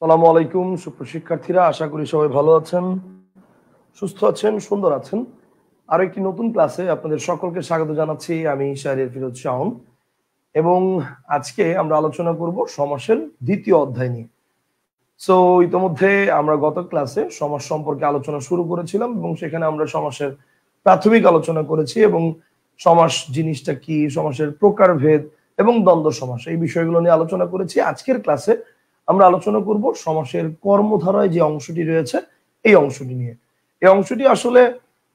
আসসালামু আলাইকুম সুপ্রশিক্ষার্থীরা, আশা করি সবাই ভালো আছেন, সুস্থ আছেন, সুন্দর আছেন। আরো একটি নতুন ক্লাসে আপনাদের সকলকে স্বাগত জানাচ্ছি। আমি শাহরিয়ার ফিরোজ শাওন এবং আজকে আমরা আলোচনা করব সমাসের দ্বিতীয় অধ্যায় নিয়ে। সো ইতোমধ্যে আমরা গত ক্লাসে সমাস সম্পর্কে আলোচনা শুরু করেছিলাম এবং সেখানে আমরা সমাসের প্রাথমিক আলোচনা করেছি এবং সমাস জিনিসটা কি, সমাসের প্রকারভেদ এবং দ্বন্দ্ব সমাস এই বিষয়গুলো নিয়ে আলোচনা করেছি। আজকের ক্লাসে আমরা আলোচনা করব সমাসের কর্মধারায় যে অংশটি রয়েছে এই অংশটি নিয়ে। এই অংশটি আসলে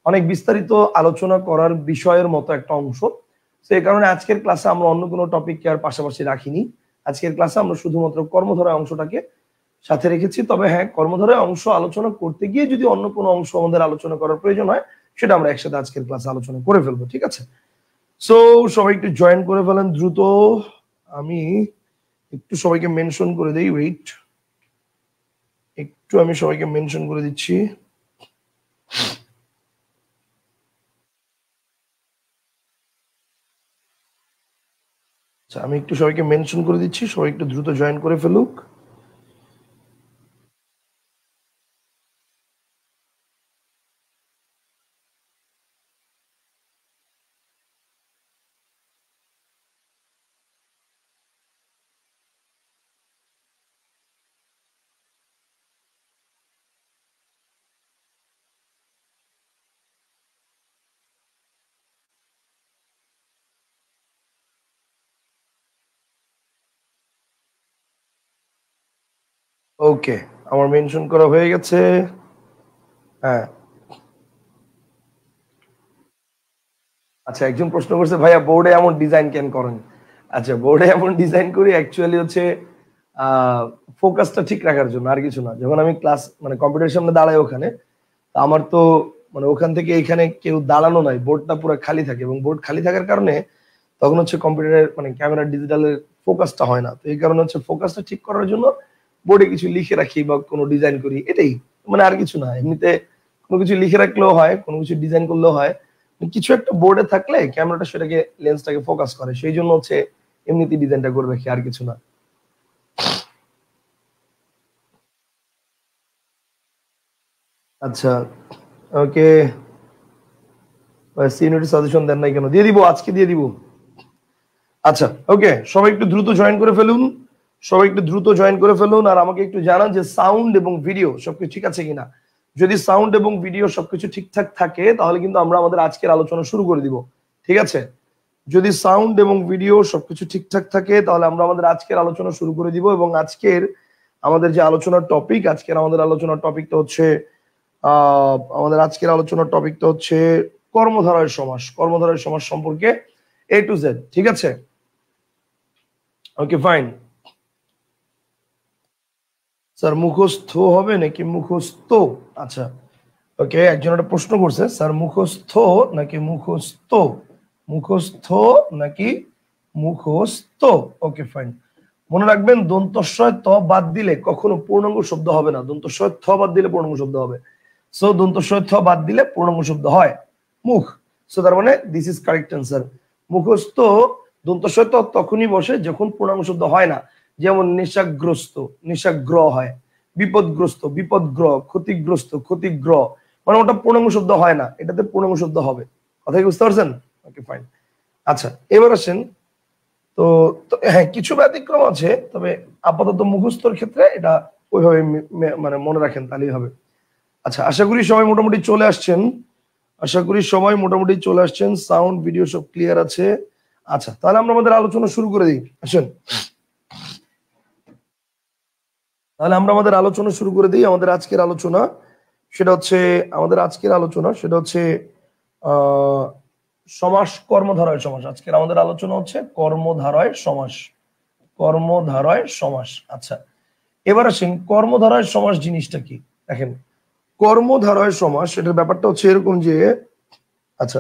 অনেক বিস্তারিত আলোচনা করার বিষয়ের মতো একটা অংশ। সেই কারণে আজকের ক্লাসে আমরা অন্য কোনো টপিককে আর পাশাপাশি রাখিনি। আজকের ক্লাসে আমরা শুধুমাত্র কর্মধারায় অংশটাকে সাথে রেখেছি। তবে হ্যাঁ, কর্মধারায় অংশ আলোচনা করতে গিয়ে যদি অন্য কোনো অংশ আমাদের আলোচনা করার প্রয়োজন হয় সেটা আমরা একসাথে আজকের ক্লাসে আলোচনা করে ফেলবো, ঠিক আছে? সো সবাই একটু জয়েন করে ফেলেন দ্রুত। আমি একটু সবাইকে মেনশন করে দেই, ওয়েট একটু আমি সবাইকে মেনশন করে দিচ্ছি। আচ্ছা, আমি একটু সবাইকে মেনশন করে দিচ্ছি, সবাই একটু দ্রুত জয়েন করে ফেলুক। ওকে, আমার মেনশন করা হয়ে গেছে। হ্যাঁ, আচ্ছা, একজন প্রশ্ন করছে ভাইয়া বোর্ডে এমন ডিজাইন কেন করেন? আচ্ছা, বোর্ডে এমন ডিজাইন করি অ্যাকচুয়ালি হচ্ছে ফোকাসটা ঠিক রাখার জন্য, আর কিছু না। যখন আমি ক্লাস মানে কম্পিউটারের সামনে দাঁড়াই ওখানে, আমার তো মানে ওখান থেকে এখানে কেউ দাঁড়ানো নাই, বোর্ডটা পুরো খালি থাকে এবং বোর্ড খালি থাকার কারণে তখন হচ্ছে কম্পিউটারের মানে ক্যামেরা ডিজিটালের ফোকাসটা হয় না। তো এই কারণে হচ্ছে ফোকাসটা ঠিক করার জন্য বোর্ডে কিছু লিখে রাখি বা কোনো ডিজাইন করি, এটাই। মানে আর কিছু না। এমনিতে কোনো কিছু লিখে রাখলেও হয়, কোনো কিছু ডিজাইন করলেও হয়, কিছু একটা বোর্ডে থাকলে ক্যামেরাটা সেটাকে লেন্সটাকে ফোকাস করে, সেই জন্য হচ্ছে এমনিতে ডিজাইনটা করে রাখি, আর কিছু না। আচ্ছা, ওকে, সিনিয়র সাজেশন দেন নাই কেন? দিয়ে দিব, আজকে দিয়ে দিব। আচ্ছা, ওকে, সবাই একটু দ্রুত জয়েন করে ফেলুন, সবাই একটু দ্রুত জয়েন করে ফেলুন। আর আমাকে একটু জানান যে সাউন্ড এবং ভিডিও সবকিছু ঠিক আছে কিনা। যদি সাউন্ড এবং ভিডিও সবকিছু ঠিকঠাক থাকে তাহলে কিন্তু আমরা আমাদের আজকের আলোচনা শুরু করে দিব, ঠিক আছে? যদি সাউন্ড এবং ভিডিও সবকিছু ঠিকঠাক থাকে তাহলে আমরা আমাদের আজকের আলোচনা শুরু করে দিব। এবং আজকের আমাদের যে আলোচনার টপিক, আজকের আমাদের আলোচনার টপিকটা হচ্ছে আমাদের আজকের আলোচনার টপিকটা হচ্ছে কর্মধারয় সমাস। কর্মধারয় সমাস সম্পর্কে A to Z, ঠিক আছে? ওকে, ফাইন। স্যার মুখস্থ হবে নাকি মুখস্থ? আচ্ছা, ওকে, একজন একটা প্রশ্ন করছে, স্যার মুখস্থ নাকি মুখস্থ? মুখস্থ নাকি মুখস্থ? ওকে, ফাইন। মনে রাখবেন, দন্তস্বয় ত বাদ দিলে কখনো পূর্ণাঙ্গ শব্দ হবে না, দন্তস্বয় থ বাদ দিলে পূর্ণাঙ্গ শব্দ হবে। সো দন্তস্বয় থ বাদ দিলে পূর্ণাঙ্গ শব্দ হয় মুখ। সো তার মানে দিস ইজ কারেক্ট অ্যান্সার। মুখস্থ দন্তস্বয় ত তখনই বসে যখন পূর্ণাঙ্গ শব্দ হয় না। যেমন নেশাগ্রস্ত, নেশাগ্র হয়, বিপদগ্রস্ত, বিপদগ্রহ, ক্ষতিগ্রস্ত, ক্ষতিগ্রহ, মানে ওটা পূর্ণাঙ্গ শব্দ হয় না, এটাতে পূর্ণাঙ্গ শব্দ হবে। কথা কি বুঝতে পারছেন? ওকে, ফাইন। আচ্ছা, এবার আসেন। তো হ্যাঁ, কিছু ব্যতিক্রম আছে, তবে আপাতত মুখস্থর ক্ষেত্রে এটা ওইভাবে মানে মনে রাখেন তাহলেই হবে। আচ্ছা, আশা করি সবাই মোটামুটি চলে আসছেন, আশা করি সবাই মোটামুটি চলে আসছেন, সাউন্ড ভিডিও সব ক্লিয়ার আছে। আচ্ছা, তাহলে আমরা আমাদের আলোচনা শুরু করে দিই, আসেন। তাহলে আমরা আমাদের আলোচনা শুরু করে দিই। আমাদের আজকের আলোচনা সেটা হচ্ছে সমাস, কর্মধারয় সমাস। আজকের আমাদের আলোচনা হচ্ছে কর্মধারয় সমাস, কর্মধারয় সমাস। আচ্ছা, এবার আসেন কর্মধারয় সমাস জিনিসটা কি। দেখেন, কর্মধারয় সমাস এটার ব্যাপারটা হচ্ছে এরকম যে, আচ্ছা,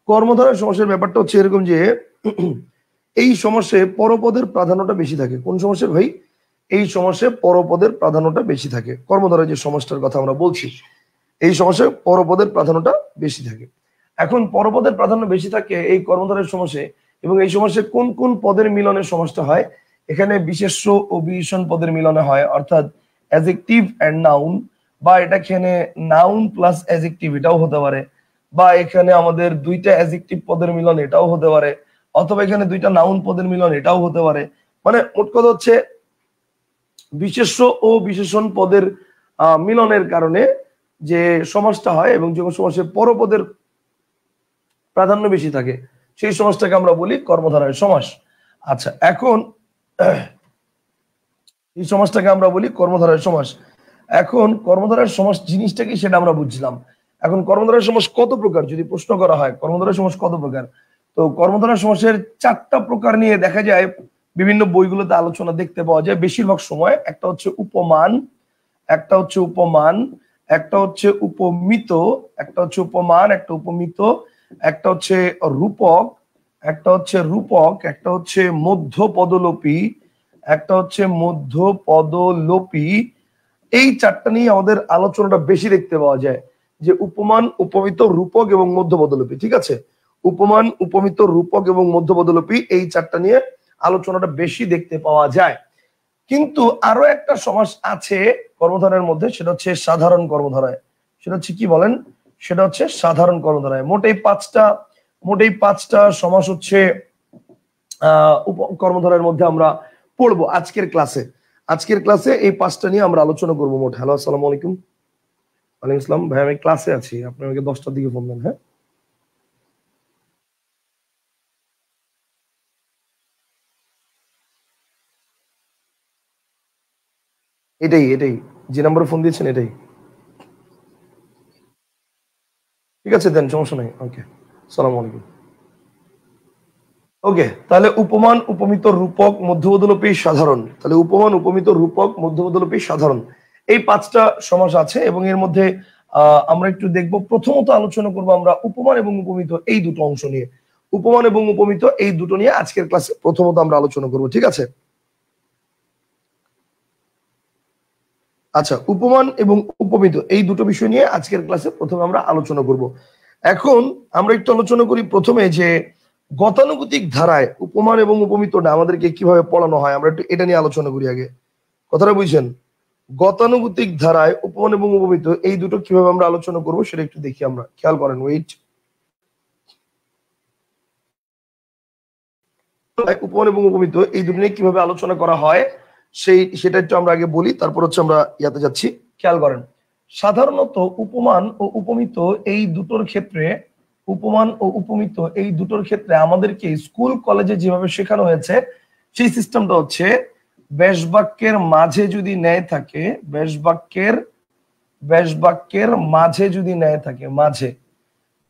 কর্মধারয় সমাসের ব্যাপারটা হচ্ছে এরকম যে এই সমাসে পরপদের প্রাধান্যটা বেশি থাকে। কোন সমাসে ভাই? এই সমাসে পরপদের প্রাধান্যটা বেশি থাকে। কর্মধারয় যে সমাসটার কথা আমরা বলছি, এই সমাসে পরপদের প্রাধান্যটা বেশি থাকে। এখন পরপদের প্রাধান্য বেশি থাকে এই কর্মধারয় সমাসে, এবং এই সমাসে কোন কোন পদের মিলনে সমাসটা হয়? এখানে বিশেষ্য ও বিশেষণ পদের মিলনে হয়, অর্থাৎ অ্যাডজেক্টিভ এন্ড নাউন, বা এটা এখানে নাউন প্লাস অ্যাডজেক্টিভ এটাও হতে পারে, বা এখানে আমাদের দুইটা অ্যাডজেক্টিভ পদের মিলন এটাও হতে পারে, অথবা এখানে দুইটা নাউন পদের মিলন এটাও হতে পারে। মানে মোট কথা হচ্ছে বিশেষ্য ও বিশেষণ পদের মিলনের কারণে যে সমাসটা হয় এবং যে সমাসের পরপদের প্রাধান্য বেশি থাকে সেই সমাসটাকে আমরা বলি কর্মধারয় সমাস। আচ্ছা, এখন এই সমাসটাকে আমরা বলি কর্মধারয় সমাস। এখন কর্মধারয় সমাস জিনিসটা কি সেটা আমরা বুঝলাম। এখন কর্মধারয় সমাস কত প্রকার যদি প্রশ্ন করা হয়, কর্মধারয় সমাস কত প্রকার? তো কর্মধারয় সমাসের 4টা প্রকার নিয়ে দেখা যায় বিভিন্ন বইগুলোতে আলোচনা দেখতে পাওয়া যায় বেশিরভাগ সময়। একটা হচ্ছে উপমান, একটা হচ্ছে উপমান, একটা হচ্ছে উপমিত, একটা হচ্ছে উপমান, একটা উপমিত, একটা হচ্ছে রূপক, একটা হচ্ছে রূপক, একটা হচ্ছে মধ্য পদলোপী, একটা হচ্ছে মধ্য পদলোপী। এই 4টা নিয়ে আমাদের আলোচনাটা বেশি দেখতে পাওয়া যায়, যে উপমান, উপমিত, রূপক এবং মধ্য পদলোপী। ঠিক আছে, উপমান, উপমিত, রূপক এবং মধ্য পদলোপী, এই 4টা নিয়ে আলোচনাটা বেশি দেখতে পাওয়া যায়। কিন্তু আরো একটা সমাস আছে কর্মধারয়ের মধ্যে, সেটা হচ্ছে সাধারণ কর্মধারয়। সেটা হচ্ছে কি বলেন? সেটা হচ্ছে সাধারণ কর্মধারয়। মোট এই পাঁচটা সমাস হচ্ছে কর্মধারয়ের মধ্যে আমরা পড়বো আজকের ক্লাসে। আজকের ক্লাসে এই 5টা নিয়ে আমরা আলোচনা করবো মোট। হ্যালো, আসসালামু আলাইকুম। ওয়ালাইকুম আসসালাম। ভাই আমি ক্লাসে আছি, আপনি আমাকে 10টার দিকে ফোন দেন। হ্যাঁ, এটাই এটাই যে নাম্বারে ফোন দিয়েছেন এটাই। ঠিক আছে, দেন, সমস্যা নাই। ওকে, আসসালামু আলাইকুম। ওকে, তাহলে উপমান, উপমিত, রূপক, মধ্যপদলোপী, সাধারণ। তাহলে উপমান, উপমিত, রূপক, মধ্যপদলোপী, সাধারণ, এই 5টা সমাস আছে। এবং এর মধ্যে আমরা একটু দেখব, প্রথমত আলোচনা করব আমরা উপমান এবং উপমিত এই দুটো অংশ নিয়ে। উপমান এবং উপমিত এই দুটো নিয়ে আজকের ক্লাসে প্রথমত আমরা আলোচনা করব। ঠিক আছে? আচ্ছা, উপমান এবং উপমিত এই দুটো বিষয় নিয়ে আজকের ক্লাসে প্রথমে আমরা আলোচনা করব। এখন আমরা একটু আলোচনা করি প্রথমে যে গতানুগতিক ধারায় উপমান এবং উপমিতটা আমাদেরকে কিভাবে পড়ানো হয়। আমরা একটু এটা নিয়ে আলোচনা করি আগে। কথাটা বুঝছেন? গতানুগতিক ধারায় উপমান এবং উপমিত এই দুটো কিভাবে আমরা আলোচনা করব সেটা একটু দেখি। আমরা খেয়াল করেন, ওয়েট। উপমান এবং উপমিত এই দুটো নিয়ে কিভাবে আলোচনা করা হয় সেটা একটু আমরা আগে বলি, তারপর হচ্ছে আমরা ইয়াতে যাচ্ছি। খেয়াল করেন, সাধারণত উপমান ও উপমিত এই দুটোর ক্ষেত্রে, উপমান ও উপমিত এই দুটোর ক্ষেত্রে আমাদেরকে স্কুল কলেজে যেভাবে শেখানো হয়েছে সেই সিস্টেমটা হচ্ছে, ব্যাস বাক্যের মাঝে যদি ন্যায় থাকে, ব্যাস বাক্যের মাঝে যদি ন্যায় থাকে,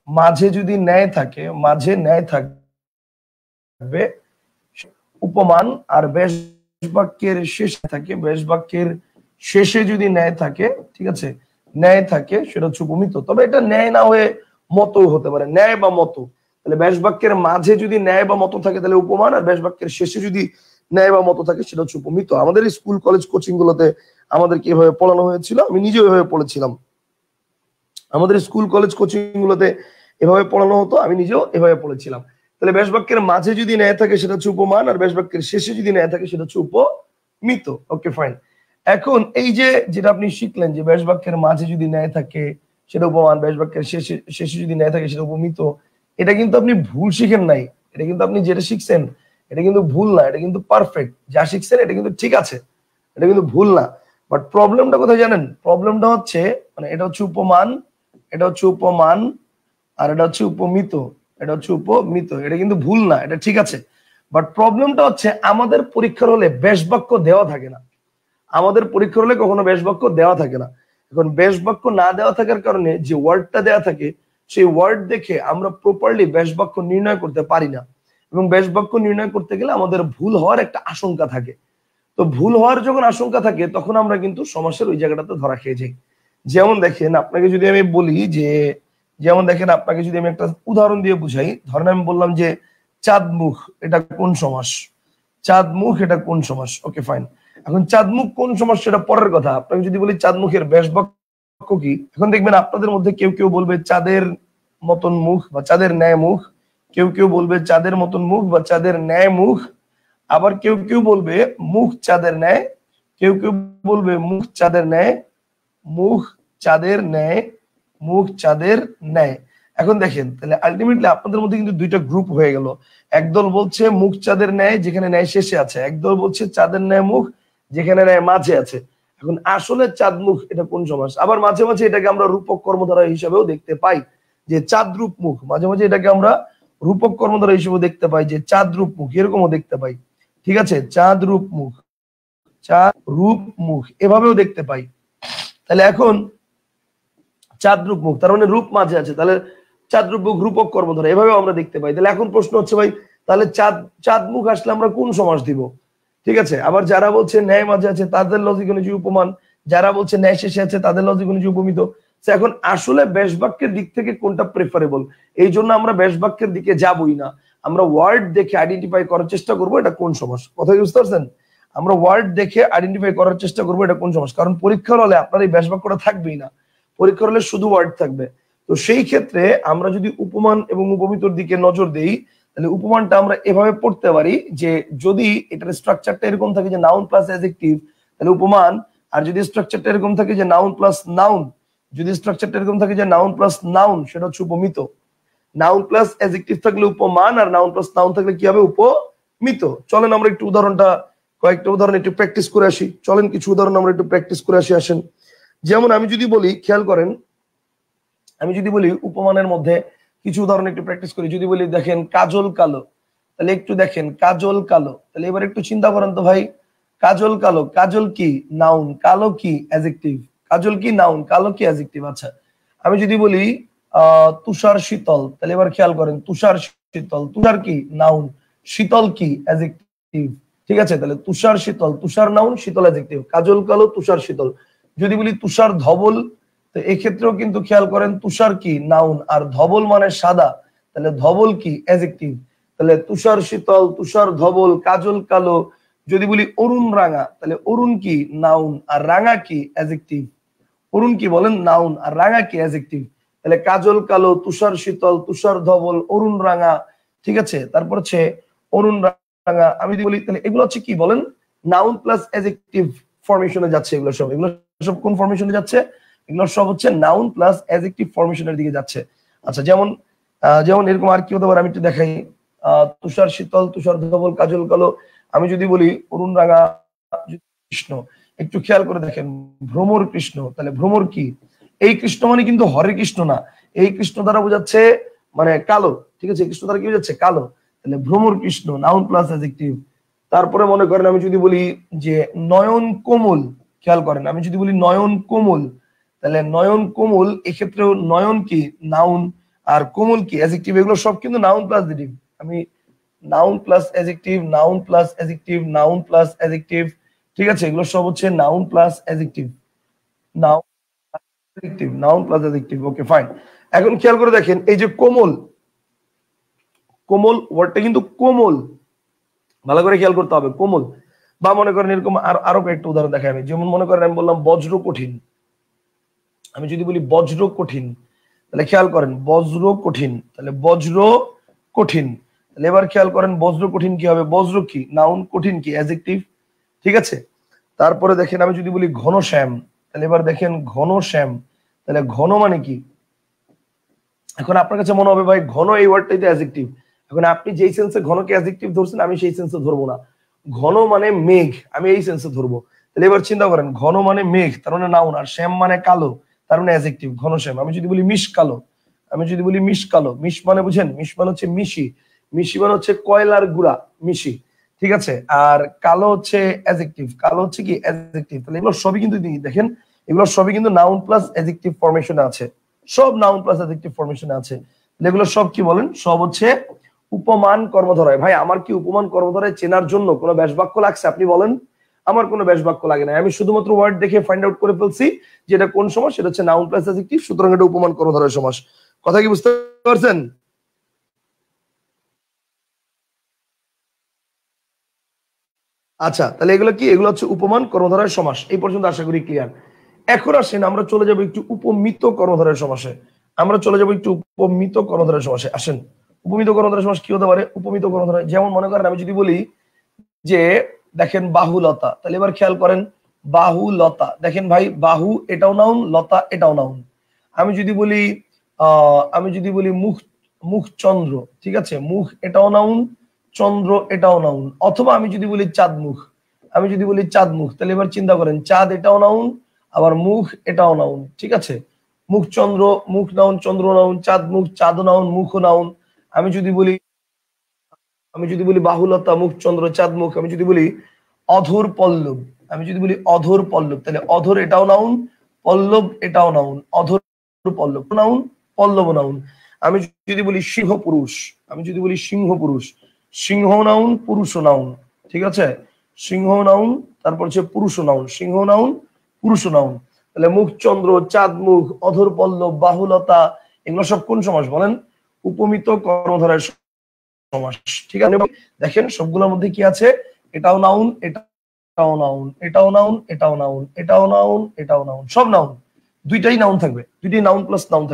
মাঝে যদি ন্যায় থাকে, মাঝে ন্যায় থাকবে উপমান, আর ব্যাস বাক্যের শেষে থাকে, ব্যাস বাক্যের শেষে যদি ন্যায় থাকে, ঠিক আছে, ন্যায় থাকে, সেটা হচ্ছে উপমিত। তবে এটা ন্যায় না হয়ে মত হতে পারে, ন্যায় বা মত। তাহলে ব্যাস বাক্যের মাঝে যদি ন্যায় বা মত থাকে তাহলে উপমান, আর ব্যাস বাক্যের শেষে যদি ন্যায় বা মত থাকে সেটা হচ্ছে উপমিত। আমাদের স্কুল কলেজ কোচিং গুলোতে আমাদেরকে এভাবে পড়ানো হয়েছিল, আমি নিজেও এভাবে পড়েছিলাম। আমাদের স্কুল কলেজ কোচিং গুলোতে এভাবে পড়ানো হতো, আমি নিজেও এভাবে পড়েছিলাম। তাহলে ব্যাস বাক্যের মাঝে যদি ন্যায় থাকে সেটা হচ্ছে উপমান, আর ব্যাস বাক্যের শেষে যদি ন্যায় থাকে সেটা হচ্ছে উপমিত। ওকে, ফাইন। এখন এই যে যেটা আপনি শিখলেন যে ব্যাস বাক্যের মাঝে যদি ন্যায় থাকে সেটা উপমান, ব্যাস বাক্যের শেষে যদি ন্যায় থাকে সেটা উপমিত, এটা কিন্তু আপনি ভুল শিখেন নাই। এটা কিন্তু আপনি যেটা শিখছেন এটা কিন্তু ভুল না, এটা কিন্তু পারফেক্ট। যা শিখছেন এটা কিন্তু ঠিক আছে, এটা কিন্তু ভুল না। বাট প্রবলেমটা কোথায় জানেন? প্রবলেমটা হচ্ছে, মানে এটা হচ্ছে উপমান, এটা হচ্ছে উপমান, আর এটা হচ্ছে উপমিত, এটা হচ্ছে উপমিত। এটা কিন্তু ভুল না, এটা ঠিক আছে। বাট প্রবলেমটা হচ্ছে আমাদের পরীক্ষার হলে ব্যাস বাক্য দেওয়া থাকে না। আমাদের পরীক্ষার হলে কখনো ব্যাস বাক্য দেওয়া থাকে না। এখন ব্যাস বাক্য না দেওয়া থাকার কারণে যে ওয়ার্ডটা দেওয়া থাকে সেই ওয়ার্ড দেখে আমরা প্রপারলি ব্যাস বাক্য নির্ণয় করতে পারি না। এবং ব্যাস বাক্য নির্ণয় করতে গেলে আমাদের ভুল হওয়ার একটা আশঙ্কা থাকে। তো ভুল হওয়ার যখন আশঙ্কা থাকে তখন আমরা কিন্তু সমাসের ওই জায়গাটাতে ধরা খেয়ে যাই। যেমন দেখেন, আপনাকে যদি আমি বলি যে, যেমন দেখেন আপনাকে যদি আমি একটা উদাহরণ দিয়ে বুঝাই, ধরেন আমি বললাম যে চাঁদমুখ এটা কোন সমাস, চাঁদমুখ এটা কোন সমাস। ওকে, ফাইন। এখন চাঁদমুখ কোন সমাস সেটা পরের কথা। আপনাকে যদি বলি চাঁদমুখের ব্যাস বাক্য কি, এখন দেখবেন আপনাদের মধ্যে কেউ কেউ বলবে চাঁদের মতন মুখ বা চাঁদের ন্যায় মুখ, কেউ কেউ বলবে চাঁদের মতন মুখ বা চাঁদের ন্যায় মুখ, আবার কেউ কেউ বলবে মুখ চাঁদের ন্যায়, কেউ কেউ বলবে মুখ চাঁদের ন্যায়, মুখ চাঁদের ন্যায়, মুখ চাঁদের ন্যায়। এখন দেখেন তাহলে আলটিমেটলি আপনাদের মধ্যে কিন্তু দুইটা গ্রুপ হয়ে গেল। একদল বলছে মুখ চাঁদের ন্যায় যেখানে ন্যায় শেষে আছে, একদল বলছে চাঁদের ন্যায় মুখ যেখানে ন্যায় মাঝে আছে। এখন আসলে চাঁদ মুখ এটা কোন সমাস? আবার মাঝে মাঝে এটাকে আমরা রূপক কর্মধারা হিসাবেও দেখতে পাই যে চাঁদ রূপ মুখ, মাঝে মাঝে এটাকে আমরা রূপক কর্মধারা হিসেবে দেখতে পাই যে চাঁদ রূপ মুখ, এরকমও দেখতে পাই। ঠিক আছে, চাঁদ রূপ মুখ, চাঁদ রূপ মুখ এভাবেও দেখতে পাই। তাহলে এখন চাঁদ রূপ মুখ তার মানে রূপ মাঝে আছে, তাহলে চাঁদ রূপ মুখ রূপক কর্মধারা এভাবেও আমরা দেখতে পাই। তাহলে এখন প্রশ্ন হচ্ছে ভাই তাহলে চাঁদ মুখ আসলে আমরা কোন সমাস দিব? ঠিক আছে, আবার যারা বলছে ন্যায় মাঝে আছে তাদের লজিক অনুযায়ী উপমান, যারা বলছে ন্যায় শেষে আছে তাদের লজিক অনুযায়ী উপমিত। এখন আসলে ব্যাস বাক্যের দিক থেকে কোনটা প্রেফারেবল, এই জন্য আমরা ব্যাস বাক্যের দিকে যাবই না, আমরা ওয়ার্ড দেখে আইডেন্টিফাই করার চেষ্টা করবো এটা কোন সমাস। কথা বুঝতে পারছেন? আমরা ওয়ার্ড দেখে আইডেন্টিফাই করার চেষ্টা করবো এটা কোন সমাস, কারণ পরীক্ষার হলে আপনার এই ব্যাস বাক্যটা থাকবেই না, পরীক্ষার হলে শুধু ওয়ার্ড থাকবে। তো সেই ক্ষেত্রে আমরা যদি উপমান এবং উপমিতর দিকে নজর দেই তাহলে উপমানটা আমরা এভাবে পড়তে পারি যে যদি এটার স্ট্রাকচারটা এরকম থাকে যে নাউন প্লাস অ্যাডজেক্টিভ তাহলে উপমান, আর যদি স্ট্রাকচারটা এরকম থাকে যে নাউন প্লাস নাউন, যদি স্ট্রাকচারটা এরকম থাকে যে নাউন প্লাস নাউন সেটা হচ্ছে উপমিত। নাউন প্লাস অ্যাডজেক্টিভ থাকলে উপমান, আর নাউন প্লাস নাউন থাকলে কি হবে? উপমিত। চলেন আমরা একটু উদাহরণটা, কয়েকটা উদাহরণ একটু প্র্যাকটিস করে আসি। চলেন কিছু উদাহরণ আমরা একটু প্র্যাকটিস করে আসি, আসেন। যেমন আমি যদি বলি, খেয়াল করেন, আমি যদি বলি উপমানের মধ্যে কিছু উদাহরণ একটু প্র্যাকটিস করি। যদি বলি দেখেন কাজল কালো, তাহলে একটু দেখেন কাজল কালো, তাহলে এবার একটু চিন্তা করেন তো ভাই, কাজল কালো, কাজল কি নাউন, কালো কি অ্যাডজেক্টিভ, কাজল কি নাউন, কালো কি অ্যাডজেক্টিভ। আচ্ছা আমি যদি বলি তুষার শীতল, তাহলে এবার খেয়াল করেন তুষার শীতল, তুষার কি নাউন, শীতল কি অ্যাডজেক্টিভ। ঠিক আছে, তাহলে তুষার শীতল, তুষার নাউন, শীতল অ্যাডজেক্টিভ, কাজল কালো, তুষার শীতল। যদি বলি তুষার ধবল, তো এক্ষেত্রেও কিন্তু খেয়াল করেন তুষার কি নাউন, আর ধবল মানে সাদা, তাহলে ধবল কি অ্যাডজেক্টিভ। তাহলে তুষার শীতল, তুষার ধবল, কাজল কালো। যদি বলি অরুণ রাঙা, তাহলে অরুণ কি নাউন, আর রাঙা কি অ্যাডজেক্টিভ। অরুণ কি বলেন নাউন, আর রাঙা কি অ্যাডজেক্টিভ। তাহলে কাজল কালো, তুষার শীতল, তুষার ধবল, অরুণ রাঙা। ঠিক আছে, তারপর হচ্ছে অরুণ রাঙা। আমি যদি বলি তাহলে এগুলো হচ্ছে কি বলেন নাউন প্লাস অ্যাডজেক্টিভ ফরমেশনে যাচ্ছে। এগুলো সব কোন ফরমেশনে যাচ্ছে? এগুলো সব হচ্ছে নাউন প্লাস অ্যাডজেক্টিভ ফরমেশনের দিকে যাচ্ছে। আচ্ছা যেমন যেমন এরকম আর কি হতে পারে, আমি একটু দেখাই। তুষার শীতল, তুষার ধবল, কাজল কালো। আমি যদি বলি অরুণ রাঙা, কৃষ্ণ, একটু খেয়াল করে দেখেন ভ্রমর কৃষ্ণ, তাহলে ভ্রমর কি? এই কৃষ্ণ মানে কিন্তু হরে কৃষ্ণ না, এই কৃষ্ণ দ্বারা বোঝাচ্ছে মানে কালো। ঠিক আছে, কৃষ্ণ দ্বারা কি বোঝাচ্ছে? কালো। তাহলে ভ্রমর কৃষ্ণ নাউন প্লাস অ্যাডজেক্টিভ। তারপরে মনে করেন আমি যদি বলি যে নয়ন কোমল, খেয়াল করেন আমি যদি বলি নয়ন কোমল, তাহলে নয়ন কোমল, এক্ষেত্রেও নয়ন কি নাউন, আর কোমল কি অ্যাডজেক্টিভ। এগুলো সব কিন্তু নাউন প্লাস অ্যাডজেক্টিভ। আমি noun plus adjective, noun plus adjective, noun plus adjective. ঠিক আছে, এগুলো সব হচ্ছে noun plus adjective, noun adjective, noun plus adjective. Okay fine. এখন খেয়াল করে দেখেন এই যে কোমল, কোমল ওয়ার্ডটা কিন্তু কোমল, ভালো করে খেয়াল করতে হবে কোমল। বা মনে করেন এরকম আরো কয়েকটা উদাহরণ দেখাই আমি। যেমন মনে করেন আমি বললাম বজ্র কঠিন, আমি যদি বলি বজ্র কঠিন, তাহলে খেয়াল করেন বজ্র কঠিন, তাহলে বজ্র কঠিন। তাহলে এবার খেয়াল করেন বজ্র কঠিন কি হবে? বজ্র কি নাউন, কঠিন কি অ্যাডজেক্টিভ। ঠিক আছে, তারপরে দেখেন আমি যদি বলি ঘন শ্যাম, তাহলে এবার দেখেন ঘন শ্যাম, তাহলে ঘন মানে কি? এখন আপনার কাছে মনে হবে ভাই ঘন এই ওয়ার্ডটাই তো অ্যাডজেক্টিভ। এখন আপনি যেই সেন্সে ঘনকে অ্যাডজেক্টিভ ধরছেন আমি সেই সেন্সে ধরবো না। ঘন মানে মেঘ, আমি এই সেন্সে ধরবো। তাহলে এবার চিন্তা করেন ঘন মানে মেঘ, তার মানে নাউন, আর শ্যাম মানে কালো, তার মানে অ্যাডজেক্টিভ ঘন শ্যাম। আমি যদি বলি মিশ কালো, আমি যদি বলি মিশ কালো, মিশ মানে বুঝেন, মিশ মানে হচ্ছে মিশি, মিশি মানে হচ্ছে কয়লার গুড়া, মিশি। ঠিক আছে, আর কালো হচ্ছে অ্যাডজেক্টিভ, কালো হচ্ছে কি অ্যাডজেক্টিভ। তাহলে এগুলো সবই কিন্তু দেখেন এগুলো সবই কিন্তু নাউন প্লাস অ্যাডজেক্টিভ ফরমেশনে আছে, সব নাউন প্লাস অ্যাডজেক্টিভ ফরমেশনে আছে। এগুলো সব কি বলেন? সব হচ্ছে উপমান কর্মধারয়। ভাই আমার কি উপমান কর্মধারয় চেনার জন্য কোনো ব্যাস বাক্য লাগছে? আপনি বলেন। আমার কোনো ব্যাস বাক্য লাগে না, আমি শুধুমাত্র ওয়ার্ড দেখে ফাইন্ড আউট করে ফেলছি যে এটা কোন সমাস, সেটা হচ্ছে নাউন প্লাস অ্যাডজেক্টিভ, সুতরাং এটা উপমান কর্মধারয় সমাস। কথা কি বুঝতে পারছেন? আচ্ছা তাহলে এগুলো কি? এগুলো হচ্ছে উপমান কর্মধারয় সমাস। এই পর্যন্ত আশা করি ক্লিয়ার। এখন আসেন আমরা চলে যাব একটু উপমিত কর্মধারয় সমাসে। আমরা চলে যাব একটু উপমিত কর্মধারয় সমাসে। আসেন, উপমিত কর্মধারয় সমাস কি হতে পারে? উপমিত কর্মধারয় যেমন মনে করেন আমি যদি বলি যে দেখেন বাহুলতা, তাহলে এবার খেয়াল করেন বাহু লতা, দেখেন ভাই বাহু এটাও নাউন, লতা এটাও নাউন। আমি যদি বলি মুখ, মুখচন্দ্র, ঠিক আছে, মুখ এটাও নাউন, চন্দ্র এটাও নাউন। অথবা আমি যদি বলি চাঁদ মুখ, তাহলে এবার চিন্তা করেন, চাঁদ এটাও নাউন, আবার মুখ এটাও নাউন, ঠিক আছে। মুখ চন্দ্র, মুখ নাউন, চন্দ্র নাউন, চাঁদ মুখ, চাঁদ নাউন, মুখ নাউন। আমি যদি বলি বাহুলতা, মুখ চন্দ্র, চাঁদ মুখ। আমি যদি বলি অধর পল্লব, তাহলে অধর এটাও নাউন, পল্লব এটাও নাউন, অধর পল্লব নাউন, পল্লব নাউন। আমি যদি বলি সিংহ পুরুষ, সিংহ নাউন, পুরুষ নাউন, ঠিক আছে, সিংহ নাউন, তারপর হচ্ছে পুরুষ নাউন, সিংহ নাউন, পুরুষ নাউন। তাহলে মুখ চন্দ্র, চাঁদ মুখ, অধর পল্লব, বাহুলতা, এগুলো সব কোন সমাস বলেন? উপমিত কর্মধারয় সমাস, ঠিক আছে। দেখেন সবগুলোর মধ্যে কি আছে, এটাও নাউন, এটাও নাউন, এটাও নাউন, এটাও নাউন, এটাও নাউন, এটাও নাউন, সব নাউন। দুইটাই নাউন থাকবে, দুইটাই নাউন প্লাস নাউন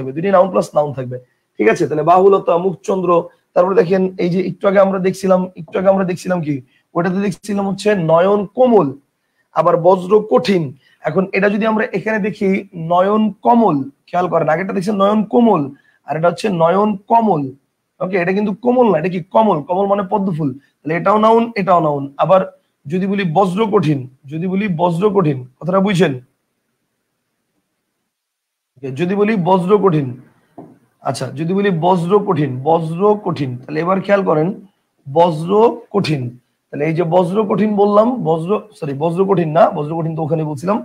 থাকবে, ঠিক আছে। তাহলে বাহুলতা, মুখচন্দ্র, তারপরে দেখেন এই যে একটু আগে আমরা দেখছিলাম কি, ওটাতে দেখছিলাম হচ্ছে নয়ন কোমল, আবার বজ্র কঠিন। এখন এটা যদি আমরা এখানে দেখি নয়ন কমল, খেয়াল করেন, আগেটা দেখছি নয়ন কোমল, আর এটা হচ্ছে নয়ন কমল। ওকে, এটা কিন্তু কোমল না, এটা কি কমল, কমল মানে পদ্ম ফুল। তাহলে এটাও নাউন, এটাও নাউন। আবার যদি বলি বজ্র কঠিন, কথাটা বুঝছেন? যদি বলি বজ্র কঠিন, আচ্ছা, যদি বলি বজ্র কঠিন, তাহলে এবার খেয়াল করেন বজ্র কঠিন, তাহলে এই যে বজ্র কঠিন বললাম, বজ্র কঠিন না, বজ্র কঠিন তো ওখানে বলছিলাম।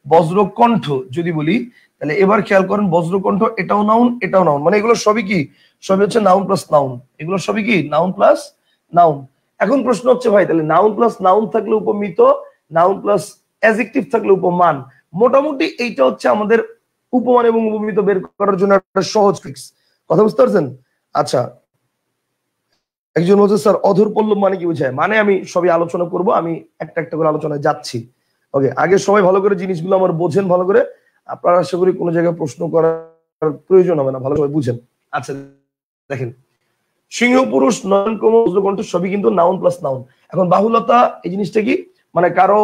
বজ্র কণ্ঠ যদি বলি, তাহলে এবার খেয়াল করেন বজ্র কণ্ঠ এটাও নাউন, এটাও নাউন, মানে এগুলো সবই কি, সবই হচ্ছে নাউন প্লাস নাউন, এগুলো সবই কি নাউন প্লাস নাউন। এখন প্রশ্ন হচ্ছে ভাই, তাহলে নাউন প্লাস নাউন থাকলে উপমিত, নাউন প্লাস অ্যাডজেক্টিভ থাকলে উপমান। মোটামুটি এইটা হচ্ছে আমাদের উপমান এবং উপমিত বের করার জন্য একটা সহজ ট্রিক্স, কথা বুঝতে পারছেন? আচ্ছা, একজন বলছে স্যার অধর পল্লব মানে কি বোঝায়? মানে আমি সবই আলোচনা করব, আমি একটা একটা করে আলোচনায় যাচ্ছি। ওকে, আগে সবাই ভালো করে জিনিসগুলো আমার বোঝেন ভালো করে, আপনারা আশা করি কোনো জায়গায় প্রশ্ন করার প্রয়োজন হবে না, ভালো করে বুঝেন। আচ্ছা দেখেন, সিংহ পুরুষ, নয়ন কোমল, বজ্রকণ্ঠ সবই কিন্তু নাউন প্লাস নাউন। এখন বাহুলতা এই জিনিসটা কি, মানে কারো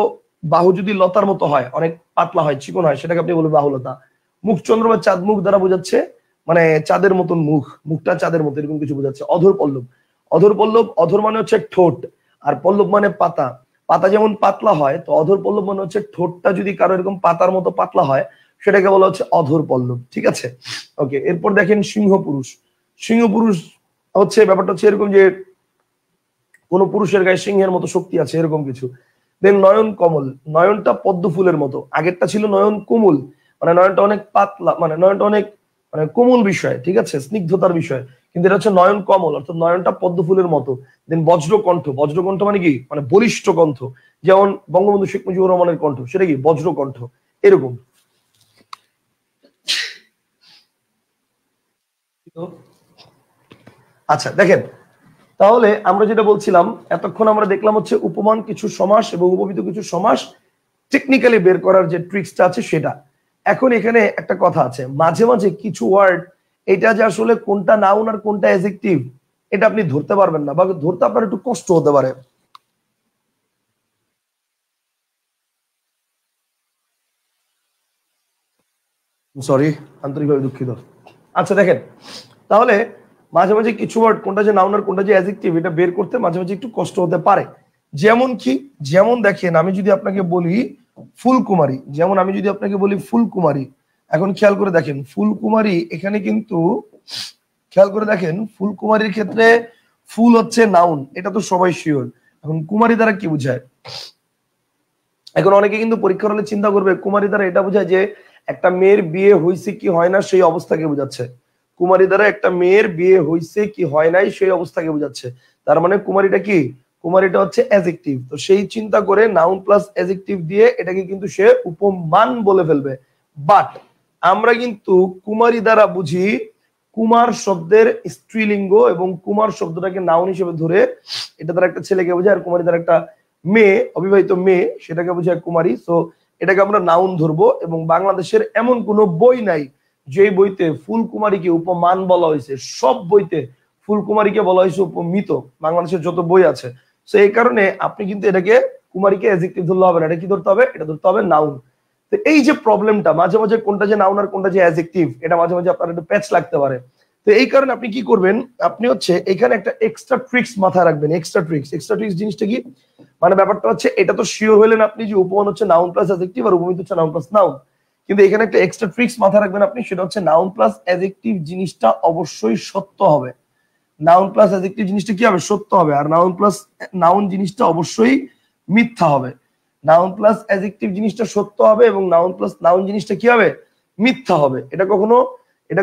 বাহু যদি লতার মতো হয়, অনেক পাতলা হয়, চিকন হয়, সেটাকে আপনি বলবেন বাহুলতা। মুখ চন্দ্র বা চাঁদ মুখ দ্বারা বোঝাচ্ছে মানে চাঁদের মতন মুখ, মুখটা চাঁদের মতো, এরকম কিছু বোঝাচ্ছে। অধর পল্লব, অধর মানে হচ্ছে ঠোঁট, আর পল্লব মানে পাতা। পাতা যেমন পাতলা হয়, তো অধর পল্লব মানে হচ্ছে ঠোঁটটা যদি কারো এরকম পাতার মতো পাতলা হয়, সেটাকে বলা হচ্ছে অধর পল্লব, ঠিক আছে। ওকে, এরপর দেখেন সিংহ পুরুষ হচ্ছে ব্যাপারটা হচ্ছে এরকম যে কোন পুরুষের গায়ে সিংহের মতো শক্তি আছে, এরকম কিছু। দেন নয়ন কমল, নয়নটা পদ্ম ফুলের মতো। আগেরটা ছিল নয়ন কোমল, মানে নয়নটা অনেক পাতলা, মানে নয়নটা অনেক মানে কোমল বিষয়, ঠিক আছে, স্নিগ্ধতার বিষয়। কিন্তু এটা হচ্ছে নয়ন কমল, অর্থাৎ নয়নটা পদ্ম ফুলের মতো। দেন বজ্রকণ্ঠ মানে কি, মানে বলিষ্ঠ কণ্ঠ, যেমন বঙ্গবন্ধু শেখ মুজিবুর রহমানের কণ্ঠ, সেটা কি বজ্রকণ্ঠ, এরকম। আচ্ছা দেখেন, তাহলে আমরা যেটা বলছিলাম এতক্ষণ, আমরা দেখলাম হচ্ছে উপমান কিছু সমাস এবং উপমিত কিছু সমাস টেকনিক্যালি বের করার যে ট্রিক্সটা আছে সেটা। এখন এখানে একটা কথা আছে, মাঝে মাঝে কিছু ওয়ার্ড, এটা যে আসলে কোনটা নাউন আর কোনটা অ্যাডজেক্টিভ, এটা আপনি ধরতে পারবেন না, বা ধরতে আপনার একটু কষ্ট হতে পারে। সরি, আন্তরিকভাবে দুঃখিত। আচ্ছা দেখেন, তাহলে মাঝে মাঝে কিছু ওয়ার্ড কোনটা যে নাউন আর কোনটা যে অ্যাডজেক্টিভ, এটা বের করতে মাঝে মাঝে একটু কষ্ট হতে পারে। যেমন কি, যেমন দেখেন আমি যদি আপনাকে বলি ফুলকুমারী, ফুলকুমারী, এখন খেয়াল করে দেখেন ফুলকুমারী, এখানে কিন্তু খেয়াল করে দেখেন ফুলকুমারীর ক্ষেত্রে ফুল হচ্ছে নাউন, এটা তো সবাই শিওর। এখন কুমারী দ্বারা কি বোঝায়? এখন অনেকে কিন্তু পরীক্ষার হলে চিন্তা করবে কুমারী দ্বারা এটা বোঝায় যে একটা মেয়ের বিয়ে হয়েছে কি হয় না সেই অবস্থাকে বোঝাচ্ছে। কুমারী দ্বারা একটা মেয়ের বিয়ে হয়েছে কি হয় নাই সেই অবস্থাকে বোঝাচ্ছে। তার মানে কুমারীটা কি, কুমারীটা হচ্ছে অ্যাডজেক্টিভ। তো সেই চিন্তা করে নাউন প্লাস অ্যাডজেক্টিভ দিয়ে এটাকে কিন্তু সে উপমান বলে ফেলবে। বাট আমরা কিন্তু কুমারী দ্বারা বুঝি কুমার শব্দের স্ত্রীলিঙ্গ, এবং কুমার শব্দটাকে নাউন হিসেবে ধরে এটা দ্বারা একটা ছেলেকে বোঝায়, আর কুমারী দ্বারা একটা মেয়ে, অবিবাহিত মেয়ে, সেটাকে বোঝায় কুমারী। সো এটাকে আমরা নাউন ধরবো। এবং বাংলাদেশের এমন কোনো বই নাই যে বইতে ফুলকুমারীকে উপমান বলা হয়েছে, সব বইতে ফুলকুমারীকে বলা হয়েছে উপমিত, বাংলাদেশের যত বই আছে। সো এই কারণে আপনি কিন্তু এটাকে কুমারীকে অ্যাডজেক্টিভ ধরলে হবে না, এটা কি ধরতে হবে? এটা ধরতে হবে নাউন। তো এই যে প্রবলেমটা, মাঝে মাঝে কোনটা যে নাউন আর কোনটা যে অ্যাডজেক্টিভ, এটা মাঝে মাঝে আপনার একটু প্যাচ লাগতে পারে। তো এই কারণে আপনি কি করবেন, আপনি হচ্ছে এখানে একটা এক্সট্রা ট্রিক্স মাথায় রাখবেন। এক্সট্রা ট্রিক্স জিনিসটা কি, মানে ব্যাপারটা হচ্ছে এটা তো শিওর হলেন আপনি যে উপমান হচ্ছে নাউন প্লাস অ্যাডজেক্টিভ আর উপমিত হচ্ছে নাউন প্লাস নাউন, কিন্তু এখানে একটা এক্সট্রা ট্রিক্স মাথায় রাখবেন আপনি, সেটা হচ্ছে নাউন প্লাস অ্যাডজেক্টিভ জিনিসটা অবশ্যই সত্য হবে। নাউন প্লাস অ্যাডজেক্টিভ জিনিসটা কি হবে? সত্য হবে। আর নাউন প্লাস নাউন জিনিসটা অবশ্যই মিথ্যা হবে। নাউন প্লাস অ্যাডজেক্টিভ জিনিসটা সত্য হবে এবং নাউন প্লাস নাউন জিনিসটা কি হবে? মিথ্যা হবে। এটা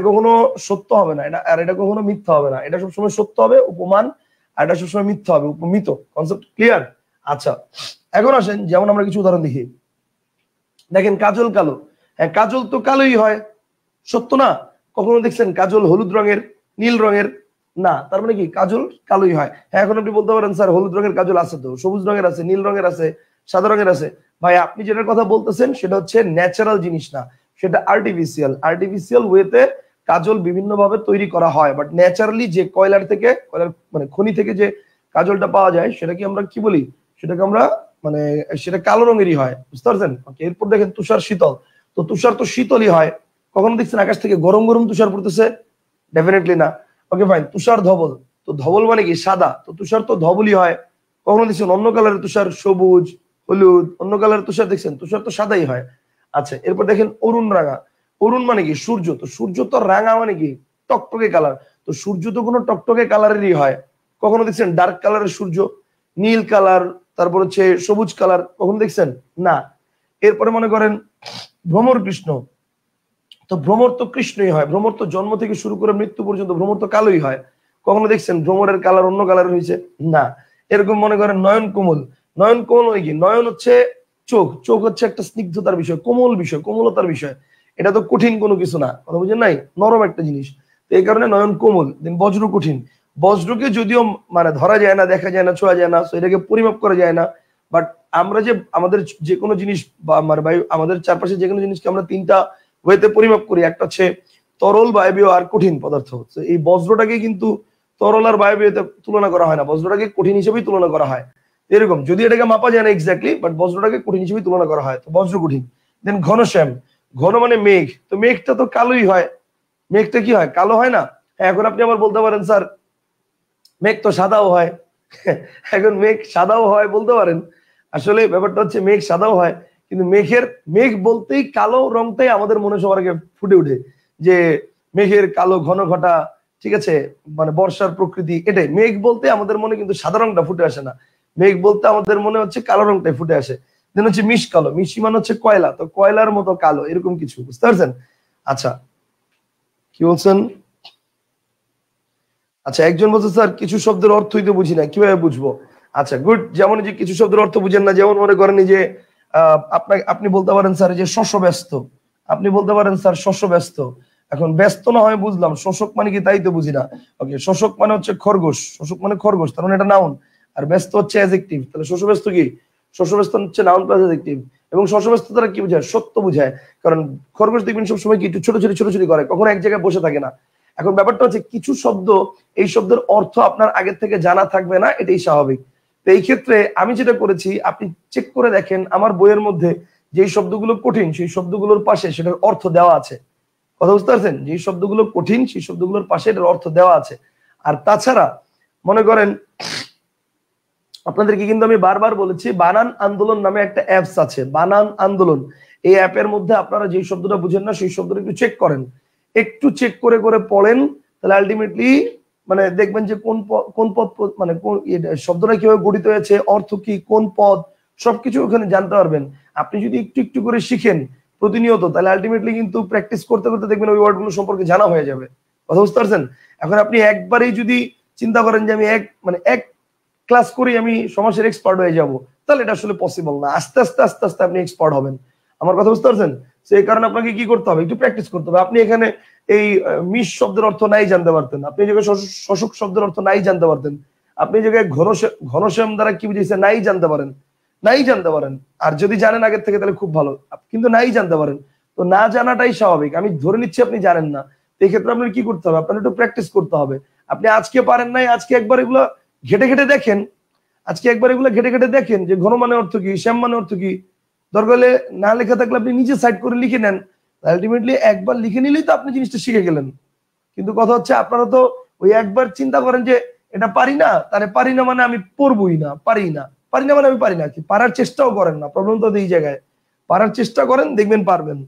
কখনো সত্য হবে না, এটা কখনো মিথ্যা হবে না। এটা সবসময় সত্য হবে উপমান, আর এটা সবসময় মিথ্যা হবে উপমিত। Concept clear? আচ্ছা, এখন আসেন যেমন আমরা কিছু উদাহরণ দেখি। দেখেন কাজল কালো, হ্যাঁ কাজল তো কালোই হয়, সত্য না? কখনো দেখছেন কাজল হলুদ রঙের, নীল রঙের? না, তার মানে কি কাজল কালোই হয়। হ্যাঁ, এখন আপনি বলতে পারেন স্যার হলুদ রঙের কাজল আছে তো, সবুজ রঙের আছে, নীল রঙের আছে, সাদা রঙের আছে। ভাই আপনি যেটার কথা বলতেছেন সেটা হচ্ছে ন্যাচারাল জিনিস না, সেটা আর্টিফিশিয়াল ওয়েতে কাজল বিভিন্ন ভাবে তৈরি করা হয়। বাট ন্যাচারালি যে কয়লার মানে খনি থেকে যে কাজলটা পাওয়া যায় সেটা কি আমরা কি বলি, সেটাকে আমরা মানে সেটা কালো রঙেরই হয়, বুঝতে পারছেন? এরপর দেখেন তুষার শীতল, তো তুষার তো শীতলই হয়। কখনো দেখছেন আকাশ থেকে গরম গরম তুষার পড়তেছে? ডেফিনেটলি না। Okay fine. তুষার ধবল, তো ধবল মানে কি সাদা, তো তুষার তো ধবলই হয়। কখনো দেখছেন অন্য কালারের তুষার, সবুজ, হলুদ, অন্য কালারের তুষার দেখছেন? তুষার তো সাদাই হয়। আচ্ছা, এরপর দেখেন অরুণ রাঙা, অরুণ মানে কি সূর্য, তো সূর্য তো রাঙা মানে কি টকটকে কালার, তো সূর্য তো কোনো টকটকে কালারেরই হয়। কখনো দেখছেন ডার্ক কালারের সূর্য, নীল কালার, তারপর হচ্ছে সবুজ কালার, কখনো দেখছেন? না। এরপরে মনে করেন ভ্রমর কৃষ্ণ, তো ভ্রমর তো কৃষ্ণই হয়, ভ্রমর তো জন্ম থেকে শুরু করে মৃত্যু পর্যন্ত ভ্রমর তো কালোই হয়। কখনো দেখছেন ভ্রমরের কালার অন্য কালার হয়েছে? না। এরকম মনে করেন নয়ন কোমল, নয়ন কোমল হয় কি, নয়ন হচ্ছে চোখ, চোখ হচ্ছে একটা স্নিগ্ধতার বিষয়, কোমল বিষয়, কোমলতার বিষয়। এটা তো কঠিন কোনো কিছু না, কথা বুঝেন নাই, নরম একটা জিনিস। তো এই কারণে নয়ন কোমল। দেন বজ্র কঠিন, বজ্রকে যদিও মানে ধরা যায় না, দেখা যায় না, ছোঁয়া যায় না, তো এটাকে পরিমাপ করা যায় না। বাট আমরা যে আমাদের যে কোনো জিনিস বা আমাদের চারপাশে যে কোনো জিনিসকে আমরা তিনটা ওয়েতে পরিমাপ করি, একটা হচ্ছে তরল, বায়বীয় আর কঠিন পদার্থ। এই বজ্রটাকে কিন্তু তরল আর বায়বীয়তে তুলনা করা হয় না, বজ্রটাকে কঠিন হিসেবেই তুলনা করা হয়। এরকম যদি এটাকে মাপা যায় না এক্স্যাক্টলি, বাট বজ্রটাকে কঠিন হিসেবেই তুলনা করা হয়, তো বজ্র কঠিন। দেন ঘনশ্যাম, ঘন মানে মেঘ, তো মেঘটা তো কালোই হয়, মেঘটা কি হয়? কালো হয় না? হ্যাঁ, এখন আপনি আবার বলতে পারেন স্যার মেঘ তো সাদাও হয়। এখন মেঘ সাদাও হয় বলতে পারেন, আসলে ব্যাপারটা হচ্ছে মেঘ সাদাও হয়, কিন্তু মেঘ বলতেই কালো রংটাই আমাদের মনে সবার আগে ফুটে উঠে, যে মেঘের কালো ঘন ঘটা, ঠিক আছে, মানে বর্ষার প্রকৃতি, এটাই মেঘ বলতে আমাদের মনে কিন্তু সাদা রংটা ফুটে আসে না, মেঘ বলতে আমাদের মনে হচ্ছে কালো রংটাই ফুটে আসে। দেন হচ্ছে মিশ কালো, মিশি মানে হচ্ছে কয়লা, তো কয়লার মতো কালো, এরকম কিছু, বুঝতে পারছেন? আচ্ছা, কি বলছেন? আচ্ছা, একজন বলছে স্যার কিছু শব্দের অর্থই তো বুঝি না, কিভাবে বুঝবো? আচ্ছা গুড, যেমন যে কিছু শব্দের অর্থ বুঝেন না, যেমন মনে করেন যে আপনি বলতে পারেন স্যার যে শস্য ব্যস্ত, আপনি বলতে পারেন স্যার শস্য ব্যস্ত। এখন ব্যস্ত না হয় বুঝলাম, শোষক মানে কি তাই তো বুঝি না। ওকে, শোষক মানে হচ্ছে খরগোশ, শোষক মানে খরগোশ, তার মানে এটা নাউন, আর ব্যস্ত হচ্ছে অ্যাডজেক্টিভ, তাহলে শস্য ব্যস্ত কি? শস্য ব্যস্ত হচ্ছে নাউন প্লাস অ্যাডজেক্টিভ। এবং শস্য ব্যস্ত দ্বারা কি বোঝায়? সত্য বোঝায়। কারণ খরগোশ দেখবেন সবসময় কি একটু ছোটাছুটি করে, কখনো এক জায়গায় বসে থাকে না। এখন ব্যাপারটা হচ্ছে কিছু শব্দ, এই শব্দের অর্থ আপনার আগের থেকে জানা থাকবে না, এটাই স্বাভাবিক। তো এই ক্ষেত্রে আমি যেটা করেছি, আপনি চেক করে দেখেন আমার বইয়ের মধ্যে যে শব্দগুলো কঠিন সেই শব্দগুলোর পাশে সেটার অর্থ দেওয়া আছে। কথা বুঝতে পারছেন? যে শব্দগুলো কঠিন সেই শব্দগুলোর পাশে এটার অর্থ দেওয়া আছে। আর তাছাড়া মনে করেন আপনাদেরকে কিন্তু আমি বারবার বলেছি, বানান আন্দোলন নামে একটা অ্যাপস আছে, বানান আন্দোলন। এই অ্যাপের মধ্যে আপনারা যে শব্দটা বুঝেন না সেই শব্দটা একটু চেক করেন, একটু চেক করে করে পড়েন, তাহলে আলটিমেটলি মানে দেখবেন যে কোন পদ মানে কোন শব্দটা কিভাবে গঠিত হয়েছে, অর্থ কি, কোন পদ, সবকিছু ওখানে জানতে পারবেন। আপনি যদি একটু একটু করে শিখেন প্রতিনিয়ত, তাহলে আলটিমেটলি কিন্তু প্র্যাকটিস করতে করতে দেখবেন ওই ওয়ার্ডগুলো সম্পর্কে জানা হয়ে যাবে। কথা বুঝতে পারছেন? এখন আপনি একবারেই যদি চিন্তা করেন যে আমি এক ক্লাস করি আমি সমাজের এক্সপার্ট হয়ে যাব, তাহলে এটা আসলে পসিবল না। আস্তে আস্তে আস্তে আস্তে আপনি এক্সপার্ট হবেন। আমার কথা বুঝতে পারছেন? সেই কারণে আপনাকে কি করতে হবে? একটু প্র্যাকটিস করতে হবে। আপনি এখানে এই মিশ শব্দের অর্থ নাই জানতে পারতেন, আপনি জায়গায় শোষক শব্দের অর্থ নাই জানতে পারতেন, আপনি জায়গায় ঘনশ্যাম দ্বারা কি বুঝেছে নাই জানতে পারেন, নাই জানতে পারেন। আর যদি জানেন আগের থেকে তাহলে খুব ভালো, কিন্তু নাই জানতে পারেন, তো না জানাটাই স্বাভাবিক। আমি ধরে নিচ্ছি আপনি জানেন না, এই ক্ষেত্রে আপনার কি করতে হবে? আপনার একটু প্র্যাকটিস করতে হবে। আপনি আজকে পারেন নাই, আজকে একবার এগুলো ঘেটে ঘেটে দেখেন, আজকে একবার এগুলো ঘেটে ঘেটে দেখেন যে ঘন মানে অর্থ কি, শ্যাম মানে অর্থ কি। দরকার হলে না লেখা থাকলে আপনি নিজে সাইড করে লিখে নেন। আলটিমেটলি একবার লিখে নিলেই তো আপনি জিনিসটা শিখে গেলেন। কিন্তু কথা হচ্ছে আপনারা তো ওই একবার চিন্তা করেন যে এটা পারি না, তাহলে পারি না মানে আমি পড়বই না, পারি না, পারি না মানে আমি পারি না, কি পারার চেষ্টাও করেন না। প্রবলেম তো এই জায়গায়। পারার চেষ্টা করেন, দেখবেন পারবেন।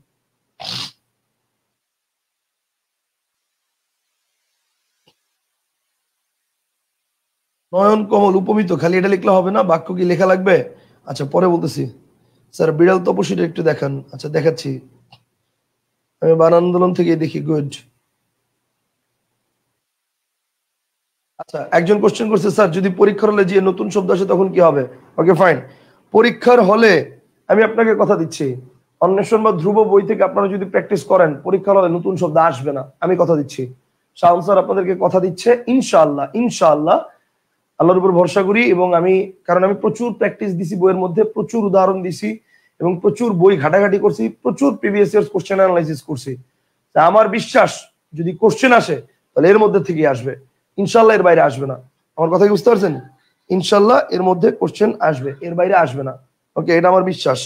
নয়ন কমল উপমিত খালি এটা লিখলে হবে না, বাক্য কি লেখা লাগবে? আচ্ছা পরে বলতেছি। স্যার বিড়াল তপস্বীটা একটু দেখান। আচ্ছা দেখাচ্ছি, আমি বান আন্দোলন থেকে দেখি। গুড। আচ্ছা একজন কোশ্চেন করছে স্যার যদি পরীক্ষার হলে যে নতুন শব্দ আসে তখন কি হবে? Okay fine. পরীক্ষার হলে আমি আপনাকে কথা দিচ্ছি, অন্বেষণ বা ধ্রুব বই থেকে আপনারা যদি প্র্যাকটিস করেন পরীক্ষার হলে নতুন শব্দ আসবে না, আমি কথা দিচ্ছি। শাওন স্যার আপনাদেরকে কথা দিচ্ছে, ইনশাআল্লাহ ইনশাআল্লাহ আল্লাহর উপর ভরসা করি। এবং আমি, কারণ আমি প্রচুর প্র্যাকটিস দিছি বইয়ের মধ্যে, প্রচুর উদাহরণ দিছি এবং প্রচুর বই ঘাটাঘাটি করছি, প্রচুর প্রিভিয়াস ইয়ার্স কোশ্চেন অ্যানালাইসিস করছি। তা আমার বিশ্বাস যদি কোশ্চেন আসে তাহলে এর মধ্যে থেকে আসবে, ইনশাল্লাহ এর বাইরে আসবে না। আমার কথা কি বুঝতে পারছেন? ইনশাল্লাহ এর মধ্যে কোশ্চেন আসবে, এর বাইরে আসবে না। ওকে, এটা আমার বিশ্বাস।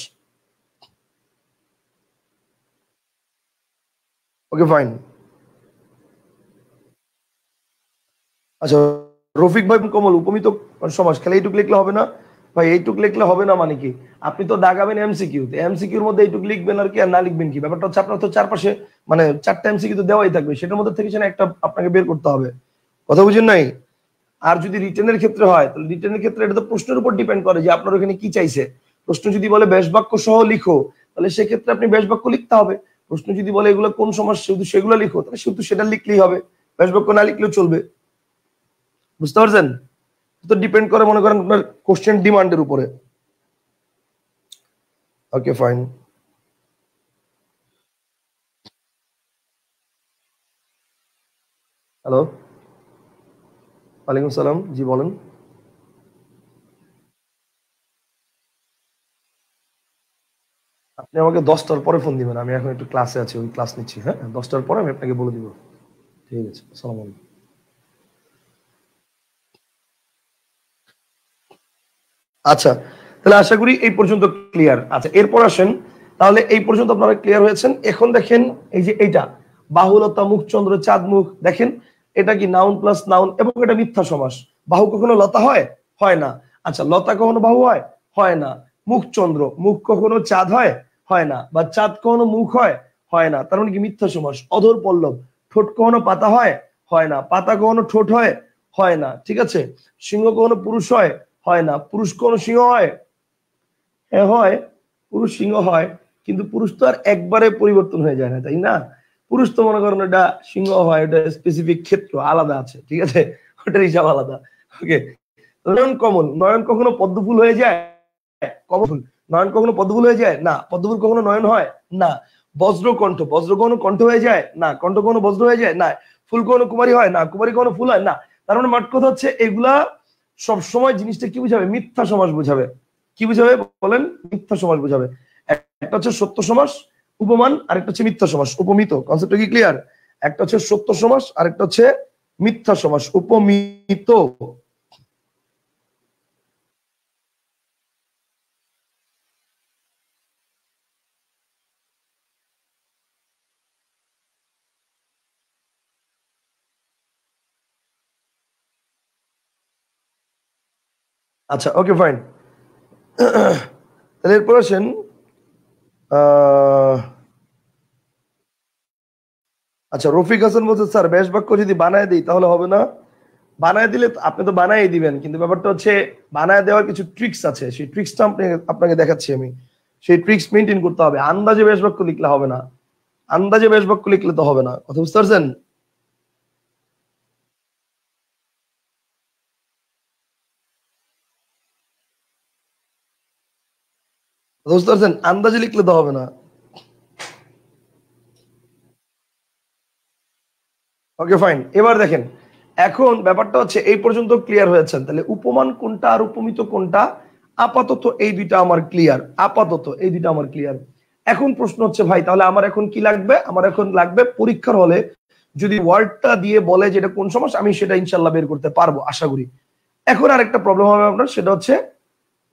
Okay fine. আচ্ছা রফিক ভাই কমল উপমিত সমাজ খালি এইটুক লিখলে হবে না ভাই? এইটুক লিখলে হবে না মানে কি? আপনি তো দাগাবেন এমসিকিউতে, এমসিকিউর মধ্যে এইটুক লিখবেন আর কি, আর না লিখবেন কি? ব্যাপারটা হচ্ছে আপনার তো চারপাশে মানে চারটা এমসিকিউ তো দেওয়াই থাকবে, সেটার মধ্যে থেকে একটা আপনাকে বের করতে হবে। কথা বুঝেন নাই? আর যদি রিটেনের ক্ষেত্রে হয় তাহলে রিটেনের ক্ষেত্রে এটা তো প্রশ্নের উপর ডিপেন্ড করে যে আপনার ওখানে কি চাইছে। প্রশ্ন যদি বলে বেশ বাক্য সহ লিখো তাহলে সেক্ষেত্রে আপনি বেশ বাক্য লিখতে হবে। প্রশ্ন যদি বলে এগুলো কোন সমাজ শুধু সেগুলো লিখো তাহলে শুধু সেটা লিখলেই হবে, বেশ বাক্য না লিখলেও চলবে। বুঝতে পারছেন? তো ডিপেন্ড করে মনে করেন আপনার কোশ্চেন ডিমান্ডের উপরে। Okay fine. হ্যালো, ওয়ালাইকুম সালাম, জি বলেন। আপনি আমাকে 10টার পরে ফোন দিবেন, আমি এখন একটু ক্লাসে আছি, ওই ক্লাস নিচ্ছি। হ্যাঁ 10টার পরে আমি আপনাকে বলে দিব। ঠিক আছে, আসসালামু আলাইকুম। আচ্ছা তাহলে আশা করি এই পর্যন্ত ক্লিয়ার। আচ্ছা এরপর আসেন, তাহলে এই পর্যন্ত আপনারা ক্লিয়ার হয়েছেন। এখন দেখেন এই যে এইটা বাহুলতা মুখচন্দ্র চাঁদ মুখ, দেখেন এটা কি নাউন প্লাস নাউন এবং এটা মিথ্যা সমাস। বাহু কখনো লতা হয়? হয় না। আচ্ছা লতা কখনো বাহু হয়? হয় না। মুখচন্দ্র, মুখ কখনো চাঁদ হয়? হয় না। বা চাঁদ কখনো মুখ হয়? হয় না। তার মানে কি মিথ্যা সমাস। অধর পল্লব, ঠোঁট কখনো পাতা হয়? হয় না। পাতা কখনো ঠোঁট হয়? হয় না। ঠিক আছে। সিংহ কখনো পুরুষ হয়? হয় না। পুরুষ কোন সিংহ হয়? হ্যাঁ হয়, পুরুষ সিংহ হয়, কিন্তু পুরুষ তো আর একবারে পরিবর্তন হয়ে যায় না, তাই না? পুরুষ তো মনে করেন এটা সিংহ হয়, এটা স্পেসিফিক ক্ষেত্র আলাদা আছে, ঠিক আছে, ওটার হিসাব আলাদা। ওকে। নয়ন কমল, নয়ন কখনো পদ্মফুল হয়ে যায়? কমল ফুল। নয়ন কখনো পদ্মফুল হয়ে যায়? না। পদ্মফুল কখনো নয়ন হয়? না। বজ্রকণ্ঠ, বজ্র কখনো কণ্ঠ হয়ে যায়? না। কণ্ঠ কখনো বজ্র হয়ে যায়? না। ফুল কখনো কুমারী হয়? না। কুমারী কখনো ফুল হয়? না। তার মানে মোট কথা হচ্ছে এগুলা সব সময় জিনিসটা কি বুঝাবে? মিথ্যা সমাস বুঝাবে। কি বুঝাবে বলেন? মিথ্যা সমাস বুঝাবে। একটা হচ্ছে সত্য সমাস উপমান, আরেকটা হচ্ছে মিথ্যা সমাস উপমিত। কনসেপ্টটা কি ক্লিয়ার? একটা হচ্ছে সত্য সমাস, আরেকটা হচ্ছে মিথ্যা সমাস উপমিত। আচ্ছা ওকে ফাইন। তাহলে এরপর আসেন, আহ আচ্ছা রফিক হাসান বলছে স্যার বেশ বাক্য যদি বানায় দিই তাহলে হবে না? বানায় দিলে আপনি তো বানাই দিবেন, কিন্তু ব্যাপারটা হচ্ছে বানায় দেওয়ার কিছু ট্রিক্স আছে, সেই ট্রিক্সটা আপনাকে দেখাচ্ছি আমি। সেই ট্রিক্স মেনটেন করতে হবে। আন্দাজে বেশ বাক্য লিখলে হবে না, আন্দাজে বেশ বাক্য লিখলে তো হবে না। কথা বুঝতে পারছেন? কথা বুঝতে পারছেন? আন্দাজে লিখলে তো হবে না। Okay fine. এবার দেখেন, এখন ব্যাপারটা হচ্ছে এই পর্যন্ত ক্লিয়ার হয়েছেন, তাহলে উপমান কোনটা আর উপমিত কোনটা আপাতত এই দুইটা আমার ক্লিয়ার। আপাতত এই দুইটা আমার ক্লিয়ার। এখন প্রশ্ন হচ্ছে ভাই তাহলে আমার এখন কি লাগবে? আমার এখন লাগবে পরীক্ষার হলে যদি ওয়ার্ডটা দিয়ে বলে যে এটা কোন সমাস, আমি সেটা ইনশাল্লাহ বের করতে পারবো আশা করি। এখন আরেকটা প্রবলেম হবে আপনার, সেটা হচ্ছে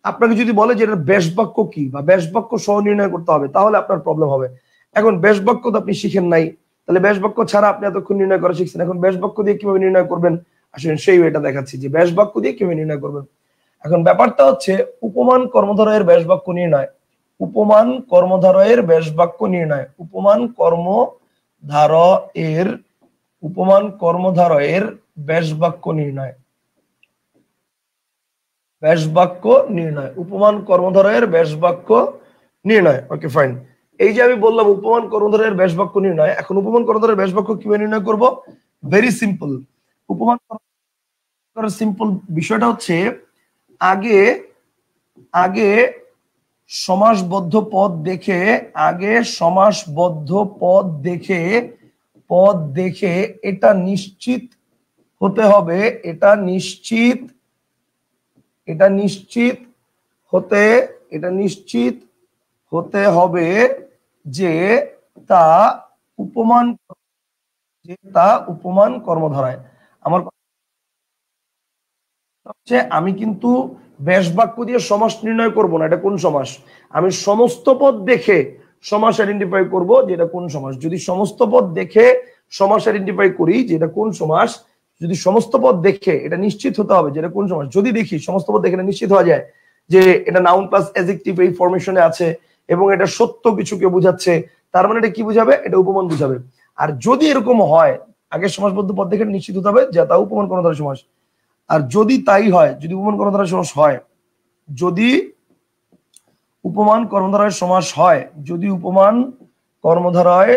আপনাকে যদি বলে যে এটার ব্যাস বাক্য কি বা ব্যাস বাক্য সহ নির্ণয় করতে হবে, তাহলে আপনার প্রবলেম হবে। এখন ব্যাস বাক্য তো আপনি শিখেন নাই, তাহলে ব্যাস বাক্য ছাড়া আপনি এতক্ষণ নির্ণয় করা শিখছেন, এখন ব্যাস বাক্য দিয়ে কিভাবে নির্ণয় করবেন আসলে সেই ওয়েটা দেখাচ্ছি যে ব্যাস বাক্য দিয়ে কিভাবে নির্ণয় করবেন। এখন ব্যাপারটা হচ্ছে উপমান কর্মধারয়ের ব্যাস বাক্য নির্ণয়, উপমান কর্মধারয়ের ব্যাস বাক্য নির্ণয়, উপমান কর্মধারয়ের ব্যাস বাক্য নির্ণয়, ব্যাস বাক্য নির্ণয়, উপমান কর্মধারয়ের ব্যাস বাক্য নির্ণয়। Okay fine. এই যে আমি বললাম উপমান কর্মধারয়ের ব্যাস বাক্য নির্ণয়, এখন উপমান কর্মধারয়ের ব্যাস বাক্য কিভাবে নির্ণয় করব? Very simple. উপমান করার সিম্পল বিষয়টা হচ্ছে আগে আগে সমাসবদ্ধ পদ দেখে, আগে সমাসবদ্ধ পদ দেখে এটা নিশ্চিত হতে হবে, এটা নিশ্চিত হতে হবে যে তা উপমান কর্মধারায়। আমার হচ্ছে আমি কিন্তু ব্যাস বাক্য দিয়ে সমাস নির্ণয় করব না, এটা কোন সমাস। আমি সমস্ত পদ দেখে সমাস আইডেন্টিফাই করব যেটা কোন সমাস। যদি সমস্ত পদ দেখে সমাস আইডেন্টিফাই করি যেটা কোন সমাস, যদি সমস্ত পদ দেখে এটা নিশ্চিত হতে হবে যেটা কোন সমাস। যদি দেখি সমস্ত পদ দেখে এটা নিশ্চিত হওয়া যায় যে এটা নাউন প্লাস অ্যাডজেক্টিভ এই ফরমেশনে আছে এবং এটা সত্য কিছুকে বোঝাচ্ছে, তার মানে এটা কি বোঝাবে? এটা উপমান বোঝাবে। আর যদি এরকম হয় আগে সমাসবদ্ধ পদ দেখে নিশ্চিত হতে হবে যে তা উপমান কর্মধারয় সমাস। আর যদি তাই হয়, যদি উপমান কর্মধারয় সমাস হয়, যদি উপমান কর্মধারয় সমাস হয়, যদি উপমান কর্মধারয়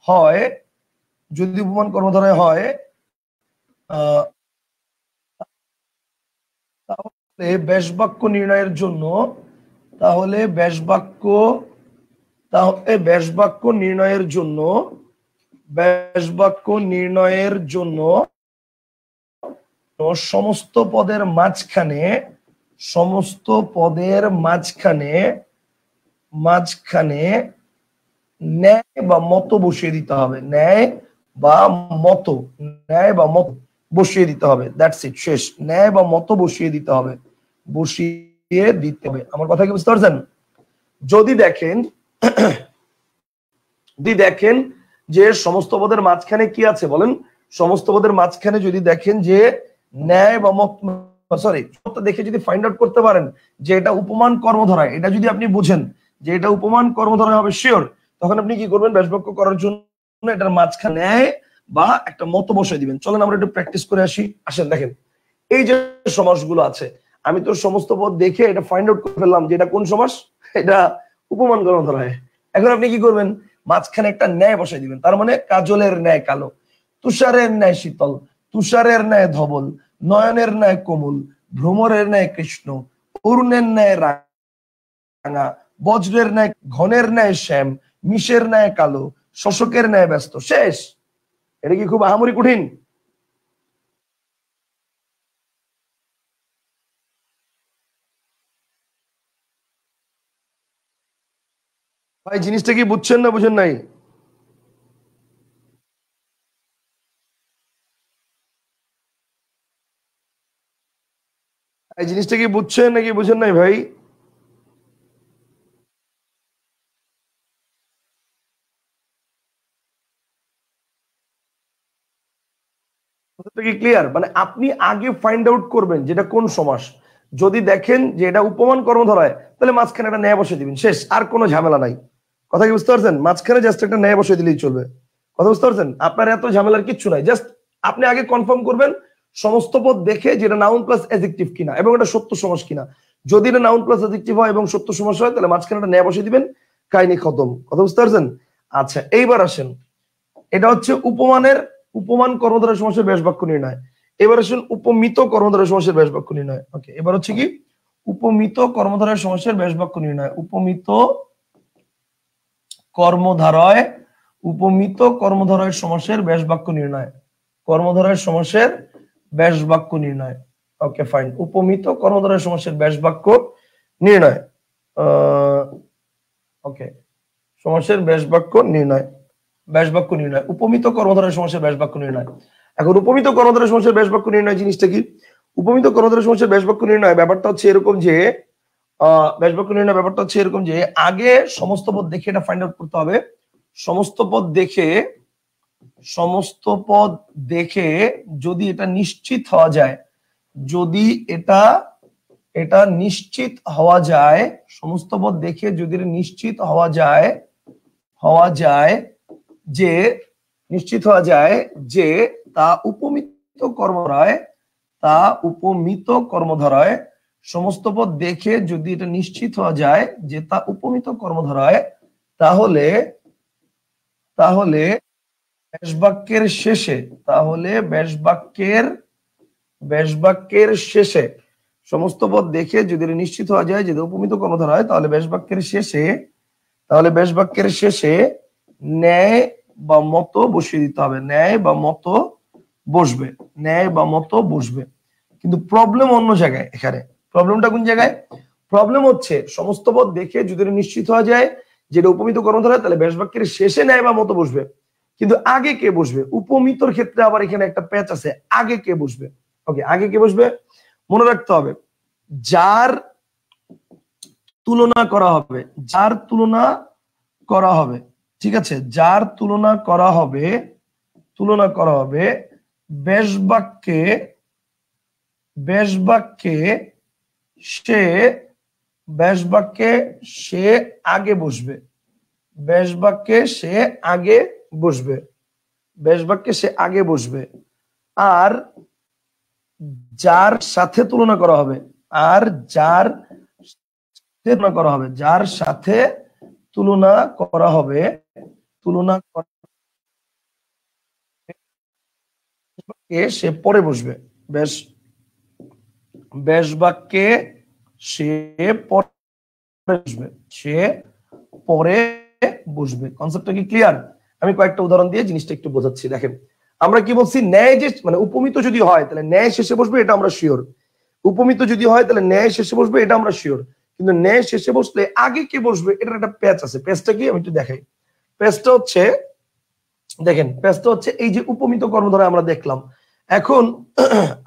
হয়, যদি উপমান কর্মধারয় হয়, তাহলে ব্যাস বাক্য নির্ণয়ের জন্য ব্যাস বাক্য নির্ণয়ের জন্য সমস্ত পদের মাঝখানে ন্যায় বা মত বসিয়ে দিতে হবে, ন্যায় বা মত বসিয়ে দিতে হবে। দ্যাটস ইট, শেষ। ন্যায় বা মত বসিয়ে দিতে হবে। আমার কথা কি বুঝতে পারছেন? যদি দেখেন যে সমস্ত পদের মাঝখানে কি আছে বলেন, সমস্ত পদের মাঝখানে যদি দেখেন যে ন্যায় বা মত, সরি, দেখে যদি ফাইন্ড আউট করতে পারেন যে এটা উপমান কর্মধারয়, এটা যদি আপনি বুঝেন যে এটা উপমান কর্মধারয় হবে শিওর, তখন আপনি কি করবেন? ব্যাস বাক্য করার জন্য এটার মাঝখানে ন্যায় বা একটা মত বসিয়ে দিবেন। চলেন আমরা একটু প্র্যাকটিস করে আসি। আসেন দেখেন, এই যে সমাসগুলো আছে, আমি তো সমস্ত পদ দেখে এটা ফাইন্ড আউট করে ফেললাম যে এটা কোন সমাস, এটা উপমান কর্মধারয়। এখন আপনি কি করবেন? মাঝখানে একটা ন্যায় বসাই দিবেন। তার মানে কাজলের ন্যায় কালো, তুষারের ন্যায় শীতল, তুষারের ন্যায় ধবল, নয়নের ন্যায় কোমল, ভ্রমরের ন্যায় কৃষ্ণ, অরুণের ন্যায় রাঙা, বজ্রের ন্যায়, ঘনের ন্যায় শ্যাম, মিশের ন্যায় কালো, শশকের ন্যায় ব্যস্ত। শেষ। এটা কি খুব আহামরি কঠিন? ভাই জিনিসটা কি বুঝছেন না বুঝেন নাই? এই জিনিসটা কি বুঝছেন নাকি বুঝেন নাই ভাই? কি ক্লিয়ার? মানে আপনি আগে ফাইন্ড আউট করবেন যেটা কোন সমাস। যদি দেখেন যে এটা উপমান কর্মধারয়, তাহলে মাঝখানে একটা ন্যায় বসিয়ে দিবেন, শেষ। আর কোনো ঝামেলা নাই। কথা কি বুঝতে পারছেন? মাঝখানে জাস্ট একটা ন্যায় বসিয়ে দিলেই চলবে। কথা বুঝতে পারছেন? আপনার এত ঝামেলার কিচ্ছু নাই। জাস্ট আপনি আগে কনফার্ম করবেন সমস্ত পদ দেখে যেটা নাউন প্লাস অ্যাডজেক্টিভ কিনা এবং এটা সত্য সমাস কিনা। যদি এটা নাউন প্লাস অ্যাডজেক্টিভ হয় এবং সত্য সমাস হয়, তাহলে মাঝখানে একটা ন্যায় বসিয়ে দিবেন, কাহিনী খতম। কথা বুঝতে পারছেন? আচ্ছা, এইবার আসেন, এটা হচ্ছে উপমান কর্মধারয় সমাসের ব্যাস বাক্য নির্ণয়। এবার আসুন উপমিত কর্মধারয় সমাসের ব্যাস বাক্য নির্ণয়। ওকে, এবার হচ্ছে কি উপমিত কর্মধারয় সমাসের ব্যাস বাক্য নির্ণয়। কর্মধারয় উপমিত কর্মধারয় সমাসের ব্যাস বাক্য নির্ণয়, কর্মধারয় সমাসের ব্যাস বাক্য নির্ণয়। Okay fine. উপমিত কর্মধারয় সমাসের ব্যাস বাক্য নির্ণয়। ওকে, সমাসের ব্যাস বাক্য নির্ণয়, উপমিত কর্মধারয় সমাসের ব্যাস বাক্য নির্ণয়। এখন উপমিত কর্মধারয় সমষ্টির ব্যাস বাক্য নির্ণয় জিনিসটা কি? উপমিত কর্মধারয় সমষ্টির ব্যাস বাক্য নির্ণয় ব্যাপারটা হচ্ছে এরকম যে ব্যাস বাক্য নির্ণয় ব্যাপারটা হচ্ছে এরকম যে আগে সমস্ত পদ দেখে এটা ফাইন্ড আউট করতে হবে। সমস্ত পদ দেখে যদি এটা নিশ্চিত হওয়া যায়, যদি এটা নিশ্চিত হওয়া যায়, সমস্ত পদ দেখে যদি এটা নিশ্চিত হওয়া যায় যে তা উপমিত কর্মধারয়, সমস্ত পদ দেখে যদি এটা নিশ্চিত হওয়া যায় যে তা উপমিত কর্মধারয়, তাহলে ব্যাস বাক্যের শেষে সমস্ত পদ দেখে যদি এটা নিশ্চিত হওয়া যায় যে উপমিত কর্মধারয় হয়, তাহলে ব্যাস বাক্যের শেষে ন্যায় বা মত বসিয়ে দিতে হবে। ন্যায় বা মত বসবে। কিন্তু প্রবলেম অন্য জায়গায়। এখানে প্রবলেমটা কোন জায়গায়? প্রবলেম হচ্ছে সমস্ত পদ দেখে যদি নিশ্চিত হওয়া যায় যেটা উপমিত কর্মধারয়, তাহলে ব্যাস বাক্যের শেষে ন্যায় বা মত বসবে। কিন্তু আগে কে বসবে? উপমিতর ক্ষেত্রে আবার এখানে একটা প্যাচ আছে, আগে কে বসবে? ওকে, আগে কে বসবে মনে রাখতে হবে। যার তুলনা করা হবে, ঠিক আছে, যার তুলনা করা হবে ব্যাস বাক্যে সে আগে বসবে। ব্যাস বাক্যে সে আগে বসবে। আর যার সাথে তুলনা করা হবে, সে পরে বসবে। ব্যাস বাক্যে সে পরে বসবে। কনসেপ্টটা কি ক্লিয়ার? আমি কয়েকটা উদাহরণ দিয়ে জিনিসটা একটু বোঝাচ্ছি। দেখেন, আমরা কি বলছি, ন্যায় যে মানে উপমিত যদি হয় তাহলে ন্যায় শেষে বসবে, এটা আমরা শিওর। উপমিত যদি হয় তাহলে ন্যায় শেষে বসবে, এটা আমরা শিওর। কিন্তু ন্যায় শেষে বসলে আগে কে বসবে, এটার একটা প্যাচ আছে। প্যাচটা কি আমি একটু দেখাই। প্যাচটা হচ্ছে, দেখেন, প্যাচটা হচ্ছে এই যে উপমিত কর্মধারয় আমরা দেখলাম। এখন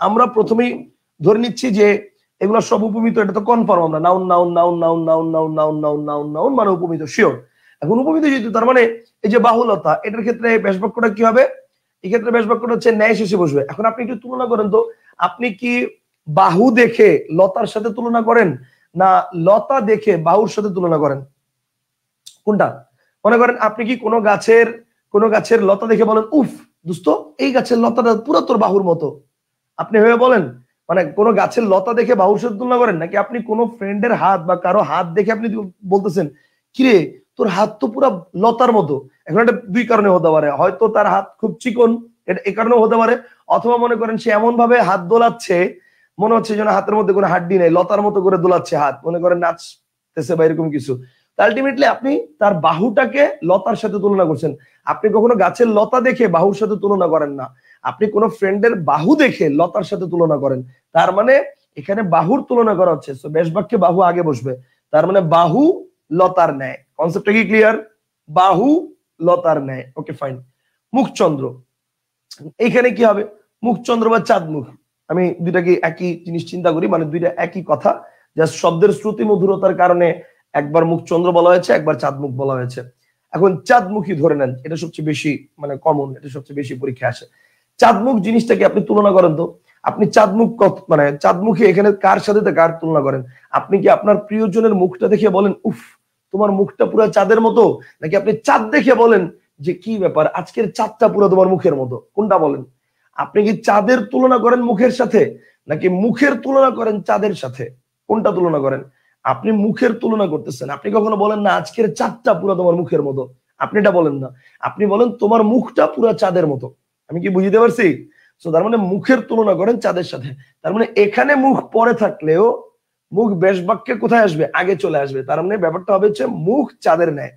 আমরা প্রথমেই ধরে নিচ্ছি যে এগুলো সব উপমিত, এটা তো কনফার্ম। আমরা noun noun noun noun noun noun noun noun noun noun মানে উপমিত, শিওর। এখন উপমিত যেহেতু, তার মানে এই যে বাহুলতা, এটার ক্ষেত্রে ব্যাস বাক্যটা কি হবে? এই ক্ষেত্রে ব্যাস বাক্যটা হচ্ছে ন্যায় শেষে বসবে। এখন আপনি একটু তুলনা করেন তো, আপনি কি বাহু দেখে লতার সাথে তুলনা করেন, না লতা দেখে বাহুর সাথে তুলনা করেন? কোনটা? মনে করেন আপনি কি কোনো গাছের লতা দেখে বলেন, উফ দোস্ত, এই গাছের লতাটা পুরো তোর বাহুর মতো, আপনি ভেবে বলেন? মানে কোনো গাছের লতা দেখে বাহুর সাথে তুলনা করেন? নাকি আপনি কোনো ফ্রেন্ডের হাত বা কারো হাত দেখে আপনি বলতেছেন, কিরে তোর হাত তো পুরো লতার মতো? এখন এটা দুই কারণে হতে পারে। হয়তো তার হাত খুব চিকন, এটা এই কারণেও হতে পারে। অথবা মনে করেন সে এমন ভাবে হাত দোলাচ্ছে, মনে হচ্ছে যেন হাতের মধ্যে কোনো হাড্ডি নেই, লতার মতো করে দোলাচ্ছে হাত, মনে করেন নাচতেছে বা এরকম কিছু। আলটিমেটলি আপনি তার বাহুটাকে লতার সাথে তুলনা করছেন। আপনি কখনো গাছের লতা দেখে বাহুর সাথে তুলনা করেন না, আপনি কোন ফ্রেন্ডের বাহু দেখে লতার সাথে তুলনা করেন। তার মানে এখানে বাহুর তুলনা করা হচ্ছে, সো ব্যাস বাক্যে বাহু আগে বসবে। তার মানে বাহু লতার ন্যায়। কনসেপ্টটা কি ক্লিয়ার? বাহু লতার ন্যায়। Okay fine. মুখচন্দ্র, এইখানে কি হবে? মুখচন্দ্র বা চাঁদমুখ, আমি দুইটাকে একই জিনিস চিন্তা করি, মানে দুইটা একই কথা, জাস্ট শব্দের শ্রুতি মধুরতার কারণে একবার মুখচন্দ্র বলা হয়েছে, একবার চাঁদমুখ বলা হয়েছে। এখন চাঁদমুখী ধরে নেন, এটা সবচেয়ে বেশি মানে কমন, এটা সবচেয়ে বেশি পরীক্ষায় আসে। চাঁদমুখ জিনিসটাকে আপনি তুলনা করেন তো, আপনি চাঁদমুখ মানে চাঁদমুখী এখানে কার সাথে কার তুলনা করেন? আপনি কি আপনার প্রিয়জনের মুখটা দেখে বলেন, উফ তোমার মুখটা পুরো চাঁদের মতো? নাকি আপনি চাঁদ দেখে বলেন যে কি ব্যাপার, আজকের চাঁদটা পুরো তোমার মুখের মতো? কোনটা বলেন? আপনি কি চাঁদের তুলনা করেন মুখের সাথে, নাকি মুখের তুলনা করেন চাঁদের সাথে? কোনটা তুলনা করেন? আপনি মুখের তুলনা করতেছেন। আপনি কখনো বলেন না আজকের চাঁদটা পুরো তোমার মুখের মতো, আপনি এটা বলেন না। আপনি বলেন তোমার মুখটা পুরো চাঁদের মতো। আমি কি বুঝতে পারছি? তার মানে মুখের তুলনা করেন চাঁদের সাথে। তার মানে এখানে মুখ পরে থাকলেও মুখ ব্যাস বাক্যে কোথায় আসবে? আগে চলে আসবে। তার মানে ব্যাপারটা হবে হচ্ছে মুখ চাঁদের ন্যায়।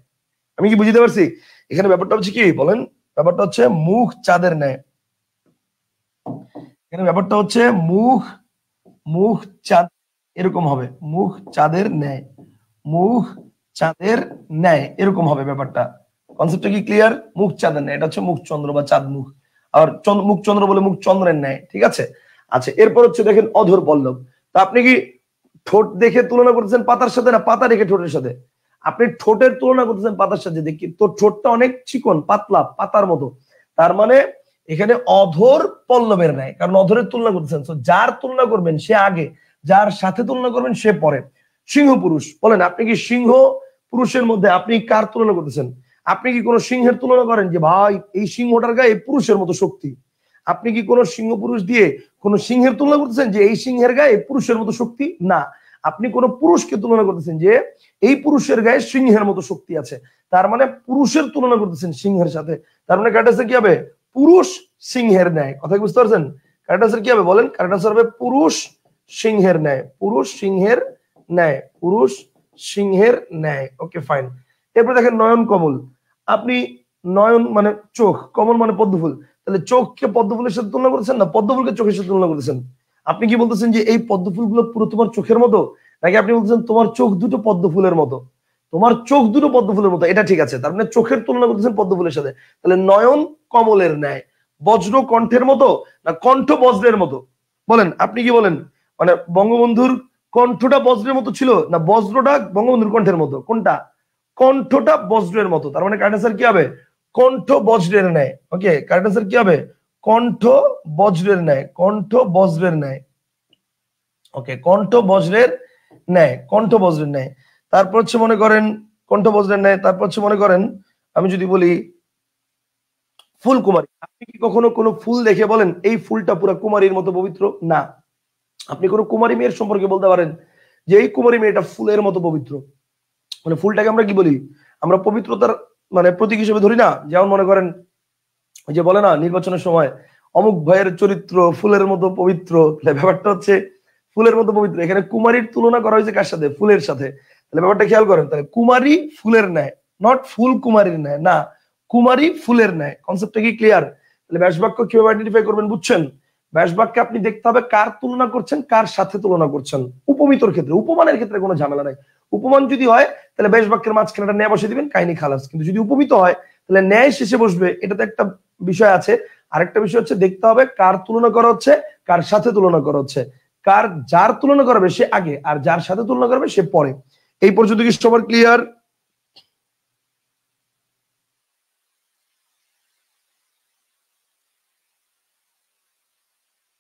আমি কি বুঝতে পারছি? এখানে ব্যাপারটা হচ্ছে কি বলেন? ব্যাপারটা হচ্ছে মুখ চাঁদের ন্যায়। এখানে ব্যাপারটা হচ্ছে মুখ চাঁদ এরকম হবে, মুখ চাঁদের ন্যায়, মুখ চাঁদের ন্যায় এরকম হবে ব্যাপারটা। কনসেপ্টটা কি ক্লিয়ার? মুখ চাঁদের ন্যায়, এটা হচ্ছে মুখচন্দ্র বা চাঁদ মুখ। আর মুখ চন্দ্র বলে মুখ চন্দ্রের ন্যায়, ঠিক আছে। আচ্ছা, এরপর হচ্ছে দেখেন অধর পল্লব। তা আপনি কি ঠোঁট দেখে তুলনা করতেছেন পাতার সাথে, না পাতা দেখে ঠোঁটের সাথে? আপনি ঠোঁটের তুলনা করতেছেন পাতার সাথে, দেখি তোর ঠোঁটটা অনেক চিকন পাতলা পাতার মতো, তার মানে এখানে অধর পল্লবের ন্যায়, কারণ অধরের তুলনা করতেছেন। যার তুলনা করবেন সে আগে, যার সাথে তুলনা করবেন সে পরে। সিংহ পুরুষ, বলেন আপনি কি সিংহ পুরুষের মধ্যে আপনি কার তুলনা করতেছেন? আপনি কি কোনো সিংহের তুলনা করেন যে ভাই এই সিংহটার গায়ে পুরুষের মতো শক্তি? আপনি কি কোনো সিংহ পুরুষ দিয়ে কোনো সিংহের তুলনা করতেছেন যে এই সিংহের গায়ে পুরুষের মতো শক্তি? না, আপনি কোনো পুরুষকে তুলনা করতেছেন যে এই পুরুষের গায়ে সিংহের মতো শক্তি আছে, তার মানে পুরুষের তুলনা করতেছেন সিংহের সাথে। তার মানে কারেক্ট আনসার কি হবে? পুরুষ সিংহের ন্যায়। কথা বুঝতে পারছেন? কারেক্ট আনসার কি হবে বলেন? কারেক্ট আনসার হবে পুরুষ সিংহের ন্যায়। পুরুষ সিংহের ন্যায়, পুরুষ সিংহের ন্যায়। Okay fine. এরপর দেখেন নয়ন কমল। আপনি নয়ন মানে চোখ, কমল মানে পদ্মফুল, তাহলে চোখকে পদ্মফুলের সাথে তুলনা করতেছেন না পদ্মফুলকে চোখের সাথে তুলনা করতেছেন? আপনি কি বলতেছেন যে এই পদ্মফুল গুলো পুরো তোমার চোখের মতো, নাকি আপনি বলতেছেন তোমার চোখ দুটো পদ্মফুলের মতো? তোমার চোখ দুটো পদ্মফুলের মতো, এটা ঠিক আছে, তার মানে চোখের তুলনা করতেছেন পদ্মফুলের সাথে। তাহলে নয়ন কমলের ন্যায়, বজ্র কণ্ঠের মতো না কণ্ঠ বজ্রের মতো? বলেন আপনি কি বলেন, মানে বঙ্গবন্ধুর কণ্ঠটা বজ্রের মতো ছিল না বজ্রটা বঙ্গবন্ধুর কণ্ঠের মতো? কোনটা? কণ্ঠটা বজ্রের মতো, তার মানে কারেক্ট আনসার কি হবে? কণ্ঠ বজ্রের ন্যায়। ওকে, কারেক্ট আনসার কি হবে? কণ্ঠ বজ্রের ন্যায়, কণ্ঠ বজ্রের ন্যায়। ওকে, কণ্ঠ বজ্রের ন্যায়, কণ্ঠ বজ্রের ন্যায়। তারপর হচ্ছে মনে করেন কণ্ঠ বজ্রের ন্যায়, তারপর হচ্ছে মনে করেন আমি যদি বলি ফুল কুমারী। আপনি কি কখনো কোনো ফুল দেখে বলেন এই ফুলটা পুরো কুমারীর মতো পবিত্র? না। আপনি কোনো কুমারী মেয়ের সম্পর্কে বলতে পারেন যে এই কুমারী মেয়েটা ফুলের মতো পবিত্র? মানে ফুলটাকে আমরা কি বলি? আমরা পবিত্রতার মানে প্রতীক হিসেবে ধরি না? যেমন মনে করেন ওই যে বলে না নির্বাচনের সময় অমুক ভাইয়ের চরিত্র ফুলের মতো পবিত্র, তাহলে ব্যাপারটা হচ্ছে ফুলের মতো পবিত্র। এখানে কুমারীর তুলনা করা হয়েছে কার সাথে? ফুলের সাথে। তাহলে ব্যাপারটা খেয়াল করেন, তাহলে কুমারী ফুলের ন্যায়, নট ফুল কুমারীর ন্যায়, না কুমারী ফুলের ন্যায়। কনসেপ্টটা কি ক্লিয়ার? তাহলে ব্যাস বাক্য কিভাবে আইডেন্টিফাই করবেন বুঝছেন? ব্যাস বাক্যে আপনি দেখতে হবে কার তুলনা করছেন, কার সাথে তুলনা করছেন। উপমিতর ক্ষেত্রে, উপমানের ক্ষেত্রে কোনো ঝামেলা নাই। উপমান যদি হয় তাহলে ব্যাস বাক্যের মাঝখানে একটা ন্যায় বসে দিবেন, কাহিনী খালাস। কিন্তু যদি উপমিত হয় তাহলে ন্যায় শেষে বসবে, এটাতে একটা বিষয় আছে। আরেকটা বিষয় হচ্ছে দেখতে হবে কার তুলনা করা হচ্ছে, কার সাথে তুলনা করা হচ্ছে। যার তুলনা করবে সে আগে, আর যার সাথে তুলনা করবে সে পরে। এই পর্যন্ত কি সবার ক্লিয়ার?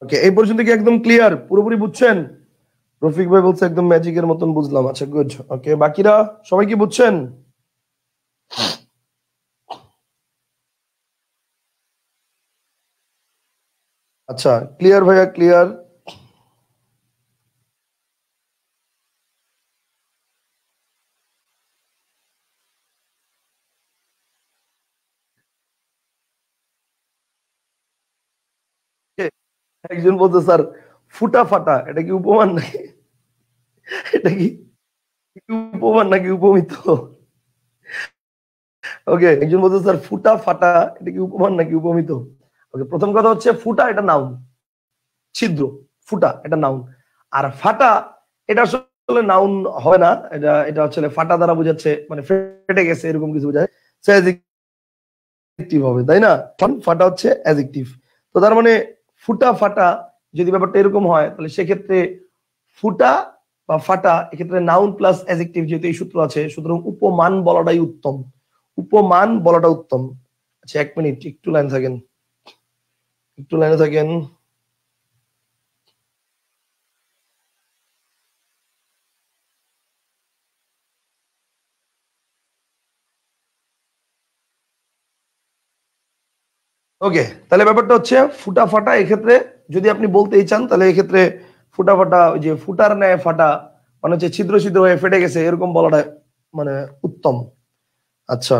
ওকে, এই পর্যন্ত কি একদম ক্লিয়ার, পুরোপুরি বুঝছেন? রফিক ভাই বলছে একদম ম্যাজিকের মতন বুঝলাম। আচ্ছা গুড। ওকে, বাকিরা সবাই কি বুঝছেন? আচ্ছা, ক্লিয়ার ভাইয়া, ক্লিয়ার। একজন বলছে স্যার ফুটা ফাটা, এটা কি উপমান নাকি? এটা কি উপমান নাকি উপমিত? ওকে, একজন বলছে স্যার ফুটা ফাটা, এটা কি উপমান নাকি উপমিত? ওকে, প্রথম কথা হচ্ছে ফুটা এটা নাউন, ছিদ্র, ফুটা এটা নাউন। আর ফাটা এটা আসলে নাউন হয় না, এটা এটা হচ্ছে ফাটা দ্বারা বোঝাচ্ছে মানে ফেটে গেছে এরকম কিছু বোঝায়, অ্যাডজেক্টিভ হবে, তাই না? ফাটা হচ্ছে অ্যাডজেক্টিভ। তো তার মানে ফুটা ফাটা যদি ব্যাপারটা এরকম হয় তাহলে সেক্ষেত্রে ফুটা বা ফাটা এক্ষেত্রে নাউন প্লাস অ্যাডজেক্টিভ, যেহেতু এই সূত্র আছে, সুতরাং উপমান বলাটাই উত্তম, উপমান বলাটা উত্তম। আচ্ছা এক মিনিট, একটু লাইন থাকেন, একটু লাইনে থাকেন। ওকে, তাহলে ব্যাপারটা হচ্ছে ফুটা ফাটা, এক্ষেত্রে যদি আপনি বলতেই চান তাহলে এক্ষেত্রে ফুটা ফাটা, ওই যে ফুটার ন্যায় ফাটা মানে হচ্ছে ছিদ্র ছিদ্র হয়ে ফেটে গেছে এরকম বলাটা মানে উত্তম। আচ্ছা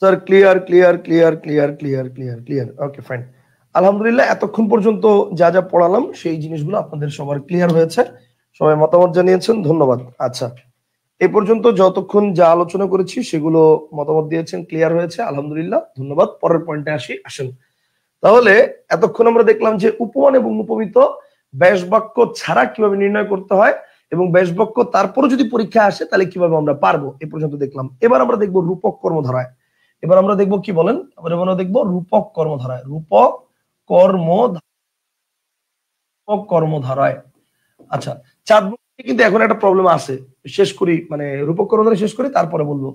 sir, clear clear clear clear clear clear clear. Okay fine, আলহামদুলিল্লাহ। এতক্ষণ পর্যন্ত যা যা পড়ালাম সেই জিনিসগুলো আপনাদের সবার ক্লিয়ার হয়েছে, সবাই মতামত জানিয়েছেন, ধন্যবাদ। আচ্ছা, এ পর্যন্ত যতক্ষণ যা আলোচনা করেছি সেগুলো মতামত দিয়েছেন, ক্লিয়ার হয়েছে, আলহামদুলিল্লাহ, ধন্যবাদ। পরের পয়েন্টে আসেন। তাহলে এতক্ষণ আমরা দেখলাম যে উপমান এবং উপমিত ব্যাস বাক্য ছাড়া কিভাবে নির্ণয় করতে হয়, এবং ব্যাস বাক্য তারপরে যদি পরীক্ষা আসে তাহলে কিভাবে আমরা পারবো, এ পর্যন্ত দেখলাম। এবার আমরা দেখবো রূপক কর্মধারায়। এবার আমরা দেখবো কি বলেন, এবার আমরা দেখবো রূপক কর্মধারায়, রূপক কর্মধারায়। আচ্ছা, 4 কিন্তু এখন একটা প্রবলেম আছে, শেষ করি, মানে রূপক কর্মধারা শেষ করি তারপরে বলবো।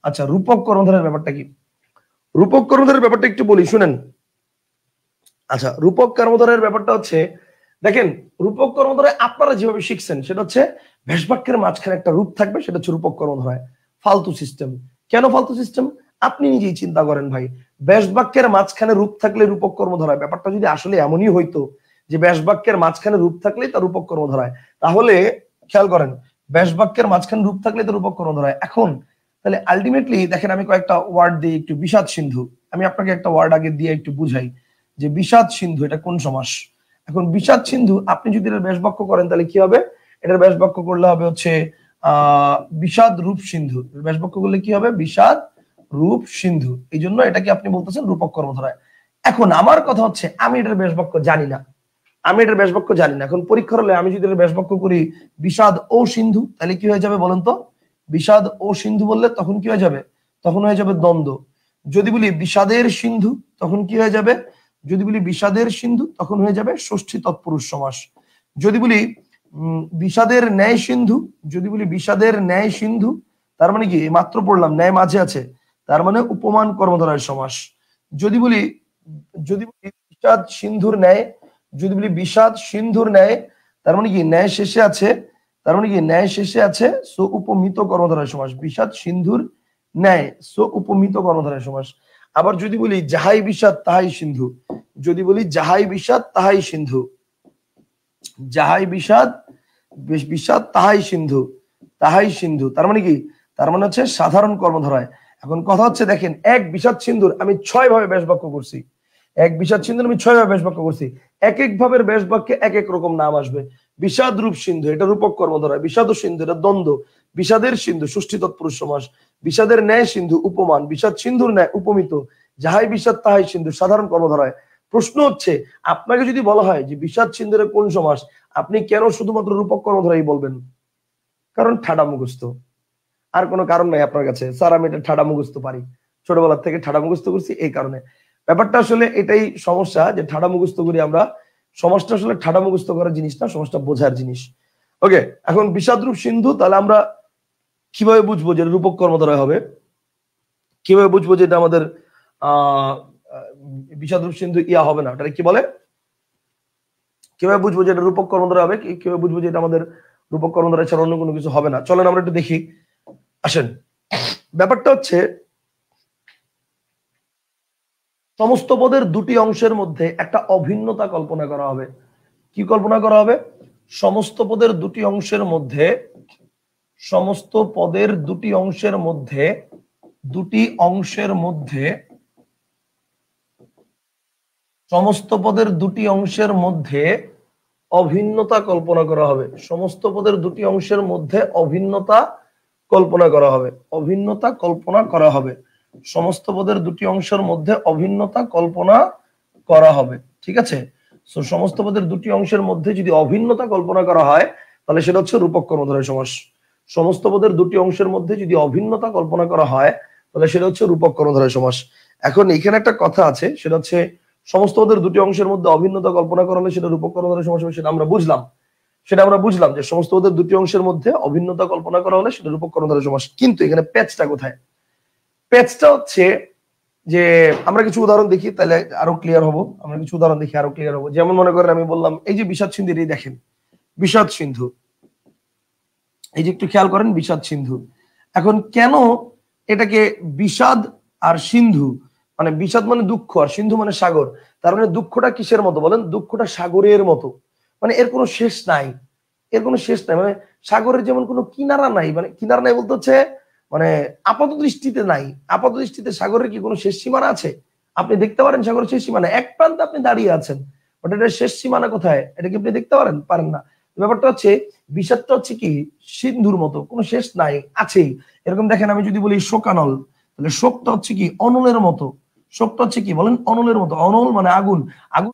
আচ্ছা, রূপক কর্মধারার ব্যাপারটা কি? রূপক কর্মধারার ব্যাপারটা একটু বলি, শুনেন। আচ্ছা, রূপক কর্মধারার ব্যাপারটা হচ্ছে, দেখেন, রূপক কর্মধারায় আপনারা যেভাবে শিখছেন সেটা হচ্ছে ভেষবাক্যের মাঝখানে একটা রূপ থাকবে, সেটা হচ্ছে রূপক কর্মধারায়। ফালতু সিস্টেম। কেন ফালতু সিস্টেম? আপনি নিজেই চিন্তা করেন ভাই, ভেষবাক্যের মাঝখানে রূপ থাকলে রূপক কর্মধারায়, ব্যাপারটা যদি আসলে এমনই হইতো যে ভেষবাক্যের মাঝখানে রূপ থাকলেই তা রূপক কর্মধারায়, তাহলে খেয়াল করেন, ভেষবাক্যের মাঝখানে রূপ থাকলে তো রূপক কর্মধারায়। এখন তাহলে আলটিমেটলি দেখেন, আমি কয়েকটা ওয়ার্ড দিয়ে একটু, বিষাদ সিন্ধু, আমি আপনাকে একটা ওয়ার্ড আগে দিয়ে একটু বুঝাই যে বিষাদ সিন্ধু এটা কোন সমাস। এখন বিষাদ সিন্ধু আপনি যদি এটার ব্যাসবাক্য করেন তাহলে কি হবে? এটার ব্যাসবাক্য করলে হবে হচ্ছে বিষাদ রূপ সিন্ধু। ব্যাসবাক্য করলে কি হবে? বিষাদ রূপ সিন্ধু। এই জন্য এটাকে আপনি বলতেছেন রূপক কর্মধারায়। এখন আমার কথা হচ্ছে, আমি এটার ব্যাসবাক্য জানি না, আমি এটার ব্যাসবাক্য জানি না। এখন পরীক্ষার হলে আমি যদি এটার ব্যাসবাক্য করি বিষাদ ও সিন্ধু, তাহলে কি হয়ে যাবে বলেন তো? বিষাদ ও সিন্ধু বললে তখন কি হয়ে যাবে? তখন হয়ে যাবে দ্বন্দ্ব। যদি বলি বিষাদের সিন্ধু, তখন কি হয়ে যাবে? যদি বলি বিষাদের সিন্ধু, তখন হয়ে যাবে ষষ্ঠী তৎপুরুষ সমাস। যদি বলি বিষাদের ন্যায় সিন্ধু, যদি বলি বিষাদের ন্যায় সিন্ধু, তার মানে কি? মাত্র পড়লাম, ন্যায় মাঝে আছে, তার মানে উপমান কর্মধারয় সমাস। যদি বলি বিষাদ সিন্ধুর ন্যায়, যদি বলি বিষাদ সিন্ধুর ন্যায়, তার মানে কি? ন্যায় শেষে আছে, তার মানে কি? ন্যায় শেষে আছে, সো উপমিত কর্মধারয় সমাস। বিষাদ সিন্ধুর ন্যায়, সো উপমিত কর্মধারয় সমাস। আবার যদি বলি যাহাই বিষাদ তাহাই সিন্ধু, যদি বলি যাহাই বিষাদ তাহাই সিন্ধু, যাহাই বিষাদ বিষাদ তাহাই সিন্ধু, তাহাই সিন্ধু, তার মানে কি? তার মানে হচ্ছে সাধারণ কর্মধারায়। এখন কথা হচ্ছে, দেখেন, এক বিষাদ সিন্ধুর আমি 6 ভাবে ব্যাসবাক্য করছি, এক বিষাদ সিন্ধুর আমি 6 ভাবে ব্যাসবাক্য করছি। এক এক ভাবের ব্যাসবাক্যে এক এক রকম নাম আসবে। বিষাদ রূপ সিন্ধু এটা রূপক কর্মধারায়, বিষাদ সিন্ধু এটা দ্বন্দ্ব, বিষাদের সিন্ধু ষষ্ঠী তৎপুরুষ সমাস, বিষাদের ন্যায় সিন্ধু উপমান, বিষাদ সিন্ধুর ন্যায় উপমিত, যাহাই বিষাদ তাহাই সিন্ধু সাধারণ কর্মধারায়। প্রশ্ন হচ্ছে, আপনাকে যদি বলা হয় যে বিষাদ সিন্ধুর কোন সমাস, আপনি কেন শুধুমাত্র রূপক কর্মধারাই বলবেন? কারণ ঠাডা মুখস্থ, আর কোনো কারণ নাই আপনার কাছে। স্যার আমি এটা ঠাডা মুখস্থ পারি, ছোটবেলা থেকে ঠাডা মুখস্থ করছি, এই কারণে। ব্যাপারটা আসলে এটাই সমস্যা, যে ঠাডা মুখস্থ করি আমরা। সমাজটা আসলে ঠাডা মুখস্থ করার জিনিস না, সমাজটা বোঝার জিনিস। ওকে, এখন বিষাদরূপ সিন্ধু, তাহলে আমরা কিভাবে বুঝবো যে রূপক কর্মধারায় হবে? কিভাবে বুঝবো যে এটা আমাদের বিষাদরূপ সিন্ধু ইয়া হবে না? এটা কি বলে? কিভাবে বুঝবো যে এটা রূপক কর্মধারা হবে? কিভাবে বুঝবো যে এটা আমাদের রূপক কর্মধারা ছাড়া অন্য কোনো কিছু হবে না? চলেন আমরা একটু দেখি, আসেন। ব্যাপারটা হচ্ছে, সমস্ত পদের দুটি অংশের মধ্যে একটা অভিন্নতা কল্পনা করা হবে। কি কল্পনা করা হবে? সমস্ত পদের দুটি অংশের মধ্যে, সমস্ত পদের দুটি অংশের মধ্যে, দুটি অংশের মধ্যে, সমস্ত পদের দুটি অংশের মধ্যে অভিন্নতা কল্পনা করা হবে। সমস্ত পদের দুটি অংশের মধ্যে অভিন্নতা কল্পনা করা হবে, অভিন্নতা কল্পনা করা হবে। সমস্ত পদের দুটি অংশের মধ্যে অভিন্নতা কল্পনা করা হবে, ঠিক আছে? সো সমস্ত পদের দুটি অংশের মধ্যে যদি অভিন্নতা কল্পনা করা হয়, তাহলে সেটা হচ্ছে রূপক কর্মধারয় সমাস। সমস্ত পদের দুটি অংশের মধ্যে যদি অভিন্নতা কল্পনা করা হয়, তাহলে সেটা হচ্ছে রূপক কর্মধারয় সমাস। এখন এখানে একটা কথা আছে, সেটা হচ্ছে সমস্ত পদের দুটি অংশের মধ্যে অভিন্নতা কল্পনা করা হলে সেটা রূপক কর্মধারয় সমাস হবে, সেটা আমরা বুঝলাম যে সমস্ত পদের দুটি অংশের মধ্যে অভিন্নতা কল্পনা করা হলে সেটা রূপক কর্মধারয় সমাস। কিন্তু এখানে প্যাচটা কোথায়? প্যাচটা হচ্ছে যে আমরা কিছু উদাহরণ দেখি, তাহলে আরো ক্লিয়ার হবো। আমরা কিছু উদাহরণ দেখি, আরো ক্লিয়ার হবো। যেমন মনে করেন আমি বললাম, এই যে বিষাদ সিন্ধু, এই দেখেন বিষাদ সিন্ধু, এই যে একটু খেয়াল করেন বিষাদ সিন্ধু। এখন কেন এটাকে বিষাদ আর সিন্ধু, মানে বিষাদ মানে দুঃখ আর সিন্ধু মানে সাগর, তার মানে দুঃখটা কিসের মতো বলেন? দুঃখটা সাগরের মতো, মানে এর কোনো শেষ নাই, এর কোনো শেষ নাই। মানে সাগরের যেমন কোনো কিনারা নাই, মানে কিনারা নাই বলতে হচ্ছে মানে আপাত দৃষ্টিতে নাই। আপাত দৃষ্টিতে সাগরের কি কোনো শেষ সীমানা আছে? আপনি দেখতে পারেন সাগরের শেষ সীমানা? এক প্রান্তে আপনি দাঁড়িয়ে আছেন, বাট এটার শেষ সীমানা কোথায়? এটা কি আপনি দেখতে পারেন? পারেন না। ব্যাপারটা হচ্ছে, বিষাদটা হচ্ছে কি সিন্ধুর মতো, কোনো শেষ নাই, আছেই। এরকম দেখেন, আমি যদি বলি শোকানল, তাহলে শোকটা হচ্ছে কি অনলের মতো। শোকটা হচ্ছে কি বলেন? অনলের মতো। অনল মানে আগুন, আগুন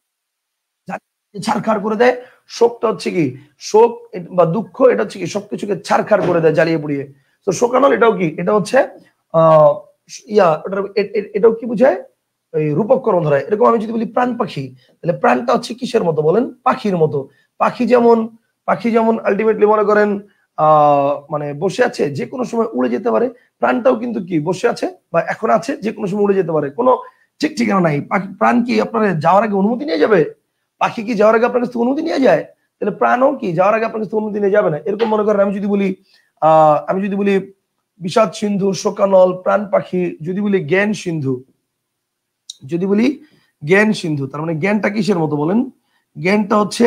ছারখাড় করে দেয়। শোকটা হচ্ছে কি, শোক বা দুঃখ, এটা হচ্ছে কি সবকিছুকে ছারখাড় করে দেয়, জ্বালিয়ে পুড়িয়ে। তো শোকানল এটাও কি? এটা হচ্ছে এটাও কি বুঝায়? ওই রূপক কর্মধারয়। এরকম আমি যদি বলি প্রাণ পাখি, তাহলে প্রাণটা হচ্ছে কিসের মতো বলেন? পাখির মতো। পাখি যেমন আলটিমেটলি মনে করেন মানে বসে আছে, যে কোনো সময় উড়ে যেতে পারে। প্রাণটাও কিন্তু কি বসে আছে বা এখন আছে, যে কোনো সময় উড়ে যেতে পারে, কোনো ঠিক ঠিকানা নাই। প্রাণ কি আপনার যাওয়ার আগে অনুমতি নিয়ে যাবে? পাখি কি যাওয়ার আগে আপনার কাছে অনুমতি নিয়ে যায়? তাহলে প্রাণও কি যাওয়ার আগে আপনার কাছে অনুমতি নিয়ে যাবে না। এরকম মনে করেন আমি যদি বলি বিষাদ সিন্ধু, শোকানল, প্রাণ পাখি, যদি বলি জ্ঞান সিন্ধু, তার মানে জ্ঞানটা কিসের মতো বলেন? জ্ঞানটা হচ্ছে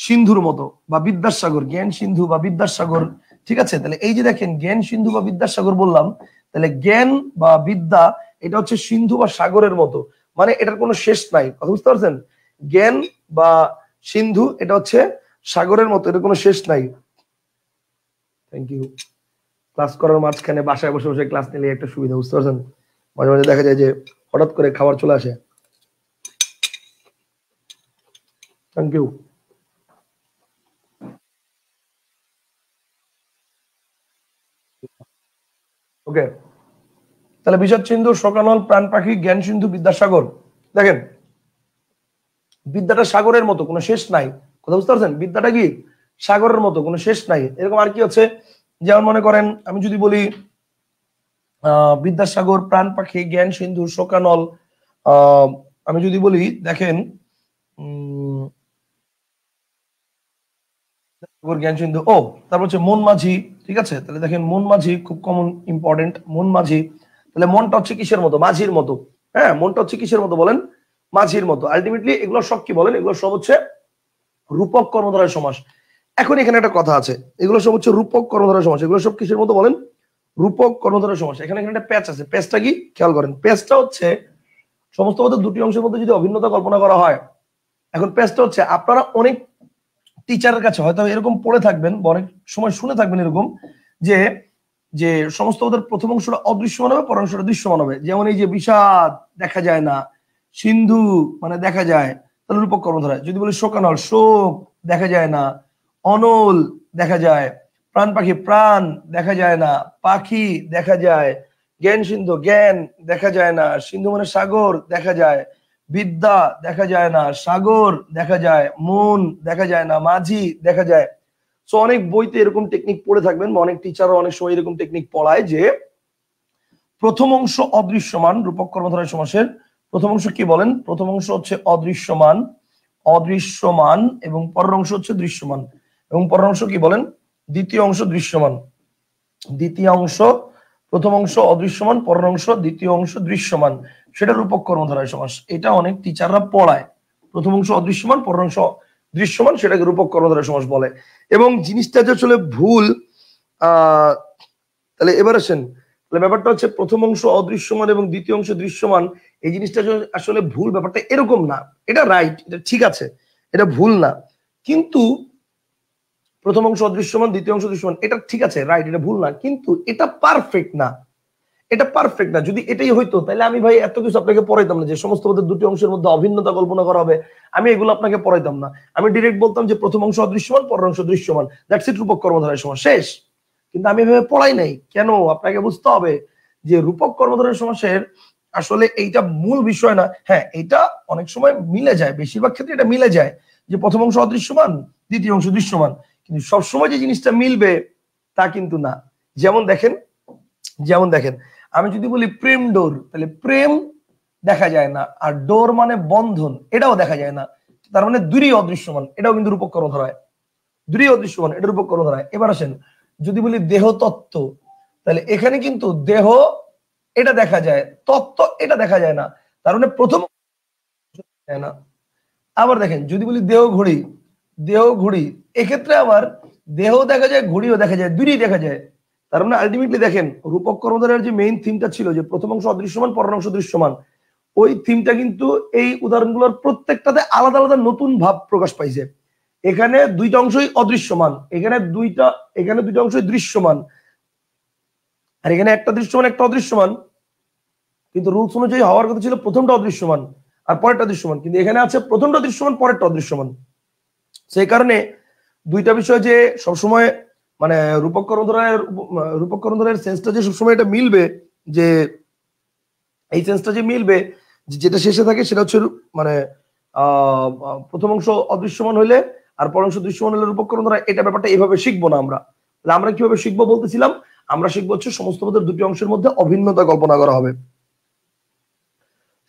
সিন্ধুর মতো বা বিদ্যাসাগর। জ্ঞান সিন্ধু বা বিদ্যাসাগর, ঠিক আছে? তাহলে এই যে দেখেন জ্ঞান সিন্ধু বা বিদ্যাসাগর বললাম, তাহলে জ্ঞান বা বিদ্যা এটা হচ্ছে সিন্ধু বা সাগরের মতো, মানে এটার কোনো শেষ নাই। কথা বুঝতে পারছেন? জ্ঞান বা সিন্ধু এটা হচ্ছে সাগরের মতো, এটার কোনো শেষ নাই। Thank you. ক্লাস করার মাঝখানে বাসায় বসে বসে ক্লাস নিলে একটা সুবিধা, বুঝতে পারছেন? মাঝে মাঝে দেখা যায় যে হঠাৎ করে খাবার চলে আসে। Thank you. ওকে, তাহলে বিষাদ সিন্ধু, শোকানল, প্রাণ পাখি, জ্ঞান সিন্ধু, বিদ্যাসাগর। দেখেন বিদ্যাটা সাগরের মতো, কোনো শেষ নাই। কথা বুঝতে পারছেন? বিদ্যাটা কি সাগরের মতো, কোনো শেষ নাই। এরকম আর কি হচ্ছে, যেমন মনে করেন আমি যদি বলি বিদ্যাসাগর, প্রাণ পাখি, জ্ঞান সিন্ধু, শোকানল, আমি যদি বলি দেখেন জ্ঞান সিন্ধু, তারপর হচ্ছে মন মাঝি, ঠিক আছে? তাহলে দেখেন মন মাঝি খুব কমন ইম্পর্টেন্ট, মন মাঝি। তাহলে মনটা হচ্ছে কিসের মতো? মাঝির মতো। হ্যাঁ, মনটা হচ্ছে কিসের মতো বলেন? মাঝির মতো। আলটিমেটলি এগুলো সব কি বলেন? এগুলো সব হচ্ছে রূপক কর্মধারয় সমাস। এখন এখানে একটা কথা আছে, এগুলো সব হচ্ছে রূপক কর্মধারয় সমাস। এগুলো সব কিসের মতো বলেন? রূপক কর্মধারয় সমাস। এখানে একটা প্যাচ আছে, প্যাচটা কি খেয়াল করেন। প্যাচটা হচ্ছে সমস্ত পদের দুটি অংশের মধ্যে যদি অভিন্নতা কল্পনা করা হয়, এখন প্যাচটা হচ্ছে আপনারা অনেক টিচারের কাছে হয়তো এরকম পড়ে থাকবেন বা অনেক সময় শুনে থাকবেন এরকম যে যে সমস্ত ওদের প্রথম অংশটা অদৃশ্যমান হবে, পরের অংশটা দৃশ্যমান হবে। যেমন এই যে বিষাদ দেখা যায় না, সিন্ধু মানে দেখা যায়, তাহলে রূপক কর্মধারয়। যদি বলি শোকানল, শোক দেখা যায় না, অনল দেখা যায়, প্রাণ পাখি প্রাণ দেখা যায় না, পাখি দেখা যায়, জ্ঞান সিন্ধু জ্ঞান দেখা যায় না, সিন্ধু মানে সাগর দেখা যায়, বিদ্যা দেখা যায় না, সাগর দেখা যায়, মন দেখা যায় না, মাঝি দেখা যায়। সো অনেক বইতে এরকম টেকনিক পড়ে থাকবেন, অনেক টিচারও অনেক সময় এরকম টেকনিক পড়ায় যে প্রথম অংশ অদৃশ্যমান। রূপক কর্মধারয় সমাসের প্রথম অংশ কি বলেন? প্রথম অংশ হচ্ছে অদৃশ্যমান, এবং পরের অংশ হচ্ছে দৃশ্যমান। এবং পরের অংশ কি বলেন? দ্বিতীয় অংশ দৃশ্যমান। দ্বিতীয় অংশ, প্রথম অংশ অদৃশ্যমান, পরের অংশ দ্বিতীয় অংশ দৃশ্যমান, সেটা রূপক কর্মধারয় সমাস। এটা অনেক টিচাররা পড়ায়। প্রথম অংশ অদৃশ্যমান, পরের অংশ দৃশ্যমান, সেটাকে রূপক কর্মধারয় সমাস বলে। এবং জিনিসটা যে আসলে ভুল, তাহলে এবার আসেন, তাহলে ব্যাপারটা হচ্ছে প্রথম অংশ অদৃশ্যমান এবং দ্বিতীয় অংশ দৃশ্যমান, এই জিনিসটা আসলে ভুল। ব্যাপারটা এরকম না, এটা রাইট, এটা ঠিক আছে, এটা ভুল না। কিন্তু প্রথম অংশ অদৃশ্যমান, দ্বিতীয় অংশ দৃশ্যমান, এটা ঠিক আছে, রাইট, এটা ভুল না, কিন্তু এটা পারফেক্ট না। এটা পারফেক্ট না। যদি এটাই হইতো তাহলে আমি ভাই এত কিছু আপনাকে পড়াইতাম না, যে সমস্ত পদের দুটি অংশের মধ্যে অভিন্নতা কল্পনা করা হবে, আমি এগুলো আপনাকে পড়াইতাম না। আমি ডিরেক্ট বলতাম যে প্রথম অংশ অদৃশ্যমান, পরের অংশ দৃশ্যমান, দ্যাটস ইট, রূপক কর্মধারয় সমাস, শেষ। কিন্তু আমি এভাবে পড়াই নাই কেন? আপনাকে বুঝতে হবে যে রূপক কর্মধারয় সমাসের আসলে এইটা মূল বিষয় না। হ্যাঁ, এটা অনেক সময় মিলে যায়, বেশিরভাগ ক্ষেত্রে এটা মিলে যায় যে প্রথম অংশ অদৃশ্যমান, দ্বিতীয় অংশ দৃশ্যমান, কিন্তু সবসময় যে জিনিসটা মিলবে তা কিন্তু না। যেমন দেখেন আমি যদি বলি প্রেম ডোর, তাহলে প্রেম দেখা যায় না, আর ডোর মানে বন্ধন, এটাও দেখা যায় না। তার মানে দুই অদৃশ্যমান, এটাও কিন্তু রূপক কর্মধারয়। দুই অদৃশ্যমান, এটা রূপক কর্মধারয়। এবার আসেন, যদি বলি দেহ তত্ত্ব, তাহলে এখানে কিন্তু দেহ এটা দেখা যায়, তত্ত্ব এটা দেখা যায় না। তার মানে প্রথম যায় না। আবার দেখেন যদি বলি দেহ ঘড়ি, এক্ষেত্রে আবার দেহ দেখা যায়, ঘড়িও দেখা যায়, দুইই দেখা যায়। তার মানে আলটিমেটলি দেখেন রূপক কর্মধারয়ের যে মেইন থিমটা ছিল যে প্রথম অংশ অদৃশ্যমান, পরের অংশ দৃশ্যমান, ওই থিমটা কিন্তু এই উদাহরণগুলোর প্রত্যেকটাতে আলাদা আলাদা নতুন ভাব প্রকাশ পাইছে। এখানে দুইটা অংশই অদৃশ্যমান, এখানে দুইটা অংশই দৃশ্যমান, আর এখানে একটা দৃশ্যমান একটা অদৃশ্যমান। কিন্তু রুলস অনুযায়ী হওয়ার কথা ছিল প্রথমটা অদৃশ্যমান আর পরেরটা দৃশ্যমান, কিন্তু এখানে আছে প্রথমটা দৃশ্যমান, পরেরটা অদৃশ্যমান। সেই কারণে দুইটা বিষয় যে সবসময় মানে রূপক কর্মধারয়ের সেন্সটা যে সবসময় এটা মিলবে যে এই সেন্সটা যে মিলবে, যেটা শেষে থাকে সেটা হচ্ছে মানে প্রথম অংশ অদৃশ্যমান হইলে আর পর অংশ দৃশ্যমান হলে রূপক কর্ম ধারায়, এটা ব্যাপারটা এভাবে শিখবো না আমরা। তাহলে আমরা কিভাবে শিখবো বলতেছিলাম, আমরা শিখবো হচ্ছে সমস্ত পদের দুটি অংশের মধ্যে অভিন্নতা কল্পনা করা হবে।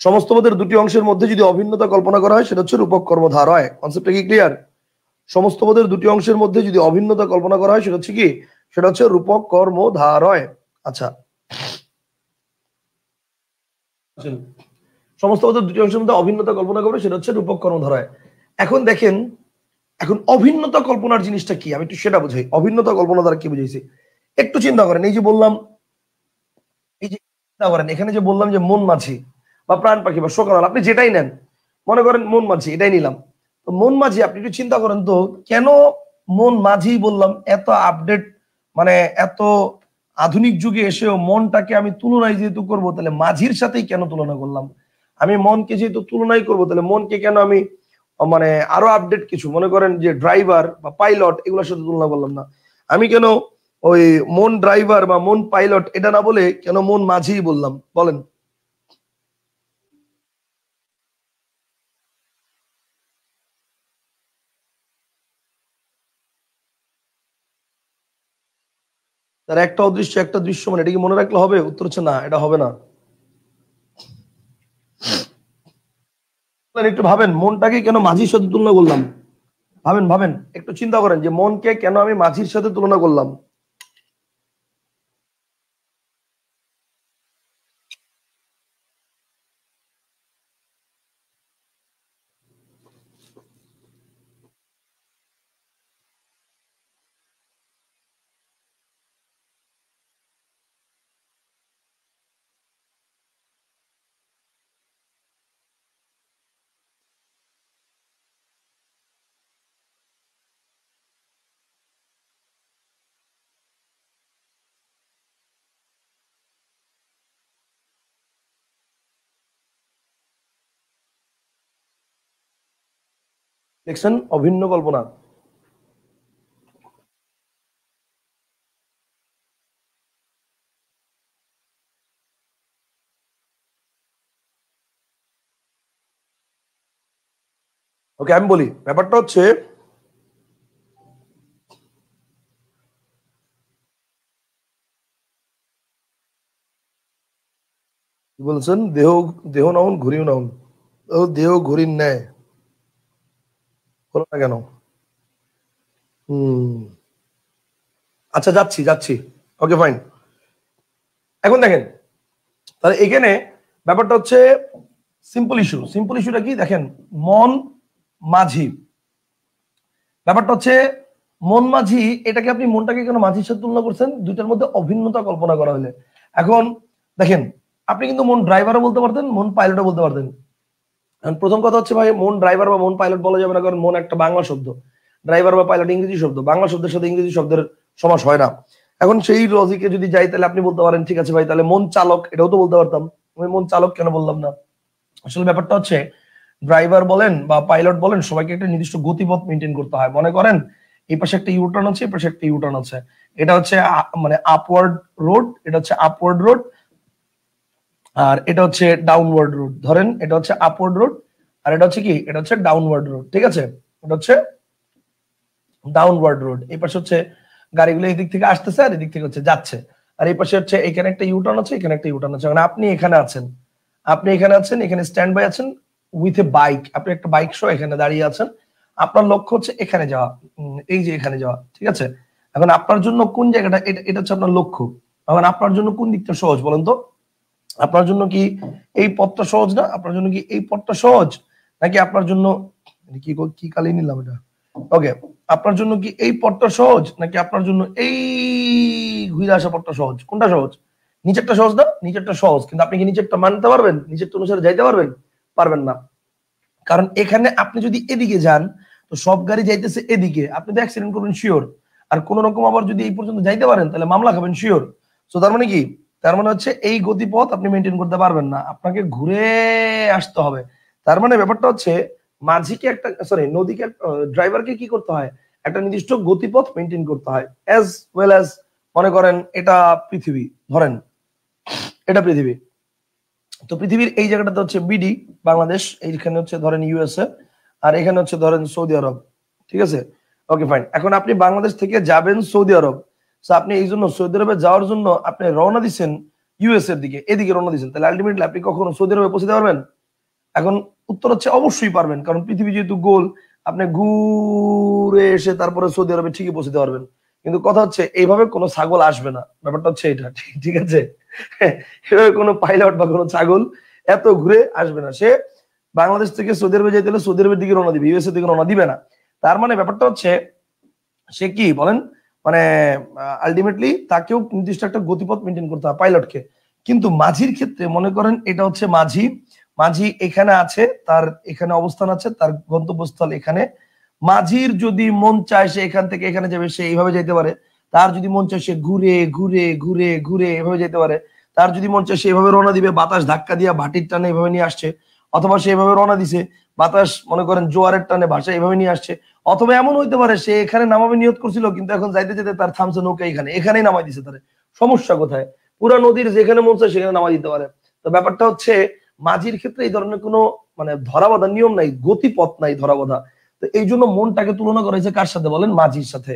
সমস্ত পদের দুটি অংশের মধ্যে যদি অভিন্নতা কল্পনা করা হয় সেটা হচ্ছে রূপক কর্মধারয়। কনসেপ্টটা কি ক্লিয়ার? সমস্ত পদের দুটি অংশের মধ্যে যদি অভিন্নতা কল্পনা করা হয় সেটা হচ্ছে কি, সেটা হচ্ছে রূপক কর্মধারয়। আচ্ছা, সমস্ত পদের দুটি অংশের মধ্যে অভিন্নতা কল্পনা করবে সেটা হচ্ছে রূপক কর্মধারয়। এখন দেখেন, এখন অভিন্নতা কল্পনার জিনিসটা কি আমি একটু সেটা বুঝাই। অভিন্নতা কল্পনা দ্বারা কি বুঝাইছি একটু চিন্তা করেন। এই যে বললাম, এই যে চিন্তা করেন, এখানে যে বললাম যে মন মাঝি বা প্রাণ পাখি বা শোকানল, আপনি যেটাই নেন, মনে করেন মন মাঝি এটাই নিলাম। তো মন মাঝি, আপনি একটু চিন্তা করেন তো কেন মন মাঝি বললাম? এত আপডেট মানে এত আধুনিক যুগে এসেও মনটাকে আমি তুলনায় যেহেতু করবো, তাহলে মাঝির সাথেই কেন তুলনা করলাম? আমি মনকে যেহেতু তুলনায় করবো, তাহলে মনকে কেন আমি মানে আরো আপডেট কিছু মনে করেন যে ড্রাইভার বা পাইলট এগুলোর সাথে তুলনা করলাম না? আমি কেন ওই মন ড্রাইভার বা মন পাইলট এটা না বলে কেন মন মাঝি বললাম বলেন? তার একটা অদৃশ্য একটা দৃশ্য, মানে এটা কি মনে রাখলে হবে? উত্তর হচ্ছে না, এটা হবে না। একটু ভাবেন, মনটাকে কেন মাঝির সাথে তুলনা করলাম? ভাবেন ভাবেন, একটু চিন্তা করেন যে মনকে কেন আমি মাঝির সাথে তুলনা করলাম। দেখছেন অভিন্ন কল্পনা। ওকে, আমি বলি ব্যাপারটা হচ্ছে, কি বলছেন? দেহ, দেহ নাউন ঘুরিও নাউন, দেহ ঘুরির ন্যায় হলো না কেন? হম, আচ্ছা যাচ্ছি যাচ্ছি, ওকে ফাইন। এখন দেখেন, তাহলে এখানে ব্যাপারটা হচ্ছে সিম্পল ইস্যু। সিম্পল ইস্যুটা কি দেখেন, মন মাঝি, ব্যাপারটা হচ্ছে মন মাঝি, এটাকে আপনি মনটাকে কেন মাঝির সাথে তুলনা করছেন? দুইটার মধ্যে অভিন্নতা কল্পনা করা হলে। এখন দেখেন, আপনি কিন্তু মন ড্রাইভারও বলতে পারতেন, মন পাইলটও বলতে পারতেন। প্রথম কথা হচ্ছে ভাই, মন ড্রাইভার বা মন পাইলট বলা যাবে না, কারণ মন একটা বাংলা শব্দ, ড্রাইভার বা পাইলট ইংরেজি শব্দ, বাংলা শব্দের সাথে ইংরেজি শব্দের সমাস হয় না। এখন সেই লজিকে যদি যাই, তাহলে আপনি বলতে পারেন ঠিক আছে ভাই, তাহলে মন চালক এটাও তো বলতে পারতাম, আমি মন চালক কেন বললাম না? আসলে ব্যাপারটা হচ্ছে, ড্রাইভার বলেন বা পাইলট বলেন, সবাইকে একটা নির্দিষ্ট গতিপথ মেনটেন করতে হয়। মনে করেন এই পাশে একটা ইউটার্ন আছে, এই পাশে একটা ইউটার্ন আছে, এটা হচ্ছে মানে আপওয়ার্ড রোড, এটা হচ্ছে আপওয়ার্ড রোড, আর এটা হচ্ছে ডাউনওয়ার্ড রোড। ধরেন এটা হচ্ছে আপওয়ার্ড রোড, আর এটা হচ্ছে কি, এটা হচ্ছে ডাউনওয়ার্ড রোড, ঠিক আছে? এটা হচ্ছে ডাউনওয়ার্ড রোড। এই পাশে হচ্ছে গাড়িগুলো এই দিক থেকে আসতেছে আর এদিক থেকে হচ্ছে যাচ্ছে, আর এই পাশে হচ্ছে এখানে একটা ইউটার্ন আছে, এখানে একটা ইউটার্ন আছে। মানে আপনি এখানে আছেন, আপনি এখানে আছেন, এখানে স্ট্যান্ড বাই আছেন উইথ এ বাইক, আপনি একটা বাইক সহ এখানে দাঁড়িয়ে আছেন। আপনার লক্ষ্য হচ্ছে এখানে যাওয়া, এই যে এখানে যাওয়া, ঠিক আছে? এখন আপনার জন্য কোন জায়গাটা, এটা এটা হচ্ছে আপনার লক্ষ্য। এখন আপনার জন্য কোন দিকটা সহজ বলেন তো? আপনার জন্য কি এই পথটা সহজ না? আপনার জন্য কি এই পথটা সহজ, নাকি আপনার জন্য কি কি কালি নিলাম এটা, ওকে, আপনার জন্য কি এই পথটা সহজ, নাকি আপনার জন্য এই ঘুরে আসা পথটা সহজ? কোনটা সহজ? নিচেরটা সহজ না? নিচেরটা সহজ, কিন্তু আপনি কি নিচেরটা মানতে পারবেন? নিচেরটা অনুসারে যাইতে পারবেন? পারবেন না। কারণ এখানে আপনি যদি এদিকে যান, তো সব গাড়ি যাইতেছে এদিকে, আপনি তো অ্যাক্সিডেন্ট করবেন শিওর। আর কোন রকম আবার যদি এই পর্যন্ত যাইতে পারেন, তাহলে মামলা খাবেন শিওর। তো তার মানে কি, তার মানে হচ্ছে এই গতিপথ আপনি মেনটেন করতে পারবেন না, আপনাকে ঘুরে আসতে হবে। তার মানে ব্যাপারটা হচ্ছে, মাঝিকে একটা, সরি, নদীকে, ড্রাইভারকে কি করতে হয়? একটা নির্দিষ্ট গতিপথ মেনটেন করতে হয়, অ্যাজ ওয়েল অ্যাজ, মনে করেন এটা পৃথিবী, ধরেন এটা পৃথিবী, তো পৃথিবীর এই জায়গাটাতে হচ্ছে বিডি বাংলাদেশ, এইখানে হচ্ছে ধরেন ইউএসএ, আর এখানে হচ্ছে ধরেন সৌদি আরব। ঠিক আছে, ওকে ফাইন। এখন আপনি বাংলাদেশ থেকে যাবেন সৌদি আরব, তো আপনি এই জন্য সৌদি আরবে যাওয়ার জন্য আপনি রওনা দিচ্ছেন ইউএস এর দিকে, এদিকে রওনা দিচ্ছেন, তাহলে আলটিমেটলি আপনি কখনো সৌদি আরবে পৌঁছতে পারবেন? এখন উত্তর হচ্ছে অবশ্যই পারবেন, কারণ পৃথিবী যেহেতু গোল, আপনি ঘুরে এসে তারপরে সৌদি আরবে ঠিকই পৌঁছতে পারবেন। কিন্তু কথা হচ্ছে এইভাবে কোনো ছাগল আসবে না, ব্যাপারটা হচ্ছে এটা, ঠিক আছে? এভাবে কোনো পাইলট বা কোনো ছাগল এত ঘুরে আসবে না। সে বাংলাদেশ থেকে সৌদি আরবে যেতে হলে সৌদি আরবের দিকে রওনা দিবে, ইউএসএ দিকে রওনা দিবে না। তার মানে ব্যাপারটা হচ্ছে সে কি বলেন, মানে আলটিমেটলি তাকেও নির্দিষ্ট একটা গতিপথ মেনটেন করতে হয় পাইলটকে। কিন্তু মাঝির ক্ষেত্রে মনে করেন এটা হচ্ছে মাঝি, মাঝি এখানে আছে, তার এখানে অবস্থান আছে, তার গন্তব্যস্থল এখানে। মাঝির যদি মন চায় সে এখান থেকে এখানে যাবে, সে এইভাবে যেতে পারে। তার যদি মন চায় সে ঘুরে ঘুরে ঘুরে ঘুরে এভাবে যেতে পারে। তার যদি মন চায় সে এভাবে রওনা দিবে, বাতাস ধাক্কা দিয়ে ভাটির টানে এভাবে নিয়ে আসছে, অথবা সে এভাবে রওনা দিছে, বাতাস মনে করেন জোয়ারের টানে ভাষা এভাবে নিয়ে আসছে। অথবা এমন হইতে পারে সে এখানে নামাবে নিয়ত করছিল, কিন্তু এখন যাইতে যেতে তার থামছে নৌকা এখানে, এখানেই নামাই দিছে তারে। সমস্যা কোথায়? পুরা নদীর যেখানে মন চায় সেখানে নামাই দিতে পারে। তো ব্যাপারটা হচ্ছে মাঝির ক্ষেত্রে এই ধরনের কোনো মানে ধরাবাঁধা নিয়ম নাই, গতিপথ নাই ধরাবাঁধা। তো এই জন্য মনটাকে তুলনা করা হয়েছে কার সাথে বলেন? মাঝির সাথে।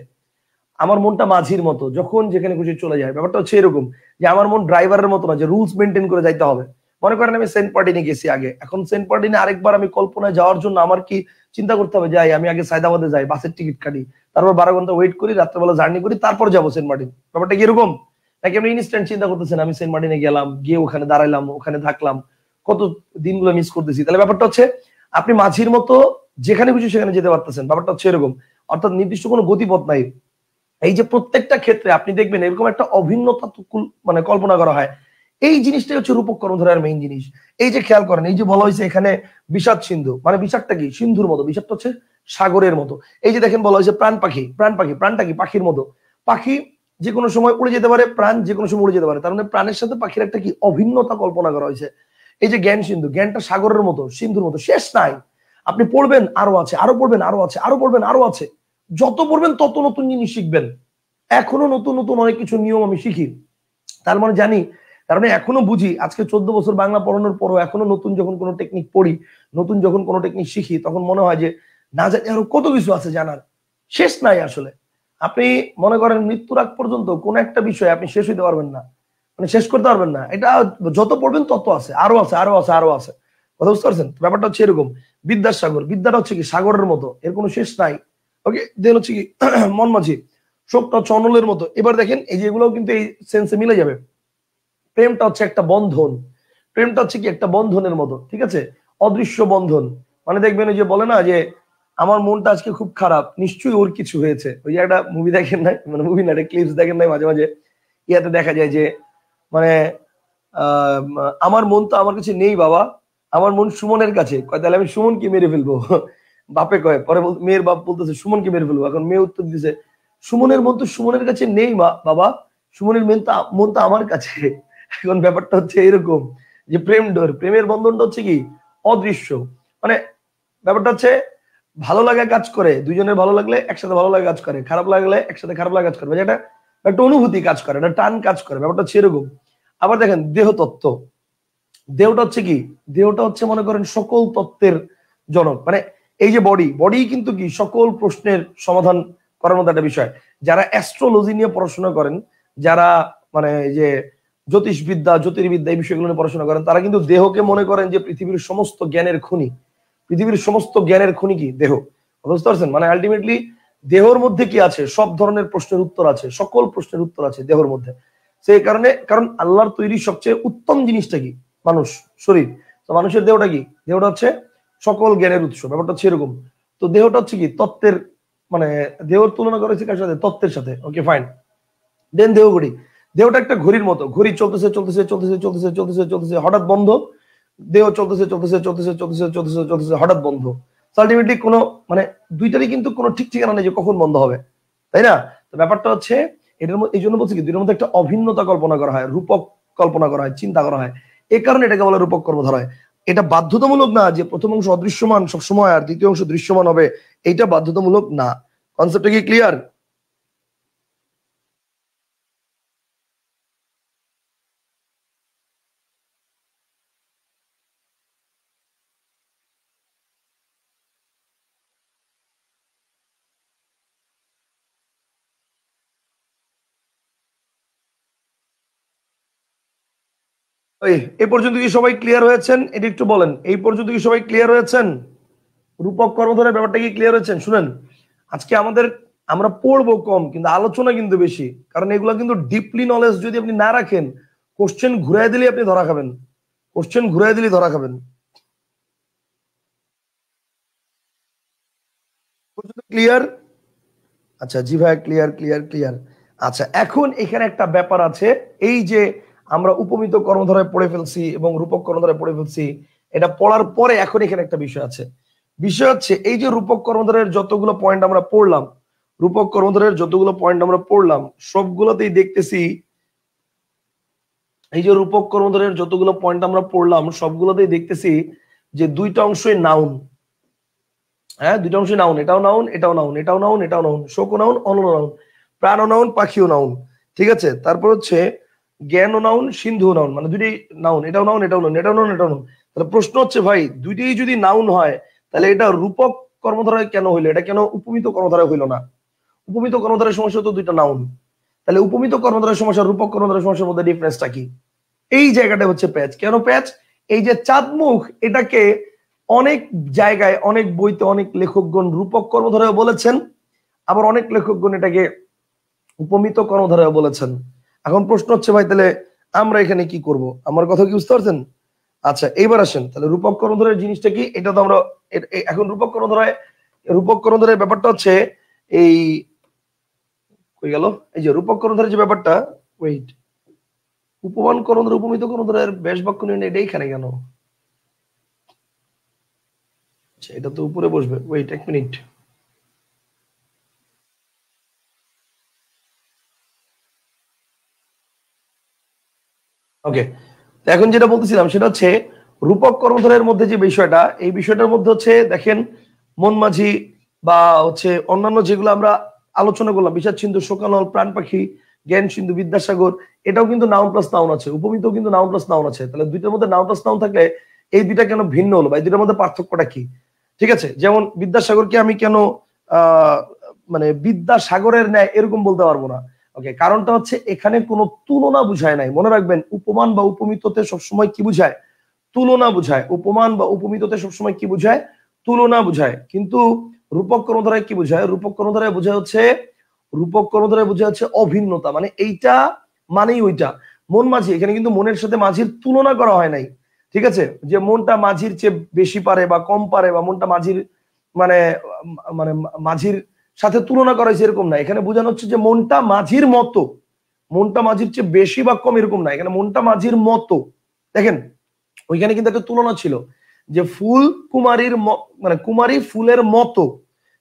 আমার মনটা মাঝির মতো, যখন যেখানে খুশি চলে যায়। ব্যাপারটা হচ্ছে এরকম যে আমার মন ড্রাইভারের মতো না যে রুলস মেনটেন করে যাইতে হবে। মনে করেন আমি সেন্ট মার্টিনে গেছি আগে, এখন সেন্ট মার্টিনে আরেকবার আমি কল্পনায় যাওয়ার জন্য আমার কি চিন্তা করতে হবে, যাই আমি আগে সায়দাবাদে যাই, বাসের টিকিট কাটি, তারপর 12 ঘন্টা ওয়েট করি, রাত্রেবেলা জার্নি করি, তারপর যাবো সেন্ট মার্টিন। ব্যাপারটা কি এরকম? নাকি আপনি ইনস্ট্যান্ট চিন্তা করতেছেন আমি সেন্ট মার্টিনে গেলাম, গিয়ে ওখানে দাঁড়াইলাম, ওখানে থাকলাম, কত দিনগুলো মিস করতেছি? তাহলে ব্যাপারটা হচ্ছে আপনি মাঝির মতো যেখানে খুশি সেখানে যেতে পারতেছেন, ব্যাপারটা হচ্ছে এরকম। অর্থাৎ নির্দিষ্ট কোনো গতিপথ নাই। এই যে প্রত্যেকটা ক্ষেত্রে আপনি দেখবেন এরকম একটা অভিন্নতা মানে কল্পনা করা হয়। এই জিনিসটাই হচ্ছে রূপক কর্মধারার মেইন জিনিস। এই যে খেয়াল করেন, এই যে বলা হয়েছে এখানে বিষাদ সিন্ধু, মানে বিষাদটা কি? সিন্ধুর মতো, বিষাদটা হচ্ছে সাগরের মতো। এই যে দেখেন বলা হয়েছে প্রাণ পাখি, প্রাণ পাখি, প্রাণটা কি? পাখির মতো। পাখি যে কোনো সময় উড়ে যেতে পারে, প্রাণ যে কোনো সময় উড়ে যেতে পারে, তার মানে প্রাণের সাথে পাখির একটা কি অভিন্নতা কল্পনা করা হয়েছে। এই যে জ্ঞান সিন্ধু, জ্ঞানটা সাগরের মতো, সিন্ধুর মতো, শেষ নাই। আপনি পড়বেন আরো আছে, আরো পড়বেন আরো আছে, আরো পড়বেন আরো আছে। যত পড়বেন তত নতুন জিনিস শিখবেন। এখনো নতুন নতুন অনেক কিছু নিয়ম আমি শিখি, তার মানে জানি, কারণ এখনো বুঝি। আজকে 14 বছর বাংলা পড়ানোর পরও এখনো নতুন যখন কোনো টেকনিক পড়ি, নতুন যখন কোনো টেকনিক শিখি, তখন মনে হয় যে না জানি আরো কত কিছু আছে জানার, শেষ নাই আসলে। আপনি মনে করেন মৃত্যুর আগ পর্যন্ত কোন একটা বিষয় আপনি শেষ হইতে পারবেন না, মানে শেষ করতে পারবেন না। এটা যত পড়বেন তত আছে, আরো আছে, আরো আছে, আরো আছে। কথা বুঝতে পারছেন? ব্যাপারটা হচ্ছে এরকম। বিদ্যাসাগর, বিদ্যাটা হচ্ছে কি সাগরের মতো, এর কোনো শেষ নাই। ওকে, দেন হচ্ছে কি মন মাঝি, শোকটা হচ্ছে অনলের মতো। এবার দেখেন এই যেগুলো কিন্তু এই সেন্সে মিলে যাবে। প্রেমটা হচ্ছে একটা বন্ধন, প্রেমটা হচ্ছে কি একটা বন্ধনের মতো, ঠিক আছে? অদৃশ্য বন্ধন। মানে দেখবেন ওই যে বলে না যে আমার মনটা আজকে খুব খারাপ, নিশ্চয়ই ওর কিছু হয়েছে। ওই যে একটা মুভি দেখেন নাই, মানে মুভি না, একটা ক্লিপস দেখেন নাই, মাঝে মাঝে ইয়াতে দেখা যায় যে মানে আহ আমার মন তো আমার কাছে নেই বাবা, আমার মন সুমনের কাছে। কয় তাহলে আমি সুমনকে মেরে ফেলবো। বাপে কয়, পরে মেয়ের বাপ বলতেছে সুমনকে মেরে ফেলবো। এখন মেয়ে উত্তর দিছে সুমনের মন তো সুমনের কাছে নেই মা, বাবা, সুমনের মন তো আমার কাছে। এখন ব্যাপারটা হচ্ছে এরকম যে প্রেম ডোর, প্রেমের বন্ধনটা হচ্ছে কি অদৃশ্য। মানে ব্যাপারটা হচ্ছে ভালো লাগা কাজ করে, দুইজনের ভালো লাগলে একসাথে ভালো লাগা কাজ করে, খারাপ লাগলে একসাথে খারাপ লাগা কাজ করবে, যেটা একটা অনুভূতি কাজ করে, একটা টান কাজ করে। ব্যাপারটা হচ্ছে এরকম। আবার দেখেন দেহ তত্ত্ব, দেহটা হচ্ছে কি? দেহটা হচ্ছে মনে করেন সকল তত্ত্বের জনক। মানে এই যে বডি, বডি কিন্তু কি সকল প্রশ্নের সমাধান করার মতো একটা বিষয়। যারা অ্যাস্ট্রোলজি নিয়ে পড়াশোনা করেন, যারা মানে এই যে জ্যোতিষবিদ্যা, জ্যোতির্বিদ্যা এই বিষয়গুলো নিয়ে পড়াশোনা করেন, তারা কিন্তু দেহকে মনে করেন যে পৃথিবীর সমস্ত জ্ঞানের খনি। পৃথিবীর সমস্ত জ্ঞানের খনি কি? দেহ। বুঝতে পারছেন? মানে আলটিমেটলি দেহর মধ্যে কি আছে? সব ধরনের প্রশ্নের উত্তর আছে, সকল প্রশ্নের উত্তর আছে দেহর মধ্যে। সেই কারণে, কারণ আল্লাহর তৈরি সবচেয়ে উত্তম জিনিসটা কি? মানুষ, শরীর। তো মানুষের দেহটা কি? দেহটা হচ্ছে সকল জ্ঞানের উৎস। ব্যাপারটা হচ্ছে এরকম। তো দেহটা হচ্ছে কি তত্ত্বের, মানে দেহর তুলনা করা হয়েছে কার সাথে? তত্ত্বের সাথে। Okay fine. দেন দেহ ঘড়ি, দেহটা একটা ঘড়ির মতো, ঘড়ি চলতেছে চলতেছে চলতেছে চলতেছে চলতেছে চলতেছে, হঠাৎ বন্ধ। দেহ চলতেছে চলতেছে চলতেছে চলতেছে চলতেছে চলতেছে, হঠাৎ বন্ধ। আলটিমেটলি কোনো মানে দুইটারই কিন্তু কোনো ঠিক ঠিকানা নেই যে কখন বন্ধ হবে, তাই না? তো ব্যাপারটা হচ্ছে এটার মধ্যে, এই জন্য বলছি কি দুইটার মধ্যে একটা অভিন্নতা কল্পনা করা হয়, রূপক কল্পনা করা হয়, চিন্তা করা হয়। এই কারণে এটাকে বলে রূপক কর্মধারা হয়। এটা বাধ্যতামূলক না যে প্রথম অংশ অদৃশ্যমান সবসময় আর দ্বিতীয় অংশ দৃশ্যমান হবে, এইটা বাধ্যতামূলক না। কনসেপ্টটা কি ক্লিয়ার? এই পর্যন্ত কি সবাই ক্লিয়ার হয়েছেন? এটা একটু বলেন, এই পর্যন্ত কি সবাই ক্লিয়ার হয়েছেন? রূপক কর্মধারয়ের ব্যাপারটা কি ক্লিয়ার হয়েছেন? শুনেন, আজকে আমরা পড়বো কম কিন্তু আলোচনা কিন্তু বেশি, কারণ এগুলো কিন্তু ডিপলি নলেজ যদি আপনি না রাখেন, কোশ্চেন ঘুরাই দিলে আপনি ধরা খাবেন, কোশ্চেন ঘুরাই দিলে ধরা খাবেন। ক্লিয়ার? আচ্ছা জি ভাই, ক্লিয়ার ক্লিয়ার ক্লিয়ার। আচ্ছা, এখন এখানে একটা ব্যাপার আছে, এই যে আমরা উপমিত কর্মধারয় পড়ে ফেলছি এবং রূপক কর্মধারয় পড়ে ফেলছি, এটা পড়ার পরে এখন এখানে একটা বিষয় আছে। বিষয় হচ্ছে এই যে রূপক কর্মধারয়ের যতগুলো পয়েন্ট আমরা পড়লাম, রূপক কর্মধারয়ের যতগুলো পয়েন্ট আমরা পড়লাম, সবগুলোতেই দেখতেছি, এই যে রূপক কর্মধারয়ের যতগুলো পয়েন্ট আমরা পড়লাম সবগুলোতেই দেখতেছি যে দুইটা অংশই নাউন। হ্যাঁ, দুইটা অংশই নাউন, এটাও নাউন, এটাও নাউন, এটাও নাউন, এটাও নাউন, শোকও নাউন, অনল নাউন, প্রাণ নাউন, পাখিও নাউন। ঠিক আছে, তারপর হচ্ছে জ্ঞান নাউন, সিন্ধু নাউন, মানে দুইটাই নাউন, এটাও নাউন, এটাও নাউন, এটাও নাউন, এটাও নাউন। তাহলে প্রশ্ন হচ্ছে ভাই, দুইটাই যদি নাউন হয় তাহলে এটা রূপক কর্মধারয় কেন হইলো, এটা কেন উপমিত কর্মধারয় হইলো না? উপমিত কর্মধারয়ের সমস্যা তো দুইটা নাউন, তাহলে উপমিত কর্মধারয়ের সমস্যা রূপক কর্মধারয়ের সমস্যার মধ্যে ডিফারেন্সটা কি? এই জায়গাটা হচ্ছে প্যাচ। কেন প্যাচ? এই যে চাঁদমুখ, এটাকে অনেক জায়গায় অনেক বইতে অনেক লেখকগণ রূপক কর্মধারয় বলেছেন, আবার অনেক লেখকগণ এটাকে উপমিত কর্মধারয় বলেছেন। এখন প্রশ্ন হচ্ছে ভাই, তাহলে আমরা এখানে কি করব? আমার কথা কি বুঝতে পারছেন? আচ্ছা, এইবার আসেন, তাহলে রূপক কর্মধারয়ের জিনিসটা কি এটা তো আমরা এখন রূপক কর্মধারয়ের ব্যাপারটা হচ্ছে এই কই গেল, এই যে রূপক কর্মধারয়ের যে ব্যাপারটা, ওয়েট, উপমান কর্মধারয় উপমিত কর্মধারয়ের বেশ বাক্য নিয়ে এটা এইখানে কেন? এটা তো উপরে বসবে, ওয়েট এক মিনিট। ওকে, এখন যেটা বলতেছিলাম সেটা হচ্ছে রূপক কর্মধারয়ের মধ্যে যে বিষয়টা, এই বিষয়টার মধ্যে হচ্ছে দেখেন, মন মাঝি বা হচ্ছে অন্যান্য যেগুলো আমরা আলোচনা করলাম, বিষাদ সিন্ধু, শোকানল, প্রাণ পাখি, জ্ঞান সিন্ধু, বিদ্যাসাগর, এটাও কিন্তু নাউন প্লাস নাউন আছে, উপমিতও কিন্তু নাউন প্লাস নাউন আছে। তাহলে দুইটার মধ্যে নাউন প্লাস নাউন থাকলে এই দুইটা কেন ভিন্ন হলো, বা এই দুইটার মধ্যে পার্থক্যটা কি? ঠিক আছে, যেমন বিদ্যাসাগরকে আমি কেন মানে বিদ্যাসাগরের ন্যায় এরকম বলতে পারবো না? ওকে, কারণটা হচ্ছে এখানে কোনো তুলনা বুঝায় নাই। মনে রাখবেন, উপমান বা উপমিততে সবসময় কি বুঝায়? তুলনা বুঝায়। উপমান বা উপমিততে সবসময় কি বুঝায়? তুলনা বুঝায়। কিন্তু রূপক কর্মধারায় কি বুঝায়? রূপক কর্মধারায় বোঝায় হচ্ছে, রূপক কর্মধারায় বোঝায় হচ্ছে অভিন্নতা, মানে এইটা মানেই ওইটা। মন মাঝি, এখানে কিন্তু মনের সাথে মাঝির তুলনা করা হয় নাই। ঠিক আছে, যে মনটা মাঝির চেয়ে বেশি পারে বা কম পারে, বা মনটা মাঝির মানে মানে মাঝির সাথে তুলনা করা হয়েছে এরকম না। এখানে বোঝানো হচ্ছে যে মনটা মাঝির মতো, মনটা মাঝির চেয়ে বেশি বা কম এরকম না, এখানে মনটা মাঝির মতো। দেখেন, ওইখানে কিন্তু একটা তুলনা ছিল যে ফুল কুমারীর মানে কুমারী ফুলের মতো।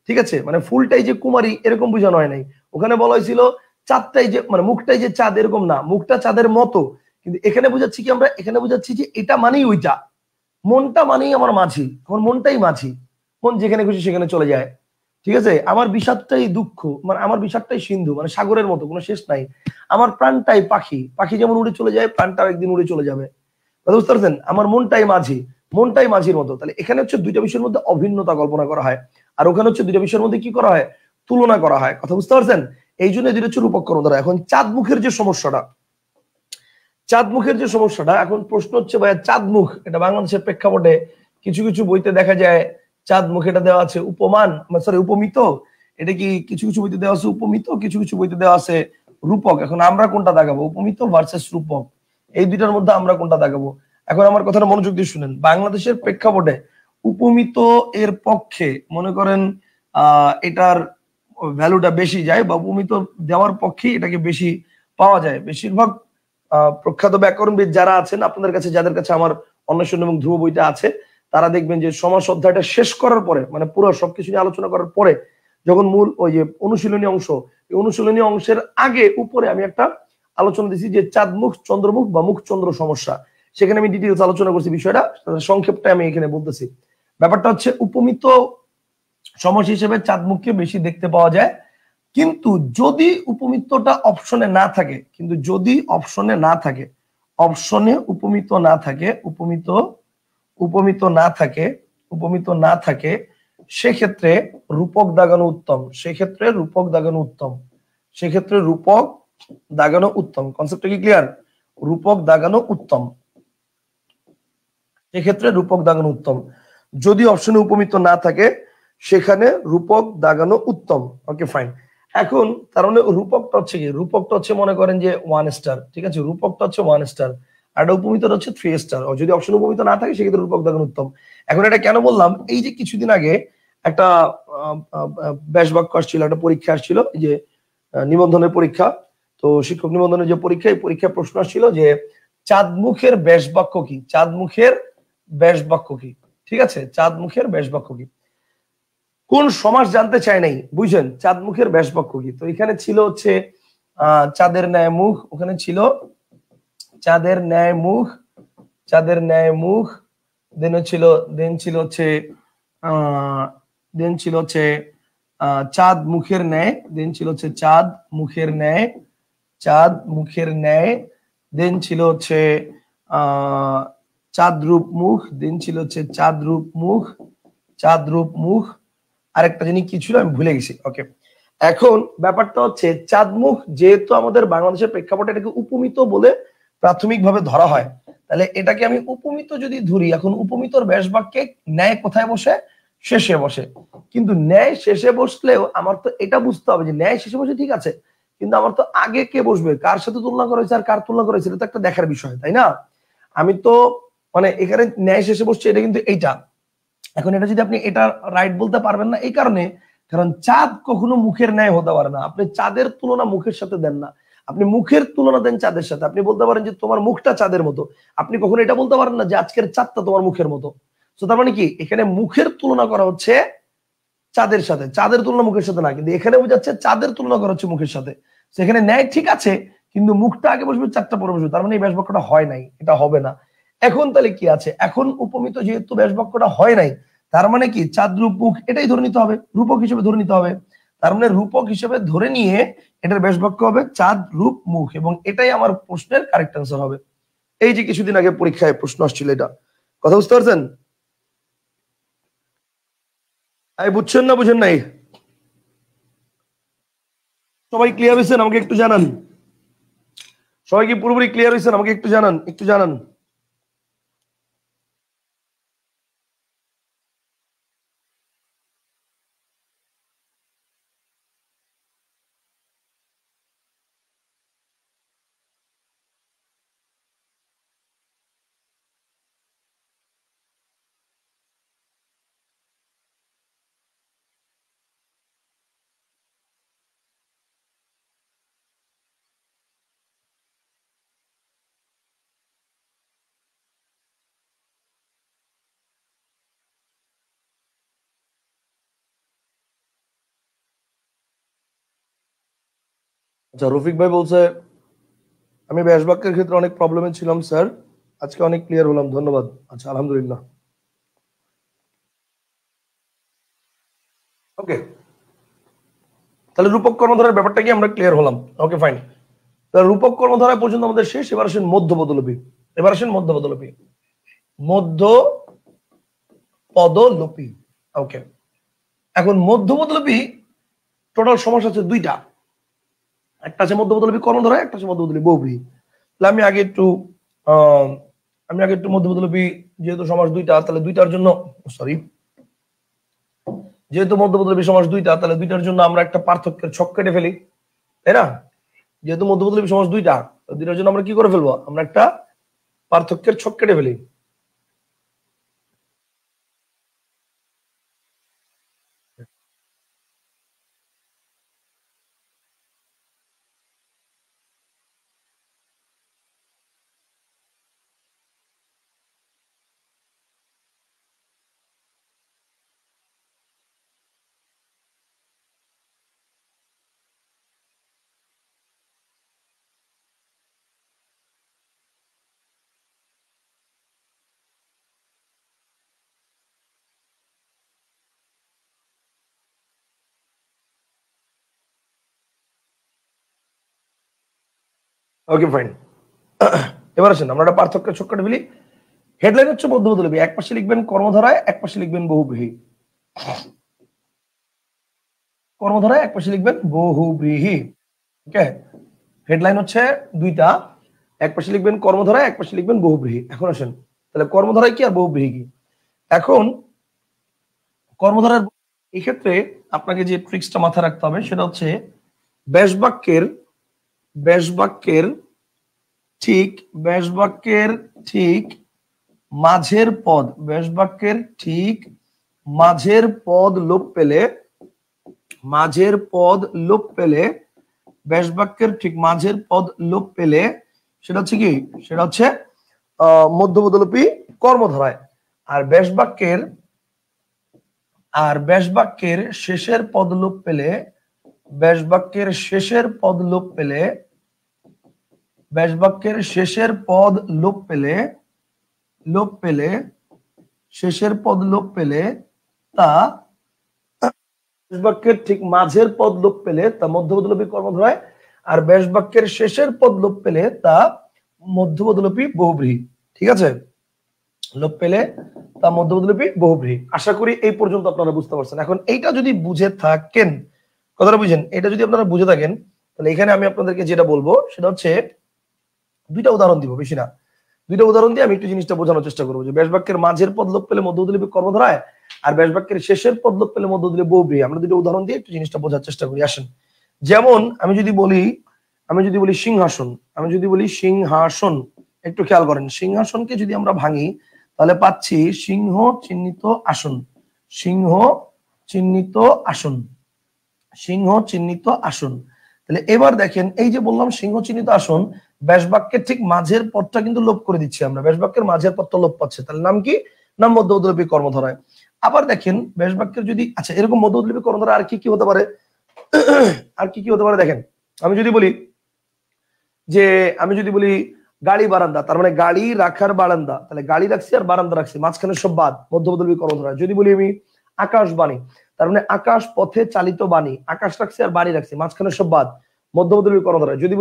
ঠিক আছে, মানে ফুলটাই যে কুমারী এরকম বোঝানো হয় নাই। ওখানে বলা হয়েছিল চাঁদটাই যে, মানে মুখটাই যে চাঁদ এরকম না, মুখটা চাঁদের মতো। কিন্তু এখানে বুঝাচ্ছি কি, আমরা এখানে বুঝাচ্ছি যে এটা মানেই ওইটা, মনটা মানেই আমার মাঝি, আমার মনটাই মাঝি, মন যেখানে খুশি সেখানে চলে যায়। ঠিক আছে, আমার বিষাদটাই দুঃখ, মানে আমার বিষাদটাই সিন্ধু, মানে সাগরের মতো, কোনো শেষ নাই। আমার প্রাণটাই পাখি, পাখি যেমন উড়ে চলে যায়, প্রাণটাও একদিন উড়ে চলে যাবে। বুঝতে পারছেন? আমার মনটাই মাঝি, মনটাই মাঝির মতো। তাহলে এখানে হচ্ছে দুইটা বিষয়ের মধ্যে অভিন্নতা কল্পনা করা হয়, আর ওখানে হচ্ছে দুইটা বিষয়ের মধ্যে কি করা হয়? তুলনা করা হয়। কথা বুঝতে পারছেন? এই জন্য দুইটা হচ্ছে রূপক কর্মধারা। এখন চাঁদমুখের যে সমস্যাটা, চাঁদমুখের যে সমস্যাটা, এখন প্রশ্ন হচ্ছে ভাইয়া চাঁদমুখ এটা বাংলাদেশের প্রেক্ষাপটে কিছু কিছু বইতে দেখা যায় চাঁদমুখ এটা দেওয়া আছে উপমান, সরি উপমিত। এটা কি কিছু কিছু বইতে দেওয়া আছে উপমিত, কিছু কিছু বইতে দেওয়া আছে রূপক। এখন আমরা কোনটা দাগাবো? উপমিত ভার্সেস রূপক, এই দুইটার মধ্যে আমরা কোনটা দাগাবো? এখন আমার কথাটা মনোযোগ দিয়ে শুনেন। বাংলাদেশের প্রেক্ষাপটে উপমিত এর পক্ষে মনে করেন এটার ভ্যালুটা বেশি যায়, বা উপমিত দেওয়ার পক্ষে এটাকে বেশি পাওয়া যায়। বেশিরভাগ প্রখ্যাত ব্যাকরণবিদ যারা আছেন, আপনাদের কাছে যাদের কাছে আমার অন্বেষণ এবং ধ্রুব বইটা আছে, তারা দেখবেন যে সমাস অধ্যায়টা শেষ করার পরে, মানে পুরো সবকিছু নিয়ে আলোচনা করার পরে, যখন মূল ওই যে অনুশীলনী অংশ, এই অনুশীলনী অংশের আগে উপরে আমি একটা আলোচনা দিচ্ছি যে চাঁদমুখ, চন্দ্রমুখ বা মুখ চন্দ্র সমস্যা, সেখানে আমি ডিটেলস আলোচনা করছি বিষয়টা, সংক্ষেপটা আমি এখানে বলতেছি। ব্যাপারটা হচ্ছে উপমিত সমস্যা হিসেবে চাঁদমুখকে বেশি দেখতে পাওয়া যায়। কিন্তু যদি উপমিতটা অপশনে না থাকে, কিন্তু যদি অপশনে না থাকে, অপশনে উপমিত না থাকে, উপমিত না থাকে, উপমিত না থাকে, সেক্ষেত্রে রূপক দাগানো উত্তম, সেক্ষেত্রে রূপক দাগানো উত্তম, সেক্ষেত্রে রূপক দাগানো উত্তম। কনসেপ্টটা কি ক্লিয়ার? রূপক দাগানো উত্তম। এক্ষেত্রে রূপক দাগানো উত্তম। যদি অপশনে উপমিত না থাকে সেখানে রূপক দাগানো উত্তম। Okay fine. এখন তার মানে রূপকটা হচ্ছে কি, রূপকটা হচ্ছে মনে করেন যে 1 স্টার, ঠিক আছে, রূপকটা হচ্ছে 1 স্টার আর উপমিতটা হচ্ছে 3 স্টার। যদি অপশন উপমিত না থাকে সেক্ষেত্রে রূপক দাগানো উত্তম। এখন এটা কেন বললাম, এই যে কিছুদিন আগে একটা ব্যাস বাক্য আসছিল, একটা পরীক্ষা আসছিল, এই যে নিবন্ধনের পরীক্ষা, তো শিক্ষক নিবন্ধনের যে পরীক্ষা, এই পরীক্ষায় প্রশ্ন আসছিল যে চাঁদ মুখের ব্যাস বাক্য কি, চাঁদ মুখের ব্যাস বাক্য কি, ঠিক আছে, চাঁদ মুখের ব্যাস বাক্য কি, কোন সমাস জানতে চায় নাই, বুঝছেন, চাঁদ মুখের ব্যাস বাক্য কি। তো এখানে ছিল হচ্ছে চাঁদের ন্যায় মুখ, ওখানে ছিল চাঁদের ন্যায় মুখ, চাঁদের ন্যায় মুখ, দেন ছিল হচ্ছে দেন ছিল হচ্ছে চাঁদ মুখের ন্যায়, দেন ছিল হচ্ছে চাঁদ মুখের ন্যায়, চাঁদ মুখের ন্যায়, দেন ছিল হচ্ছে চাঁদ রূপ মুখ, দেন ছিল হচ্ছে চাঁদ রূপ মুখ, চাঁদ রূপ মুখ, আরেকটা জিনিস কি ছিল আমি ভুলে গেছি। ওকে, এখন ব্যাপারটা হচ্ছে চাঁদ মুখ যেহেতু আমাদের বাংলাদেশের প্রেক্ষাপটে এটাকে উপমিত বলে প্রাথমিকভাবে ধরা হয়, তাহলে এটাকে আমি উপমিত যদি ধরি, এখন উপমিতর ব্যাস বাক্যে ন্যায় কোথায় বসে, শেষে বসে। কিন্তু ন্যায় শেষে বসলেও আমার তো এটা বুঝতে হবে যে ন্যায় শেষে বসে ঠিক আছে, কিন্তু আমার তো আগে কে বসবে, কার সাথে তুলনা করা হয়েছে আর কার তুলনা করা হয়েছে, এটা তো একটা দেখার বিষয়, তাই না। আমি তো মানে এখানে ন্যায় শেষে বসছে, এটা কিন্তু এইটা। এখন এটা যদি আপনি এটা রাইট বলতে পারবেন না, এই কারণে কারণ চাঁদ কখনো মুখের ন্যায় হতে পারে না। আপনি চাঁদের তুলনা মুখের সাথে দেন না, আপনি মুখের তুলনা দেন চাঁদের সাথে। আপনি বলতে পারেন যে তোমার মুখটা চাঁদের মতো, আপনি কখনো এটা বলতে পারেন না যে আজকের চাঁদটা তোমার মুখের মতো। তো তার মানে কি, এখানে মুখের তুলনা করা হচ্ছে চাঁদের সাথে, চাঁদের তুলনা মুখের সাথে না, কিন্তু এখানে বোঝাচ্ছে চাঁদের তুলনা করা হচ্ছে মুখের সাথে। সেখানে ন্যায় ঠিক আছে, কিন্তু মুখটা আগে বসবে, চাঁদটা পরে বসবে, তার মানে এই ব্যাস বাক্যটা হয় নাই, এটা হবে না। এখন তাহলে কি আছে, এখন উপমিত যেহেতু ব্যাস বাক্যটা হয় নাই, তার মানে কি চাঁদ রূপ মুখ এটাই ধরে নিতে হবে, রূপক হিসেবে ধরে নিতে হবে। তার মানে রূপক হিসেবে ধরে নিয়ে এটার ব্যাস বাক্য হবে চাঁদ রূপ মুখ, এবং এটাই আমার প্রশ্নের কারেক্ট অ্যান্সার হবে। এই যে কিছুদিন আগে পরীক্ষায় প্রশ্ন আসছিল, এটা কথা বুঝতে পারছেন? বুঝছেন না বুঝেন নাই? সবাই ক্লিয়ার হয়েছেন? আমাকে একটু জানান। সবাই কি পুরোপুরি ক্লিয়ার হয়েছেন? আমাকে একটু জানান, একটু জানান। আচ্ছা, রফিক ভাই বলছে আমি ব্যাস বাক্যের ক্ষেত্রে অনেক প্রবলেমে ছিলাম স্যার, আজকে অনেক ক্লিয়ার হলাম, ধন্যবাদ। আচ্ছা, আলহামদুলিল্লাহ। ওকে, তাহলে রূপক কর্মধারার ব্যাপারটা কি আমরা ক্লিয়ার হলাম। ওকে ফাইন, তাহলে রূপক কর্মধারা পর্যন্ত আমাদের শেষ। এবার আসেন মধ্য পদলোপী, এবার আসেন মধ্য পদলোপী, মধ্য পদলোপী। ওকে, এখন মধ্য পদলোপী টোটাল সমস্যা আছে দুইটা, একটা আছে মধ্য পদলোপী কর্মধারা, একটা আছে মধ্য পদলোপী বহুব্রীহি। তাহলে আমি আগে একটু মধ্য পদলোপী, যেহেতু সমাস দুইটা, তাহলে দুইটার জন্য সরি, যেহেতু মধ্য পদলোপী সমাস দুইটা, তাহলে দুইটার জন্য আমরা একটা পার্থক্যের ছক কেটে ফেলি, তাই না। যেহেতু মধ্য পদলোপী সমাস দুইটা, দুইটার জন্য আমরা কি করে ফেলবো, আমরা একটা পার্থক্যের ছক কেটে ফেলি। ওকে ফাইন, এবার আসেন আমরা একটা পার্থক্যের ছক কেটে ফেলি। হেডলাইন হচ্ছে মধ্য পদলোপী, এক পাশে লিখবেন কর্মধারায়, এক পাশে লিখবেন বহুব্রীহি। কর্মধারায় এক পাশে লিখবেন বহুব্রীহি। ওকে, হেডলাইন হচ্ছে দুইটা, এক পাশে লিখবেন কর্মধারায়, এক পাশে লিখবেন বহুব্রীহি। এখন আসেন তাহলে কর্মধারায় কি আর বহুব্রীহি কি। এখন কর্মধারার এক্ষেত্রে আপনাকে যে ট্রিক্সটা মাথায় রাখতে হবে সেটা হচ্ছে ব্যাসবাক্যের ঠিক মাঝের পদ লোপ পেলে ব্যাসবাক্যের ঠিক মাঝের পদ লোপ পেলে সেটা হচ্ছে কি, সেটা হচ্ছে মধ্যপদলোপী কর্মধারায়। আর ব্যাসবাক্যের শেষের পদ লোপ পেলে শেষের পদ লোপ পেলে তা ব্যাসবাক্যের ঠিক মাঝের পদ লোপ পেলে তা মধ্যপদলোপী কর্মধারায়, আর ব্যাসবাক্যের শেষের পদ লোপ পেলে তা মধ্যপদলোপী বহুব্রীহি। ঠিক আছে, লোপ পেলে তা মধ্যপদলোপী বহুব্রীহি। আশা করি এই পর্যন্ত আপনারা বুঝতে পারছেন। এখন এইটা যদি বুঝে থাকেন, কথাটা বুঝেন, এটা যদি আপনারা বুঝে থাকেন তাহলে এখানে আমি আপনাদেরকে যেটা বলবো সেটা হচ্ছে দুইটা উদাহরণ দিব, বেশি না, দুইটা উদাহরণ দিয়ে আমি একটু জিনিসটা বোঝানোর চেষ্টা করবো যে ব্যাসবাক্যের মাঝের পদ লোপ পেলে মধ্যপদলোপী কর্মধারায় আর ব্যাসবাক্যের শেষের পদ লোপ পেলে মধ্যপদলোপী বহুব্রীহি। আমরা দুটো উদাহরণ দিয়ে একটু জিনিসটা বোঝার চেষ্টা করি। আসেন, যেমন আমি যদি বলি সিংহাসন, একটু খেয়াল করেন, সিংহাসনকে যদি আমরা ভাঙি তাহলে পাচ্ছি সিংহ চিহ্নিত আসন। তাহলে এবার দেখেন, এই যে বললাম সিংহ চিহ্নিত আসন, ব্যাসবাক্যের ঠিক মাঝের পদটা কিন্তু লোপ করে দিচ্ছি আমরা, ব্যাসবাক্যের মাঝের পদটা লোপ পাচ্ছে, তাহলে নাম কি, নাম মধ্যপদলোপী কর্মধারায়। আবার দেখেন ব্যাসবাক্যের যদি, আচ্ছা এরকম মধ্যপদলোপী কর্মধারা আর কি কি হতে পারে দেখেন, আমি যদি বলি গাড়ি বারান্দা, তার মানে গাড়ি রাখার বারান্দা, তাহলে গাড়ি রাখছি আর বারান্দা রাখছি, মাঝখানে সব বাদ, মধ্যপদলোপী কর্মধারা। যদি বলি আমি আকাশবাণী, তার মানে আকাশ পথে চালিত বাণী, আকাশ রাখছি আর বাণী রাখছি, মাঝখানে সব বাদ, মধ্যপদলোপী কর্মধারা। যদি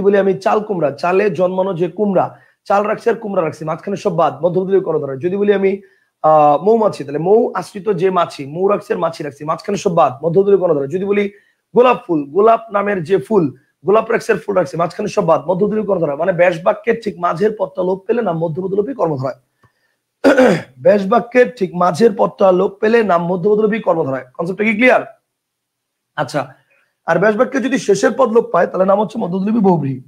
বলি আমি চাল কুমড়া, চালে জন্মানো যে কুমড়া, চাল রাখছি আর কুমড়া রাখছি, মাঝখানে সব বাদ, মধ্যপদলোপী কর্মধারা। যদি বলি আমি মৌমাছি, তাহলে মৌ আশ্রিত যে মাছি, মৌ রাখছি আর মাছি রাখছি, মাঝখানে সব বাদ, মধ্যপদলোপী কর্মধারা। যদি বলি গোলাপ ফুল, গোলাপ নামের যে ফুল, গোলাপ রাখছি আর ফুল রাখছি, মাঝখানে সব বাদ, মধ্যপদলোপী কর্মধারা। মানে ব্যাসবাক্যের ঠিক মাঝের পদটা লোপ পেলে নাম মধ্যপদলোপী কর্মধারায়। ব্যাসবাক্যের ঠিক মাঝের পদটা লোপ পেলে নাম মধ্যপদলোপী কর্মধারায়। কনসেপ্টটা কি ক্লিয়ার? আচ্ছা, আর ব্যাসবাক্যের যদি শেষের পদ লোপ পায় তাহলে নাম হচ্ছে মধ্যপদলোপী বহুব্রীহি।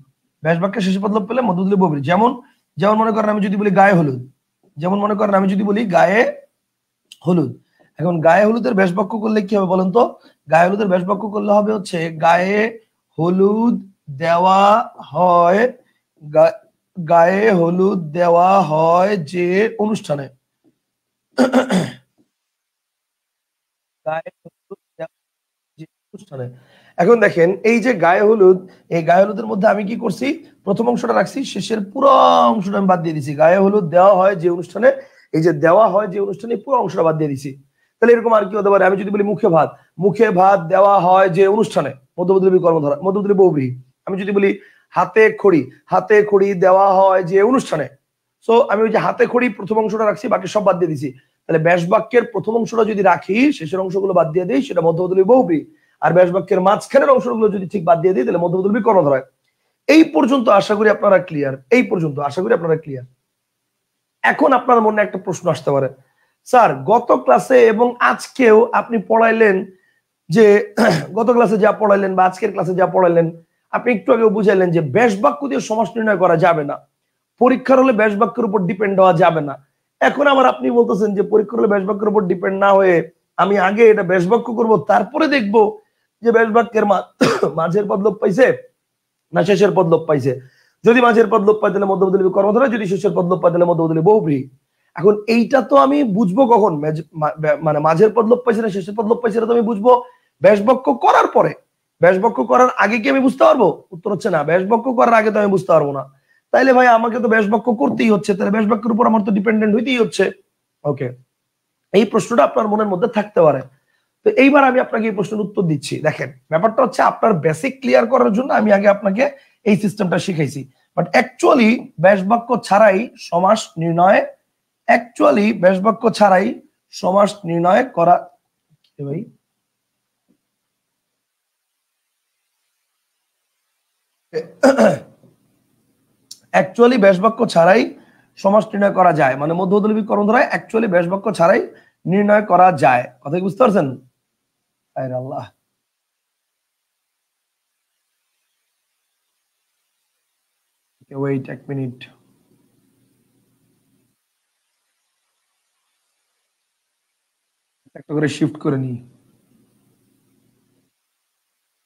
ব্যাসবাক্যের শেষের পদ লোপ পেলে মধ্যপদলোপী বহুব্রীহি। যেমন মনে করেন আমি যদি বলি গায়ে হলুদ, এখন গায়ে হলুদের ব্যাসবাক্য করলে কি হবে বলেন তো? গায়ে হলুদের ব্যাসবাক্য করলে হবে হচ্ছে গায়ে হলুদ দেওয়া হয় যে অনুষ্ঠানে, এখন দেখেন এই যে গায়ে হলুদ, এই গায়ে হলুদের মধ্যে আমি কি করছি, প্রথম অংশটা রাখছি, শেষের পুরো অংশটা আমি বাদ দিয়ে দিছি। গায়ে হলুদ দেওয়া হয় যে অনুষ্ঠানে, এই যে দেওয়া হয় যে অনুষ্ঠানে পুরো অংশটা বাদ দিয়ে দিছি। তাহলে এরকম আর কি হতে পারে, আমি যদি বলি মুখে ভাত দেওয়া হয় যে অনুষ্ঠানে, মধ্যপদলোপী কর্মধারা, মধ্যপদলোপী বহুব্রীহি। আমি যদি বলি হাতে খড়ি দেওয়া হয় যে অনুষ্ঠানে, সো আমি ওই যে হাতে খড়ি প্রথম অংশটা রাখছি, বাকি সব বাদ দিয়ে দিছি। তাহলে ব্যাসবাক্যের প্রথম অংশটা যদি রাখি, শেষের অংশগুলো বাদ দিয়ে দিই, সেটা মধ্যপদলোপী বহুব্রীহি। আর ব্যাসবাক্যের মাঝখানের অংশগুলো যদি ঠিক বাদ দিয়ে দিই তাহলে মধ্যপদলোপী কর্মধারায়। এই পর্যন্ত আশা করি আপনারা ক্লিয়ার। এখন আপনার মনে একটা প্রশ্ন আসতে পারে, স্যার গত ক্লাসে এবং আজকেও আপনি পড়াইলেন যে গত ক্লাসে যা পড়াইলেন বা আজকের ক্লাসে যা পড়াইলেন, আপনি একটু আগেও বুঝাইলেন যে ব্যাসবাক্য দিয়ে সমাস নির্ণয় করা যাবে না, পরীক্ষার হলে ব্যাসবাক্যের উপর ডিপেন্ড হওয়া যাবে না। এখন আবার আপনি বলতেছেন যে পরীক্ষার হলে ব্যাসবাক্যের উপর ডিপেন্ড না হয়ে আমি আগে এটা ব্যাসবাক্য করব, তারপরে দেখব যে ব্যাসবাক্যের মাঝের পদ লোপ পাইছে না শেষের পদ লোপ পাইছে। যদি মাঝের পদ লোপ পায় তাহলে মধ্যপদলোপী কর্মধারা, যদি শেষের পদ লোপ পায় তাহলে মধ্যপদলোপী বহুব্রীহি। এখন এইটা তো আমি বুঝবো কখন, মানে মাঝের পদ লোপ পাইছে না শেষের পদ লোপ পাইছে, এটা তো আমি বুঝবো ব্যাসবাক্য করার পরে। ব্যাসবাক্য করার আগে কি আমি বুঝতে পারবো? উত্তর হচ্ছে না, ব্যাসবাক্য করার আগে তো আমি বুঝতে পারবো না। তাইলে ভাই আমাকে তো ব্যাসবাক্য করতেই হচ্ছে, তাহলে ব্যাসবাক্যের উপর আমার তো ডিপেন্ডেন্ট হইতেই হচ্ছে। ওকে, এই প্রশ্নটা আপনার মনের মধ্যে থাকতে পারে। তো এইবার আমি আপনাকে এই প্রশ্নের উত্তর দিচ্ছি। দেখেন, ব্যাপারটা হচ্ছে আপনার বেসিক ক্লিয়ার করার জন্য আমি আগে আপনাকে এই সিস্টেমটা শিখাইছি, বাট অ্যাকচুয়ালি ব্যাসবাক্য ছাড়াই সমাস নির্ণয় করা ভাই অ্যাকচুয়ালি ব্যাস বাক্য ছাড়াই সমাস নির্ণয় করা যায়, মানে মধ্যবর্তী কর্মধারায় অ্যাকচুয়ালি ব্যাস বাক্য ছাড়াই নির্ণয় করা যায়। কথা কি বুঝতে পারছেন? আরে আল্লাহ, ওয়েট এক মিনিট। একটা করে শিফট করে নিই।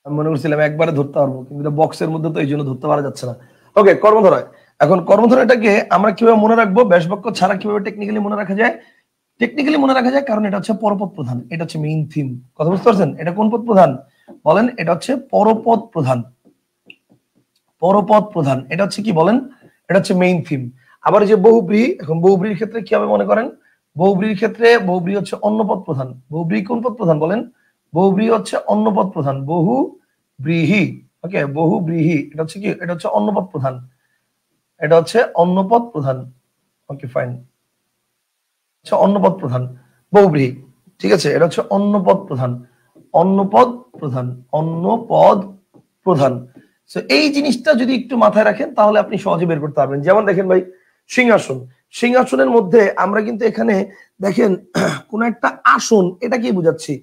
আমি মনে করছিলাম একবারে ধরতে পারবো, কিন্তু এটা বক্সের মধ্যে, তো এই জন্য ধরতে পারা যাচ্ছে না। ওকে, কর্মধারয়। এখন কর্মধারয়টাকে আমরা কিভাবে মনে রাখবো? ব্যাস বাক্য ছাড়া কিভাবে টেকনিক্যালি মনে রাখা যায়? টেকনিক্যালি মনে রাখা যায়, কারণ এটা হচ্ছে পরপদ প্রধান, এটা হচ্ছে মেইন থিম। কথা বুঝতে পারছেন? এটা কোন পদ প্রধান বলেন? এটা হচ্ছে পরপদ প্রধান। পরপদ প্রধান এটা হচ্ছে কি বলেন? এটা হচ্ছে মেইন থিম। আবার যে বহুব্রীহি, এখন বহুব্রীহির ক্ষেত্রে কি হবে মনে করেন? বহুব্রীহির ক্ষেত্রে বহুব্রীহি হচ্ছে অন্যপদ প্রধান। বহুব্রীহি কোন পদ প্রধান বলেন? বহুব্রীহি হচ্ছে অন্যপদ প্রধান। বহুব্রীহি, ওকে, বহুব্রীহি এটা হচ্ছে কি? এটা হচ্ছে অন্যপদ প্রধান, এটা হচ্ছে অন্যপদ প্রধান। ওকে ফাইন, আচ্ছা অন্যপদ প্রধান বহুব্রীহি, ঠিক আছে, এটা হচ্ছে অন্যপদ প্রধান। অন্যপদ প্রধান, অন্যপদ প্রধান। তো এই জিনিসটা যদি একটু মাথায় রাখেন তাহলে আপনি সহজে বের করতে পারবেন। যেমন দেখেন ভাই, সিংহাসন, সিংহাসনের মধ্যে আমরা কিন্তু এখানে দেখেন কোন একটা আসন, এটা কি বুঝাচ্ছি,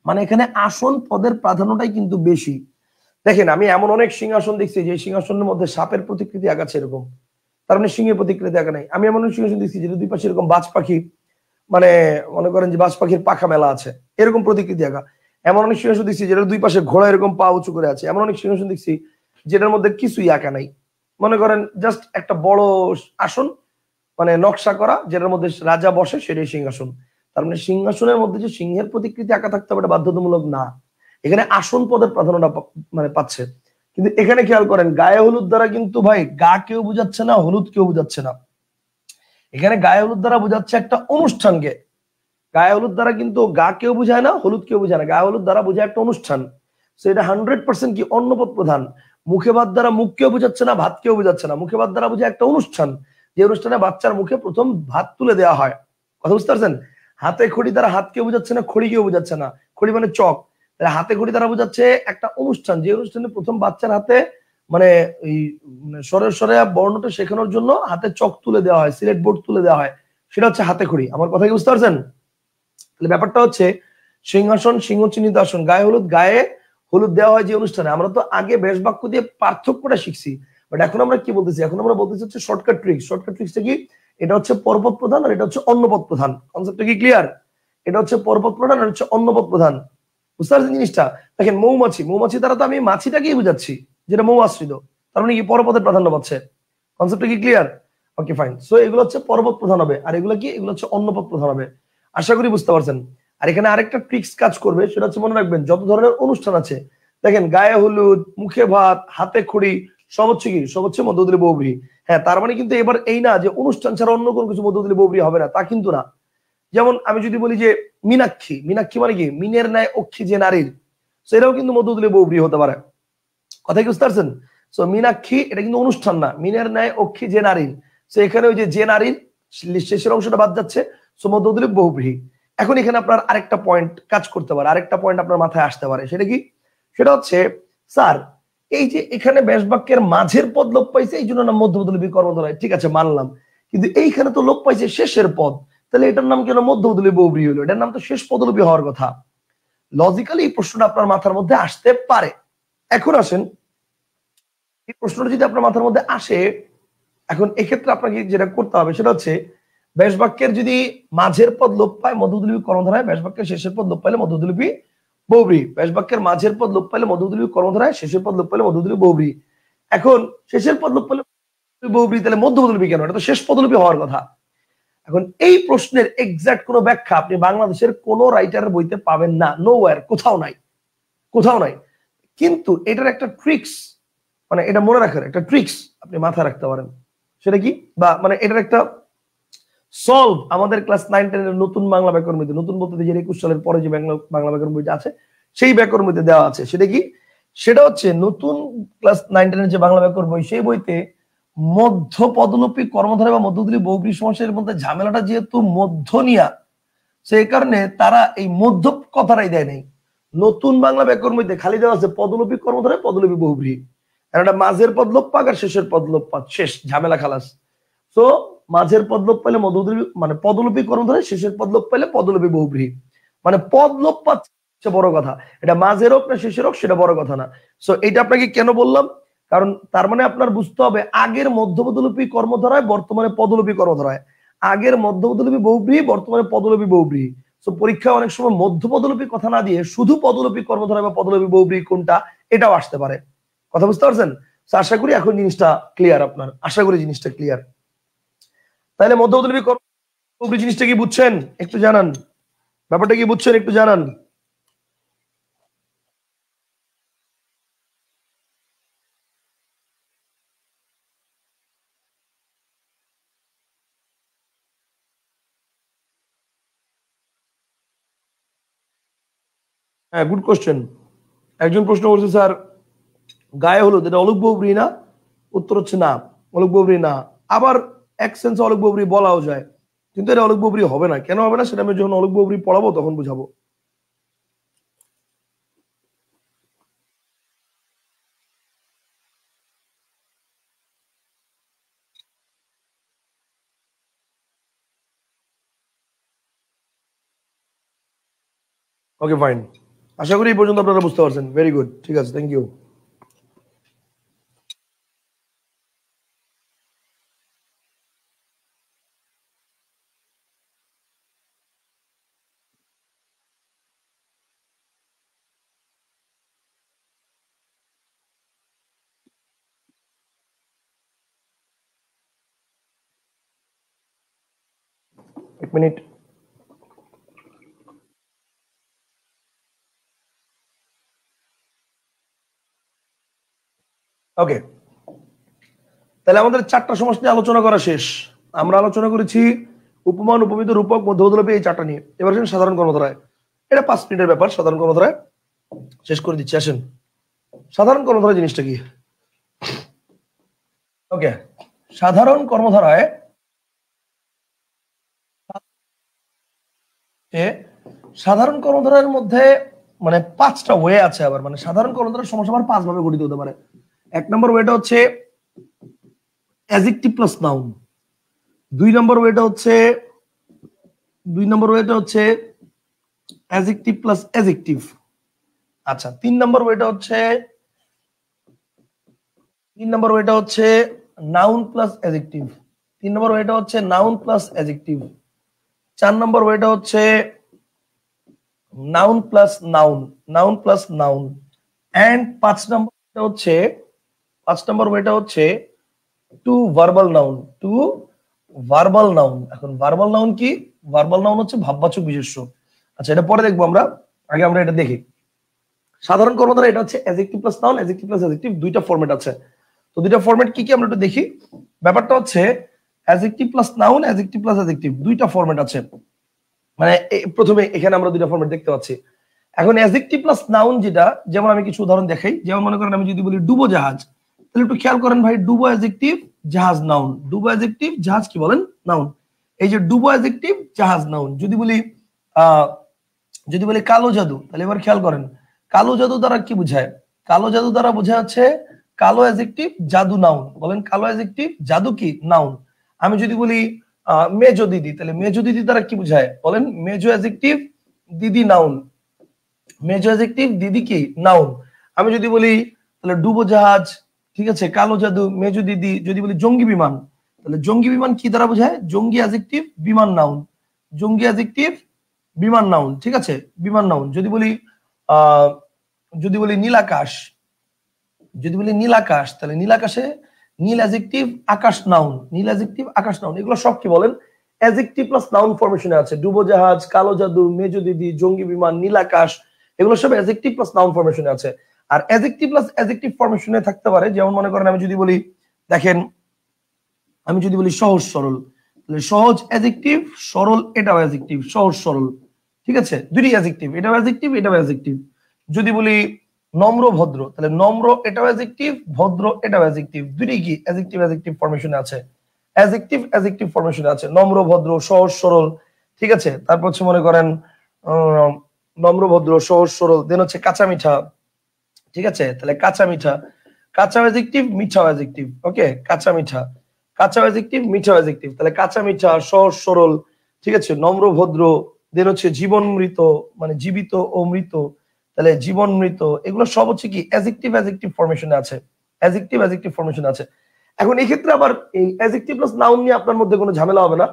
মানে এখানে আসন পদের প্রাধান্যটাই কিন্তু বেশি। দেখেন আমি এমন অনেক সিংহাসন দেখছি যে সিংহাসনের মধ্যে সাপের প্রতিকৃতি আঁকা আছে এরকম, তার মানে সিংহের প্রতিকৃতি আঁকা নাই। আমি এমন অনেক সিংহাসন দেখছি যেটা দুই পাশে এরকম বাজ পাখি, মানে মনে করেন যে বাজ পাখির পাখা মেলা আছে এরকম প্রতিকৃতি আঁকা। এমন অনেক সিংহাসন দেখছি যেটার দুই পাশে ঘোড়া এরকম পা উঁচু করে আছে। এমন অনেক সিংহাসন দেখছি যেটার মধ্যে কিছুই আঁকা নাই, মনে করেন জাস্ট একটা বড় আসন, মানে নকশা করা, যেটার মধ্যে রাজা বসে, সেটাই সিংহাসন। তার মানে সিংহাসনের মধ্যে যে সিংহের প্রতিকৃতি আঁকা থাকতে হবে এটা বাধ্যতামূলক না, এখানে আসন পদের প্রাধান্যটা মানে পাচ্ছে। কিন্তু এখানে খেয়াল করেন, গায়ে হলুদ দ্বারা কিন্তু ভাই গা কেউ বুঝাচ্ছে না, হলুদ কেউ বুঝাচ্ছে না। এখানে গায়ে হলুদ দ্বারা বোঝাচ্ছে একটা অনুষ্ঠানকে। গায়ে হলুদ দ্বারা কিন্তু গা কেউ বুঝায় না, হলুদ কেউ বুঝায় না, গায়ে হলুদ দ্বারা বোঝায় একটা অনুষ্ঠান। সো এটা 100% কি অন্নপদ প্রধান। মুখে ভাত দ্বারা মুখ কেউ বুঝাচ্ছে না, ভাত কেউ বুঝাচ্ছে না, মুখে ভাত দ্বারা বোঝায় একটা অনুষ্ঠান, যে অনুষ্ঠানে বাচ্চার মুখে প্রথম ভাত তুলে দেওয়া হয়। কথা বুঝতে পারছেন? হাতে খড়ি দ্বারা হাত কেউ বুঝাচ্ছে না, খড়ি কেউ বুঝাচ্ছে না, খড়ি মানে চক, হাতে খড়ি দ্বারা বোঝাচ্ছে একটা অনুষ্ঠান, যে অনুষ্ঠানে প্রথম বাচ্চার হাতে মানে এই সরে সরে বর্ণটা শেখানোর জন্য হাতে চক তুলে দেওয়া হয়, সিলেট বোর্ড তুলে দেওয়া হয়, সেটা হচ্ছে হাতে খড়ি। আমার কথা কি বুঝতে পারছেন? তাহলে ব্যাপারটা হচ্ছে সিংহাসন, সিংহ চিহ্নিত আসন, গায়ে হলুদ, গায়ে হলুদ দেওয়া হয় যে অনুষ্ঠানে। আমরা তো আগে বেশ বাক্য দিয়ে পার্থক্যটা শিখছি, বাট এখন আমরা কি বলতেছি? এখন আমরা বলতেছি হচ্ছে শর্টকাট ট্রিক্স। শর্টকাট ট্রিক্সটা কি? এটা হচ্ছে পরপদ প্রধান আর এটা হচ্ছে অন্যপদ প্রধান। কনসেপ্টটা কি ক্লিয়ার? এটা হচ্ছে পরপদ প্রধান আর হচ্ছে অন্যপদ প্রধান। বুঝতে পারছেন জিনিসটা? দেখেন মৌমাছি, মৌমাছি দ্বারা তো আমি মাছিটাকেই বুঝাচ্ছি যেটা মৌ আশ্রিত, তার মানে কি পরপদের প্রাধান্য পাচ্ছে। কনসেপ্টটা কি ক্লিয়ার? Okay fine. সো এগুলো হচ্ছে পরপদ প্রধান হবে, আর এগুলো কি? এগুলো হচ্ছে অন্যপদ প্রধান হবে। আশা করি বুঝতে পারছেন। আর এখানে আরেকটা ট্রিক্স কাজ করবে, সেটা হচ্ছে মনে রাখবেন যত ধরনের অনুষ্ঠান আছে, দেখেন গায়ে হলুদ, মুখে ভাত, হাতে খড়ি, সব হচ্ছে কি? সব হচ্ছে মধ্যদলী বহুব্রীহি। হ্যাঁ, তার মানে কিন্তু এবার এই না যে অনুষ্ঠান ছাড়া অন্য কোনো কিছু মধ্যদলী বহুব্রীহি হবে না, তা কিন্তু না। যেমন আমি যদি বলি যে মীনাক্ষী, মীনাক্ষী মানে কি? মিনের ন্যায় অক্ষী যে নারীর, সেটাও কিন্তু মধ্যদলী বহুব্রীহি হতে পারে। কথা কি বুঝতে পারছেন? সো মীনাক্ষী এটা কিন্তু অনুষ্ঠান না, মিনের ন্যায় অক্ষী যে নারীর, সো এখানে ওই যে নারীর শেষের অংশটা বাদ যাচ্ছে, সো মধ্যদলী বহুব্রীহি। এখন এখানে আপনার আরেকটা পয়েন্ট কাজ করতে পারে, আরেকটা পয়েন্ট আপনার মাথায় আসতে পারে, সেটা কি? সেটা হচ্ছে স্যার এই যে এখানে ব্যাস বাক্যের মাঝের পদ লোপ পাইছে, এই জন্য না মধ্যবর্তী কর্মধারয়, ঠিক আছে মানলাম, কিন্তু এইখানে তো লোপ পাইছে শেষের পদ, তাহলে এটার নাম কেন মধ্যবর্তী বহুব্রীহি হলো? এটার নাম তো শেষ পদলোপী হওয়ার কথা। লজিক্যালি এই প্রশ্নটা আপনার মাথার মধ্যে আসতে পারে। এখন আসেন, এই প্রশ্নটা যদি আপনার মাথার মধ্যে আসে, এখন এক্ষেত্রে আপনাকে যেটা করতে হবে সেটা হচ্ছে ব্যাস বাক্যের যদি মাঝের পদ লোপ পায় মধ্যলিপি কর্মধারায়, ব্যাস বাক্যের শেষের পদ লোপ পাইলে মধ্যলিপি বহুব্রীহি। ব্যাস বাক্যের মাঝের পদ লোপ পাইলে মধ্যলিপি কর্মধারায়, শেষের পদ লোপ পাইলে মধ্যলিপি বহুব্রীহি। এখন শেষের পদ লোপ পাইলে বহুব্রীহি, তাহলে মধ্যলিপি কেন? এটা তো শেষ পদলিপি হওয়ার কথা। এখন এই প্রশ্নের এক্সাক্ট কোনো ব্যাখ্যা আপনি বাংলাদেশের কোন রাইটারের বইতে পাবেন না, নোওয়্যার, কোথাও নাই, কোথাও নাই। কিন্তু এটার একটা ট্রিক্স, মানে এটা মনে রাখার একটা ট্রিক্স আপনি মাথায় রাখতে পারেন। সেটা কি? বা মানে এটার একটা সলভ আমাদের ক্লাস 9-10 এর নতুন বাংলা ব্যাকরণ বইতে, নতুন বলতে যে 21 সালের পরে যে বাংলা ব্যাকরণ বইটা আছে সেই ব্যাকরণ বইতে দেওয়া আছে। সেটা কি? সেটা হচ্ছে নতুন ক্লাস 9-10 এর যে বাংলা ব্যাকরণ বই, সেই বইতে মধ্য পদলোপী কর্মধারয় বা মধ্যদলী বহুব্রীহি সমাসের মধ্যে ঝামেলাটা যেহেতু মধ্য নিয়া, সেই কারণে তারা এই মধ্য কথাটাই দেয় নাই। নতুন বাংলা ব্যাকরণ বইতে খালি দেওয়া আছে পদলোপী কর্মধারয়, পদলোপী বহুব্রীহি। আর এটা মাঝের পদ লোপ পাক আর শেষের পদ লোপ পাক, শেষ, ঝামেলা খালাস। তো মাঝের পদ লোপ পাইলে মধ্যবর্তী মানে পদলোপী কর্মধারয়, শেষের পদ লোপ পাইলে পদলোপী বহুব্রীহি। মানে পদ লোপ পাচ্ছে বড় কথা, এটা মাঝের হোক না শেষের হোক সেটা বড় কথা না। সো এটা আপনাকে কেন বললাম, কারণ তার মানে আপনার বুঝতে হবে আগের মধ্যপদলোপী কর্মধারয় বর্তমানে পদলোপী কর্মধারয়, আগের মধ্যপদলোপী বহুব্রীহি বর্তমানে পদলোপী বহুব্রীহি। তো পরীক্ষায় অনেক সময় মধ্যপদলোপী কথা না দিয়ে শুধু পদলোপী কর্মধারয় বা পদলোপী বহুব্রীহি কোনটা এটাও আসতে পারে। কথা বুঝতে পারছেন? আশা করি এখন জিনিসটা ক্লিয়ার আপনার, আশা করি জিনিসটা ক্লিয়ার। তাহলে মধ্যপদলোপী কর্মধারয় জিনিসটা কি বুঝছেন একটু জানান, ব্যাপারটা কি বুঝছেন একটু জানান। হ্যাঁ, গুড কোশ্চেন। একজন প্রশ্ন করছে স্যার গায়ে হলুদ এটা অলুক বহুব্রীহি না? উত্তর হচ্ছে না, অলুক বহুব্রীহি না। আবার এক সেন্সে অলুক বহুব্রীহি বলাও যায়, কিন্তু এটা অলুক বহুব্রীহি হবে না। কেন হবে না সেটা আমি যখন অলুক বহুব্রীহি পড়াবো তখন বুঝাবো। ওকে ফাইন, আশা করি এই পর্যন্ত আপনারা বুঝতে পারছেন। ভেরি গুড, ঠিক আছে, থ্যাংক ইউ। এক মিনিট। ওকে, তাহলে আমাদের চারটা সমাস নিয়ে আলোচনা করা শেষ। আমরা আলোচনা করেছি উপমান, উপমিত, রূপক, মধ্যপদলোপী, এই চারটা নিয়ে। এবার আসেন সাধারণ কর্মধারায়। এটা 5 মিনিটের ব্যাপার, সাধারণ কর্মধারায় শেষ করে দিচ্ছি। আসেন সাধারণ কর্মধারা জিনিসটা কি। ওকে, সাধারণ কর্মধারায় সাধারণ কর্মধারার মধ্যে মানে 5টা ওয়ে আছে। আবার মানে সাধারণ কর্মধারার সমস্যা আবার 5 ভাবে গঠিত হতে পারে। 1 নম্বর ওয়েটা হচ্ছে অ্যাডজেক্টিভ প্লাস নাউন। 2 নম্বর ওয়েটা হচ্ছে অ্যাডজেক্টিভ প্লাস অ্যাডজেক্টিভ। আচ্ছা, 3 নম্বর ওয়েটা হচ্ছে নাউন প্লাস অ্যাডজেক্টিভ। 3 নম্বর ওয়েটা হচ্ছে নাউন প্লাস অ্যাডজেক্টিভ। 4 নম্বর ওয়েটা হচ্ছে নাউন প্লাস নাউন। এন্ড 5 নম্বর ওয়েটা হচ্ছে টু ভার্বাল নাউন। এখন ভার্বাল নাউন কি? ভার্বাল নাউন হচ্ছে ভাববাচক বিশেষ্য। আচ্ছা, এটা পরে দেখবো আমরা, আগে আমরা এটা দেখি। সাধারণ কর্মধারা এটা হচ্ছে adjective plus noun, adjective plus adjective, দুইটা ফরম্যাট আছে। তো দুইটা ফরম্যাট কি কি আমরা একটু দেখি। ব্যাপারটা হচ্ছে adjective plus noun, adjective plus adjective, দুইটা ফরম্যাট আছে। মানে প্রথমে এখানে আমরা দুইটা ফরম্যাট দেখতে পাচ্ছি। এখন অ্যাডজেক্টিভ প্লাস নাউন যেটা, যেমন আমি কিছু উদাহরণ দেখাই। যেমন মনে করেন আমি যদি বলি ডুবো জাহাজ, তাহলে একটু খেয়াল করেন ভাই, ডুবো অ্যাডজেক্টিভ, জাহাজ নাউন। ডুবো অ্যাডজেক্টিভ, জাহাজ কি বলেন? নাউন। এই যে ডুবো অ্যাডজেক্টিভ, জাহাজ নাউন। যদি বলি কালো জাদু, তাহলে এবার খেয়াল করেন কালো জাদু দ্বারা কি বোঝায়? কালো জাদু দ্বারা বোঝা যাচ্ছে কালো অ্যাডজেক্টিভ, জাদু নাউন। বলেন কালো অ্যাডজেক্টিভ, জাদু কি? নাউন। আমি যদি বলি মেজো দিদি, তাহলে মেজো দিদি দ্বারা কি বোঝায়? বলেন মেজো অ্যাডজেক্টিভ, দিদি নাউন। মেজো অ্যাডজেক্টিভ, দিদি কি? নাউন। আমি যদি বলি তাহলে ডুবো জাহাজ, ঠিক আছে, কালো জাদু, মেজো দিদি। যদি বলি জঙ্গি বিমান, তাহলে জঙ্গি বিমান কি দ্বারা বোঝায়? জঙ্গি অ্যাডজেক্টিভ, বিমান নাউন। জঙ্গি অ্যাডজেক্টিভ, বিমান নাউন, ঠিক আছে, বিমান নাউন। যদি বলি নীল আকাশ, তাহলে নীল আকাশে নীল অ্যাডজেক্টিভ, আকাশ নাউন। নীল অ্যাডজেক্টিভ, আকাশ নাউন। এগুলো সব কি বলেন? অ্যাডজেক্টিভ প্লাস নাউন ফরমেশনে আছে। ডুবো জাহাজ, কালো জাদু, মেজো দিদি, জঙ্গি বিমান, নীল আকাশ, এগুলো সব অ্যাডজেক্টিভ প্লাস নাউন ফরমেশনে আছে। আর অ্যাডজেক্টিভ প্লাস অ্যাডজেক্টিভ ফরমেশনে থাকতে পারে, যেমন মনে করেন আমি যদি বলি, দেখেন আমি যদি বলি সহজ সরল, তাহলে সহজ অ্যাডজেক্টিভ, সরল এটাও অ্যাডজেক্টিভ, সহজ সরল, ঠিক আছে, দুইটি অ্যাডজেক্টিভ, এটাও অ্যাডজেক্টিভ, এটাও অ্যাডজেক্টিভ। যদি বলি নম্র ভদ্র, তাহলে নম্র এটাও অ্যাডজেক্টিভ, ভদ্র এটাও অ্যাডজেক্টিভ, দুইটি কি? অ্যাডজেক্টিভ অ্যাডজেক্টিভ ফরমেশনে আছে। অ্যাডজেক্টিভ ফরমেশনে আছে, নম্র ভদ্র, সহজ সরল, ঠিক আছে। তারপর হচ্ছে মনে করেন নম্র ভদ্র, সহজ সরল, দেন হচ্ছে কাঁচা মিঠা, ঠিক আছে, তাহলে কাঁচা মিঠা। কাঁচা অ্যাডজেক্টিভ, মিঠা অ্যাডজেক্টিভ। ওকে, কাঁচা মিঠা, কাঁচা অ্যাডজেক্টিভ, মিঠা অ্যাডজেক্টিভ। তাহলে কাঁচা মিঠা, সহজ সরল, ঠিক আছে, নম্র ভদ্র, দেন হচ্ছে জীবন মৃত, মানে জীবিত ও মৃত। তাহলে জীবন মৃত, এগুলো সব হচ্ছে কি অ্যাডজেক্টিভ অ্যাডজেক্টিভ ফরমেশনে আছে, অ্যাডজেক্টিভ অ্যাডজেক্টিভ ফরমেশনে আছে। এখন এই ক্ষেত্রে আবার এই অ্যাডজেক্টিভ প্লাস নাউন নিয়ে আপনার মধ্যে কোনো ঝামেলা হবে না,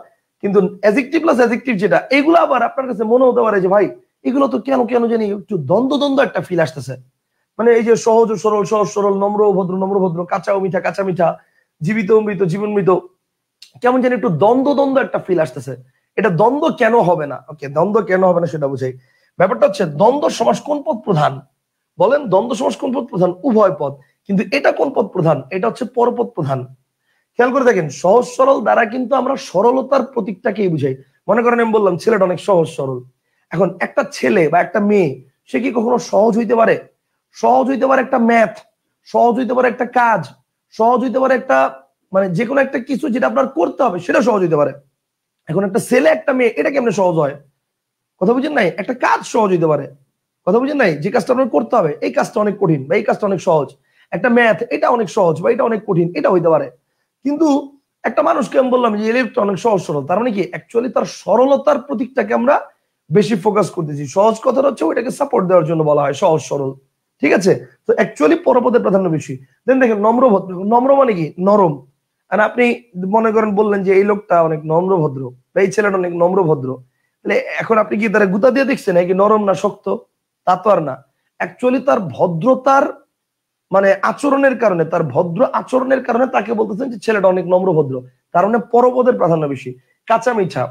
কিন্তু অ্যাডজেক্টিভ প্লাস অ্যাডজেক্টিভ যেটা, এগুলো আবার আপনার কাছে মনে হতে পারে যে ভাই এগুলো তো কেন কেন জানি একটু দ্বন্দ্ব দ্বন্দ্ব একটা ফিল আসতেছে। মানে এই যে সহজ ও সরল, সহজ সরল, নম্র ও ভদ্র, নম্র ভদ্র, কাঁচা ও মিঠা, কাঁচা মিঠা, জীবিত ও মৃত, জীবন মৃত, কেমন যেন একটু দ্বন্দ্ব দ্বন্দ্ব একটা ফিল আসতেছে। এটা দ্বন্দ্ব কেন হবে না? ওকে, দ্বন্দ্ব কেন হবে না সেটা বুঝাই। ব্যাপারটা হচ্ছে দ্বন্দ্ব সমাস কোন পদ প্রধান? বলেন, দ্বন্দ্ব সমাস কোন পদ প্রধান? উভয় পদ। কিন্তু এটা কোন পদ প্রধান? এটা হচ্ছে পরপদ প্রধান। খেয়াল করে দেখেন, সহজ সরল দ্বারা কিন্তু আমরা সরলতার প্রতীকটাকেই বুঝাই। মনে করেন আমি বললাম ছেলেটা অনেক সহজ সরল। এখন একটা ছেলে বা একটা মেয়ে, সে কি কখনো সহজ হইতে পারে? সহজ হইতে পারে একটা ম্যাথ, সহজ হইতে পারে একটা কাজ, সহজ হইতে পারে একটা, মানে যে কোনো একটা কিছু যেটা আপনার করতে হবে সেটা সহজ হইতে পারে। এখন একটা ছেলে একটা মেয়ে, এটা কেমনে সহজ হয়? কথা বুঝেন নাই? একটা কাজ সহজ হইতে পারে, কথা বুঝেন নাই? যে কাজটা আপনার করতে হবে এই কাজটা অনেক কঠিন বা এই কাজটা অনেক সহজ। একটা ম্যাথ, এটা অনেক সহজ বা এটা অনেক কঠিন, এটা হইতে পারে। কিন্তু একটা মানুষকে আমি বললাম যে এলিফটা অনেক সহজ সরল, তার মানে কি অ্যাকচুয়ালি তার সরলতার প্রতীকটাকে আমরা বেশি ফোকাস করতেছি। সহজ কথাটা হচ্ছে ওইটাকে সাপোর্ট দেওয়ার জন্য বলা হয় সহজ সরল, ঠিক আছে? তো অ্যাকচুয়ালি পরপদের প্রাধান্য বেশি। দেন দেখেন নম্র ভদ্র, নম্র মানে কি নরম। আর আপনি মনে করেন বললেন যে এই লোকটা অনেক নম্র ভদ্র বা এই ছেলেটা অনেক নম্র ভদ্র, তাহলে এখন আপনি কি তারা গুতা দিয়ে দেখছেন নাকি নরম না শক্ত? তা তো আর না। অ্যাকচুয়ালি তার ভদ্রতার মানে আচরণের কারণে, তার ভদ্র আচরণের কারণে তাকে বলতেছেন যে ছেলেটা অনেক নম্র ভদ্র, তার মানে পরপদের প্রাধান্য বেশি। কাঁচা মিঠা,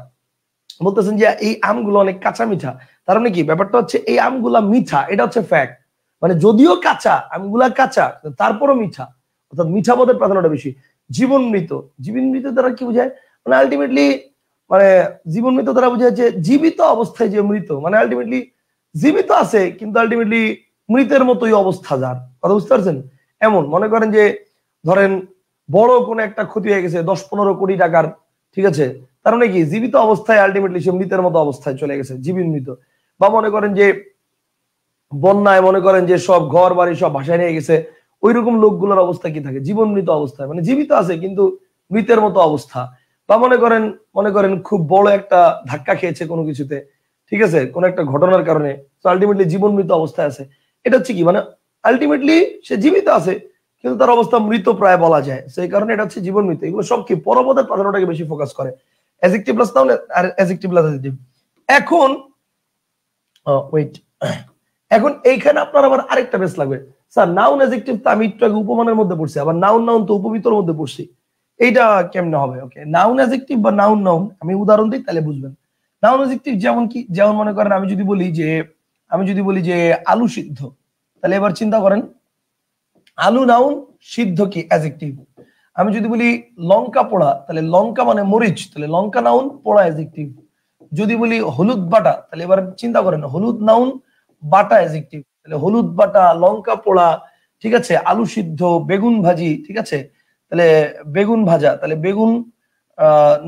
বলতেছেন যে এই আমগুলো অনেক কাঁচা মিঠা, তার মানে কি ব্যাপারটা হচ্ছে এই আমগুলা মিঠা, এটা হচ্ছে ফ্যাক্ট। মানে যদিও কাঁচা, আমগুলা কাঁচা, তারপরও মিঠা, অর্থাৎ মিঠা পদের প্রাধান্যটা বেশি। জীবন মৃত, জীবন মৃত দ্বারা কি বোঝায়? মানে আলটিমেটলি মানে জীবন মৃত দ্বারা বোঝায় যে জীবিত অবস্থায় যে মৃত, মানে আলটিমেটলি জীবিত আছে কিন্তু আলটিমেটলি মৃতের মতোই অবস্থা যার। কথা বুঝতে পারছেন? এমন মনে করেন যে ধরেন বড় কোনো একটা ক্ষতি হয়ে গেছে 10-15 কোটি টাকার, ঠিক আছে, তার মানে কি জীবিত অবস্থায় আলটিমেটলি সে মৃতের মতো অবস্থায় চলে গেছে, জীবন মৃত। বা মনে করেন যে বন্যায় মনে করেন যে সব ঘর বাড়ি সব ভাসায় নিয়ে গেছে, ওই রকম লোকগুলোর অবস্থা কি থাকে? জীবন মৃত অবস্থায়, মানে জীবিত আছে কিন্তু মৃতের মতো অবস্থা। বা মনে করেন খুব বড় একটা ধাক্কা খেয়েছে কোনো কিছুতে, ঠিক আছে, কোন একটা ঘটনার কারণে, তো আলটিমেটলি জীবন মৃত অবস্থায় আছে। এটা হচ্ছে কি মানে আলটিমেটলি সে জীবিত আছে কিন্তু তার অবস্থা মৃত প্রায় বলা যায়, সেই কারণে এটা হচ্ছে জীবন মৃত। এগুলো সব কি পরপদের প্রাধান্যটাকে বেশি ফোকাস করে, অ্যাডজেক্টিভ প্লাস নাউন আর অ্যাডজেক্টিভ প্লাস অ্যাডজেক্টিভ। এখন ওয়েট, এখন এইখানে আপনার আবার আরেকটা বেস লাগবে। স্যার নাউন অ্যাডজেক্টিভ তো আমি একটু আগে উপমানের মধ্যে পড়ছি, আবার নাউন নাউন তো উপবিতর মধ্যে পড়ছি, এইটা কেমনে হবে? ওকে, নাউন অ্যাডজেক্টিভ বা নাউন নাউন আমি উদাহরণ দিই তাহলে বুঝবেন। নাউন অ্যাডজেক্টিভ যেমন কি, যেমন মনে করেন আমি যদি বলি যে আলু সিদ্ধ, তাহলে এবার চিন্তা করেন আলু নাউন, সিদ্ধ কি অ্যাডজেক্টিভ। আমি যদি বলি লঙ্কা পোড়া, তাহলে লঙ্কা মানে মরিচ, তাহলে লঙ্কা নাউন, পোড়া অ্যাডজেক্টিভ। যদি বলি হলুদ বাটা, তাহলে এবার চিন্তা করেন হলুদ নাউন, বাটা অ্যাডজেক্টিভ। তাহলে হলুদ বাটা, লঙ্কা পোড়া, ঠিক আছে, আলু সিদ্ধ, বেগুন ভাজি, ঠিক আছে, তাহলে বেগুন ভাজা, তাহলে বেগুন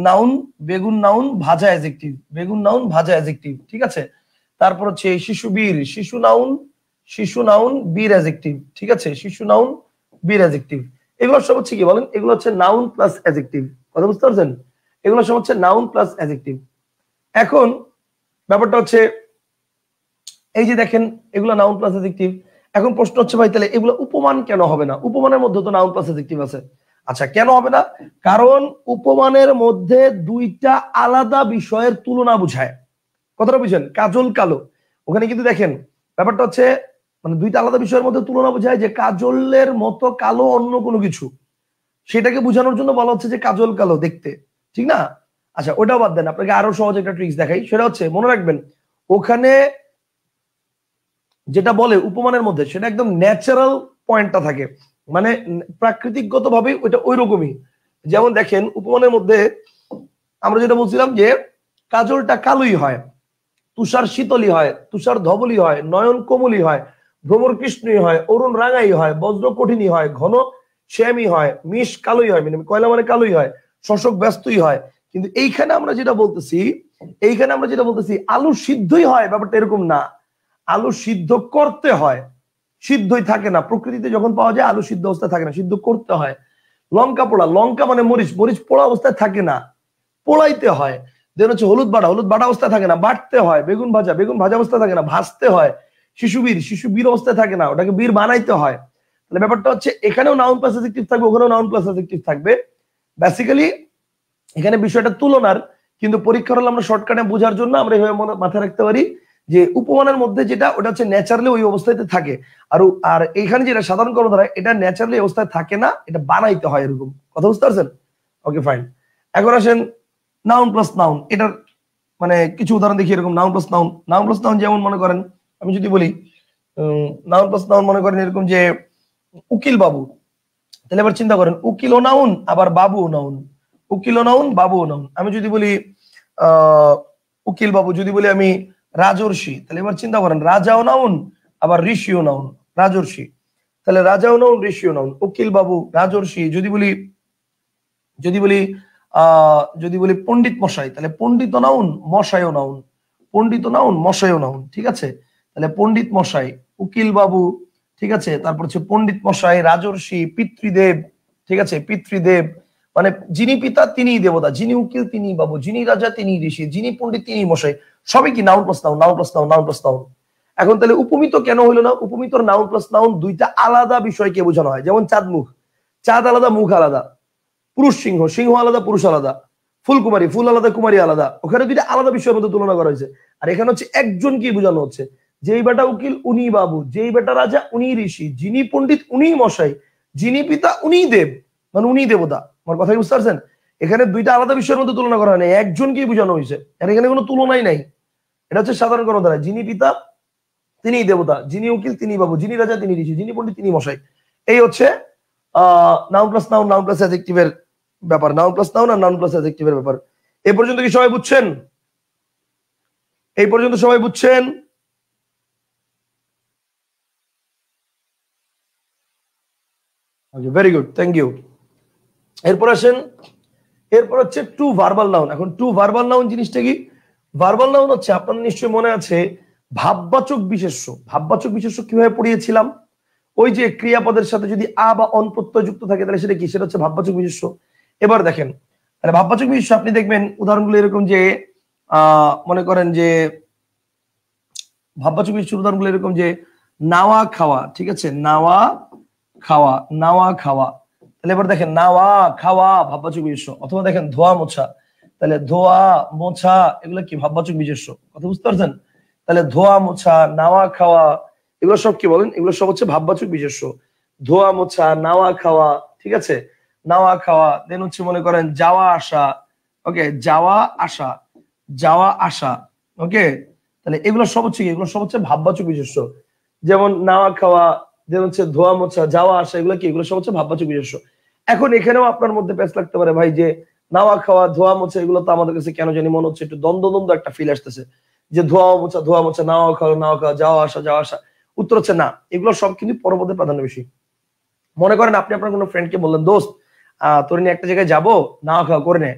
নাউন, বেগুন নাউন, ভাজা অ্যাডজেক্টিভ, বেগুন নাউন, ভাজা অ্যাডজেক্টিভ, ঠিক আছে। তারপর হচ্ছে শিশু বীর, শিশু নাউন বীর অ্যাডজেক্টিভ, ঠিক আছে, শিশু নাউন বীর অ্যাডজেক্টিভ। এগুলো সব হচ্ছে কি বলেন? এগুলো হচ্ছে নাউন প্লাস অ্যাডজেক্টিভ। কথা বুঝতে পারছেন? এগুলো সব হচ্ছে নাউন প্লাস অ্যাডজেক্টিভ। এখন ব্যাপারটা হচ্ছে এই যে দেখেন এগুলো নাউন প্লাস অ্যাডজেক্টিভ। এখন প্রশ্ন হচ্ছে ভাই তাহলে এগুলো উপমান কেন হবে না? উপমানের মধ্যে তো নাউন প্লাস অ্যাডজেক্টিভ আছে। আচ্ছা, কেন হবে না? কারণ উপমানের মধ্যে দুইটা আলাদা বিষয়ের তুলনা বুঝায়। কথাটা বুঝেন? কাজল কালো, ওখানে কিন্তু দেখেন ব্যাপারটা হচ্ছে মানে দুইটা আলাদা বিষয়ের মধ্যে তুলনা বোঝায় যে কাজলের মতো কালো অন্য কোনো কিছু, সেটাকে বোঝানোর জন্য বলা হচ্ছে যে কাজল কালো দেখতে, ঠিক না? আচ্ছা, ওটাও বাদ দেন, আপনাকে আরো সহজ একটা ট্রিক্স দেখাই। সেটা হচ্ছে মনে রাখবেন ওখানে যেটা বলে উপমানের মধ্যে সেটা একদম ন্যাচারাল পয়েন্টটা থাকে, মানে প্রাকৃতিকগত ভাবে ওইটা ওই রকমই। যেমন দেখেন উপমানের মধ্যে আমরা যেটা বলছিলাম যে কাজলটা কালোই হয়, তুষার শীতলী হয়, তুষার ধবলী হয়, নয়ন কোমলী হয়, ভ্রমর কৃষ্ণই হয়, অরুণ রাঙাই হয়, বজ্র কঠিনী হয়, ঘন শ্যামী হয়, মিশ কালোই হয়, মানে কয়লা মানে কালোই হয়, শোষক ব্যস্তই হয়। কিন্তু এইখানে আমরা যেটা বলতেছি আলু সিদ্ধই হয়, ব্যাপারটা এরকম না। আলু সিদ্ধ করতে হয়, সিদ্ধই থাকে না। প্রকৃতিতে যখন পাওয়া যায় আলু সিদ্ধ অবস্থায় থাকে না, সিদ্ধ করতে হয়। লঙ্কা পোড়া, লঙ্কা মানে মরিচ, মরিচ পোড়া অবস্থায় থাকে না, পোড়াইতে হয়। দেন হচ্ছে হলুদ বাটা, হলুদ বাটা অবস্থায় থাকে না, বাটতে হয়। বেগুন ভাজা, বেগুন ভাজা অবস্থায় থাকে না, ভাজতে হয়। শিশু বীর, শিশু বীর অবস্থায় থাকে না, ওটাকে বীর বানাইতে হয়। তাহলে ব্যাপারটা হচ্ছে এখানেও নাউন প্লাস অ্যাডজেক্টিভ থাকবে, ওখানেও নাউন প্লাস অ্যাডজেক্টিভ থাকবে। বেসিক্যালি এখানে বিষয়টা তুলনার, কিন্তু পরীক্ষার হলে আমরা শর্টকাটে বোঝার জন্য আমরা এইভাবে মাথায় রাখতে পারি যে উপমানের মধ্যে যেটা ওটা হচ্ছে ন্যাচারালি ওই অবস্থায় থাকে, আর আর এখানে যেটা সাধারণ কর্মধারা এটা ন্যাচারালি অবস্থায় থাকে না, এটা বানাইতে হয়। এরকম কথা বুঝতে পারছেন? Okay fine. এখন আসেন নাউন প্লাস নাউন, এটার মানে কিছু উদাহরণ দেখি। এরকম noun plus noun, noun plus noun যেমন মনে করেন আমি যদি বলি নাউন প্লাস নাউন মনে করেন এরকম যে উকিল বাবু, তাহলে এবার চিন্তা করেন উকিল ও নাউন আবার বাবু ও নাউন, উকিল ও নাউন বাবু ও নাউন। আমি যদি বলি উকিল বাবু, যদি বলি আমি রাজর্ষি, তাহলে এবার চিন্তা করেন রাজা ও নাউন আবার ঋষি ও নাউন, রাজর্ষি। তাহলে রাজা ও নাউন ঋষি ও নাউন, উকিল বাবু রাজর্ষি। যদি বলি যদি বলি পণ্ডিত মশাই, তাহলে পণ্ডিত নাউন মশাই নাউন, পণ্ডিত নাউন মশাই নাউন। ঠিক আছে, তাহলে পণ্ডিত মশাই, উকিল বাবু, ঠিক আছে, তারপর হচ্ছে পণ্ডিত মশাই, রাজর্ষি, পিতৃদেব। ঠিক আছে, পিতৃদেব মানে যিনি পিতা তিনিই দেবতা, যিনি উকিল তিনি বাবু, যিনি রাজা তিনি ঋষি, যিনি পণ্ডিত তিনি মশাই। সবই কি noun plus noun, noun plus noun, noun plus noun. এখন তাহলে উপমিত কেন হইলো না? উপমিতর নাউন প্লাস নাউন দুইটা আলাদা বিষয়কে বোঝানো হয়। যেমন চাঁদ মুখ, চাঁদ আলাদা, মুখ আলাদা। পুরুষ সিংহ, সিংহ আলাদা, পুরুষ আলাদা। ফুলকুমারী, ফুল আলাদা, কুমারী আলাদা। ওখানে দুইটা আলাদা বিষয়ের মধ্যে তুলনা করা হয়েছে। আর এখানে হচ্ছে একজনকে বোঝানো হচ্ছে, যেই বেটা উকিল উনি বাবু, যেই বেটা রাজা উনি ঋষি, যিনি পণ্ডিত উনি মশাই, যিনি পিতা উনি দেব, মানে উনি দেবতা। আমার কথা বুঝতে পারছেন? এখানে দুইটা আলাদা বিষয়ের মধ্যে তুলনা করা হয় না, একজনকেই বোঝানো হয়েছে। আর এখানে কোনো তুলনাই নাই। এটা হচ্ছে সাধারণ কর্মধারা, যিনি পিতা তিনি দেবতা, যিনি উকিল তিনি বাবু, যিনি রাজা তিনি ঋষি, যিনি পণ্ডিত তিনি মশাই। এই হচ্ছে noun plus noun, noun plus অ্যাডজেক্টিভের ব্যাপার। নাউন প্লাস নাউন আর নাউন প্লাস অ্যাডজেক্টিভের ব্যাপার। এই পর্যন্ত কি সবাই বুঝছেন? এই পর্যন্ত সবাই বুঝছেন? Very good, thank you. এরপর আসেন, এরপর হচ্ছে টু ভার্বাল নাউন। এখন টু ভার্বাল নাউন জিনিসটা কি? ভার্বাল নাউন হচ্ছে, আপনার নিশ্চয়ই মনে আছে ভাববাচক বিশেষ্য। ভাববাচক বিশেষ্য কিভাবে পড়িয়েছিলাম? ওই যে ক্রিয়াপদের সাথে যদি আ বা অন প্রত্যয় যুক্ত থাকে তাহলে সেটা কি? সেটা হচ্ছে ভাববাচক বিশেষ্য। এবার দেখেন, তাহলে ভাববাচক বিশেষ্য আপনি দেখবেন উদাহরণগুলো এরকম যে মনে করেন যে ভাববাচক বিশেষ্য উদাহরণগুলো এরকম যে নাওয়া খাওয়া। ঠিক আছে, নাওয়া খাওয়া, নাওয়া খাওয়া। তাহলে এবার দেখেন নাওয়া খাওয়া ভাববাচক বিশেষ্য। অথবা দেখেন ধোয়া মোছা, তাহলে ধোয়া মোছা এগুলো কি? ভাববাচক বিশেষ্য। কথা বুঝতে পারছেন? তাহলে ধোয়া মোছা, নাওয়া খাওয়া এগুলো সব কি বলেন? এগুলো সব হচ্ছে ভাববাচক বিশেষ্য। ধোয়া মোছা, নাওয়া খাওয়া, ঠিক আছে, নাওয়া খাওয়া। দেন হচ্ছে মনে করেন যাওয়া আসা, ওকে, যাওয়া আসা, যাওয়া আসা, ওকে। তাহলে এগুলো সব হচ্ছে কি? এগুলো সব হচ্ছে ভাববাচক বিশেষ্য। যেমন নাওয়া খাওয়া, দেন হচ্ছে ধোয়া মোছা, যাওয়া আসা, এগুলো কি? এগুলো সব হচ্ছে ভাববাচক বিশেষ্য। এখন এখানেও আপনার মধ্যে প্যাচ লাগতে পারে, ভাই যে নাওয়া খাওয়া, ধোয়া মোছা এগুলো তো আমাদের কাছে কেন জানি মনে হচ্ছে একটু দ্বন্দ্ব দ্বন্দ্ব একটা ফিল আসতেছে, যে ধোয়া মোছা, ধোয়া মোছা, নাওয়া খাওয়া, নাওয়া খাওয়া, যাওয়া আসা, যাওয়া আসা। উত্তর হচ্ছে না, এগুলো সব কিন্তু পরপদের প্রাধান্য বেশি। মনে করেন আপনি আপনার কোনো ফ্রেন্ডকে বললেন, দোস্ত তোর নিয়ে একটা জায়গায় যাবো, নাওয়া খাওয়া করে নে,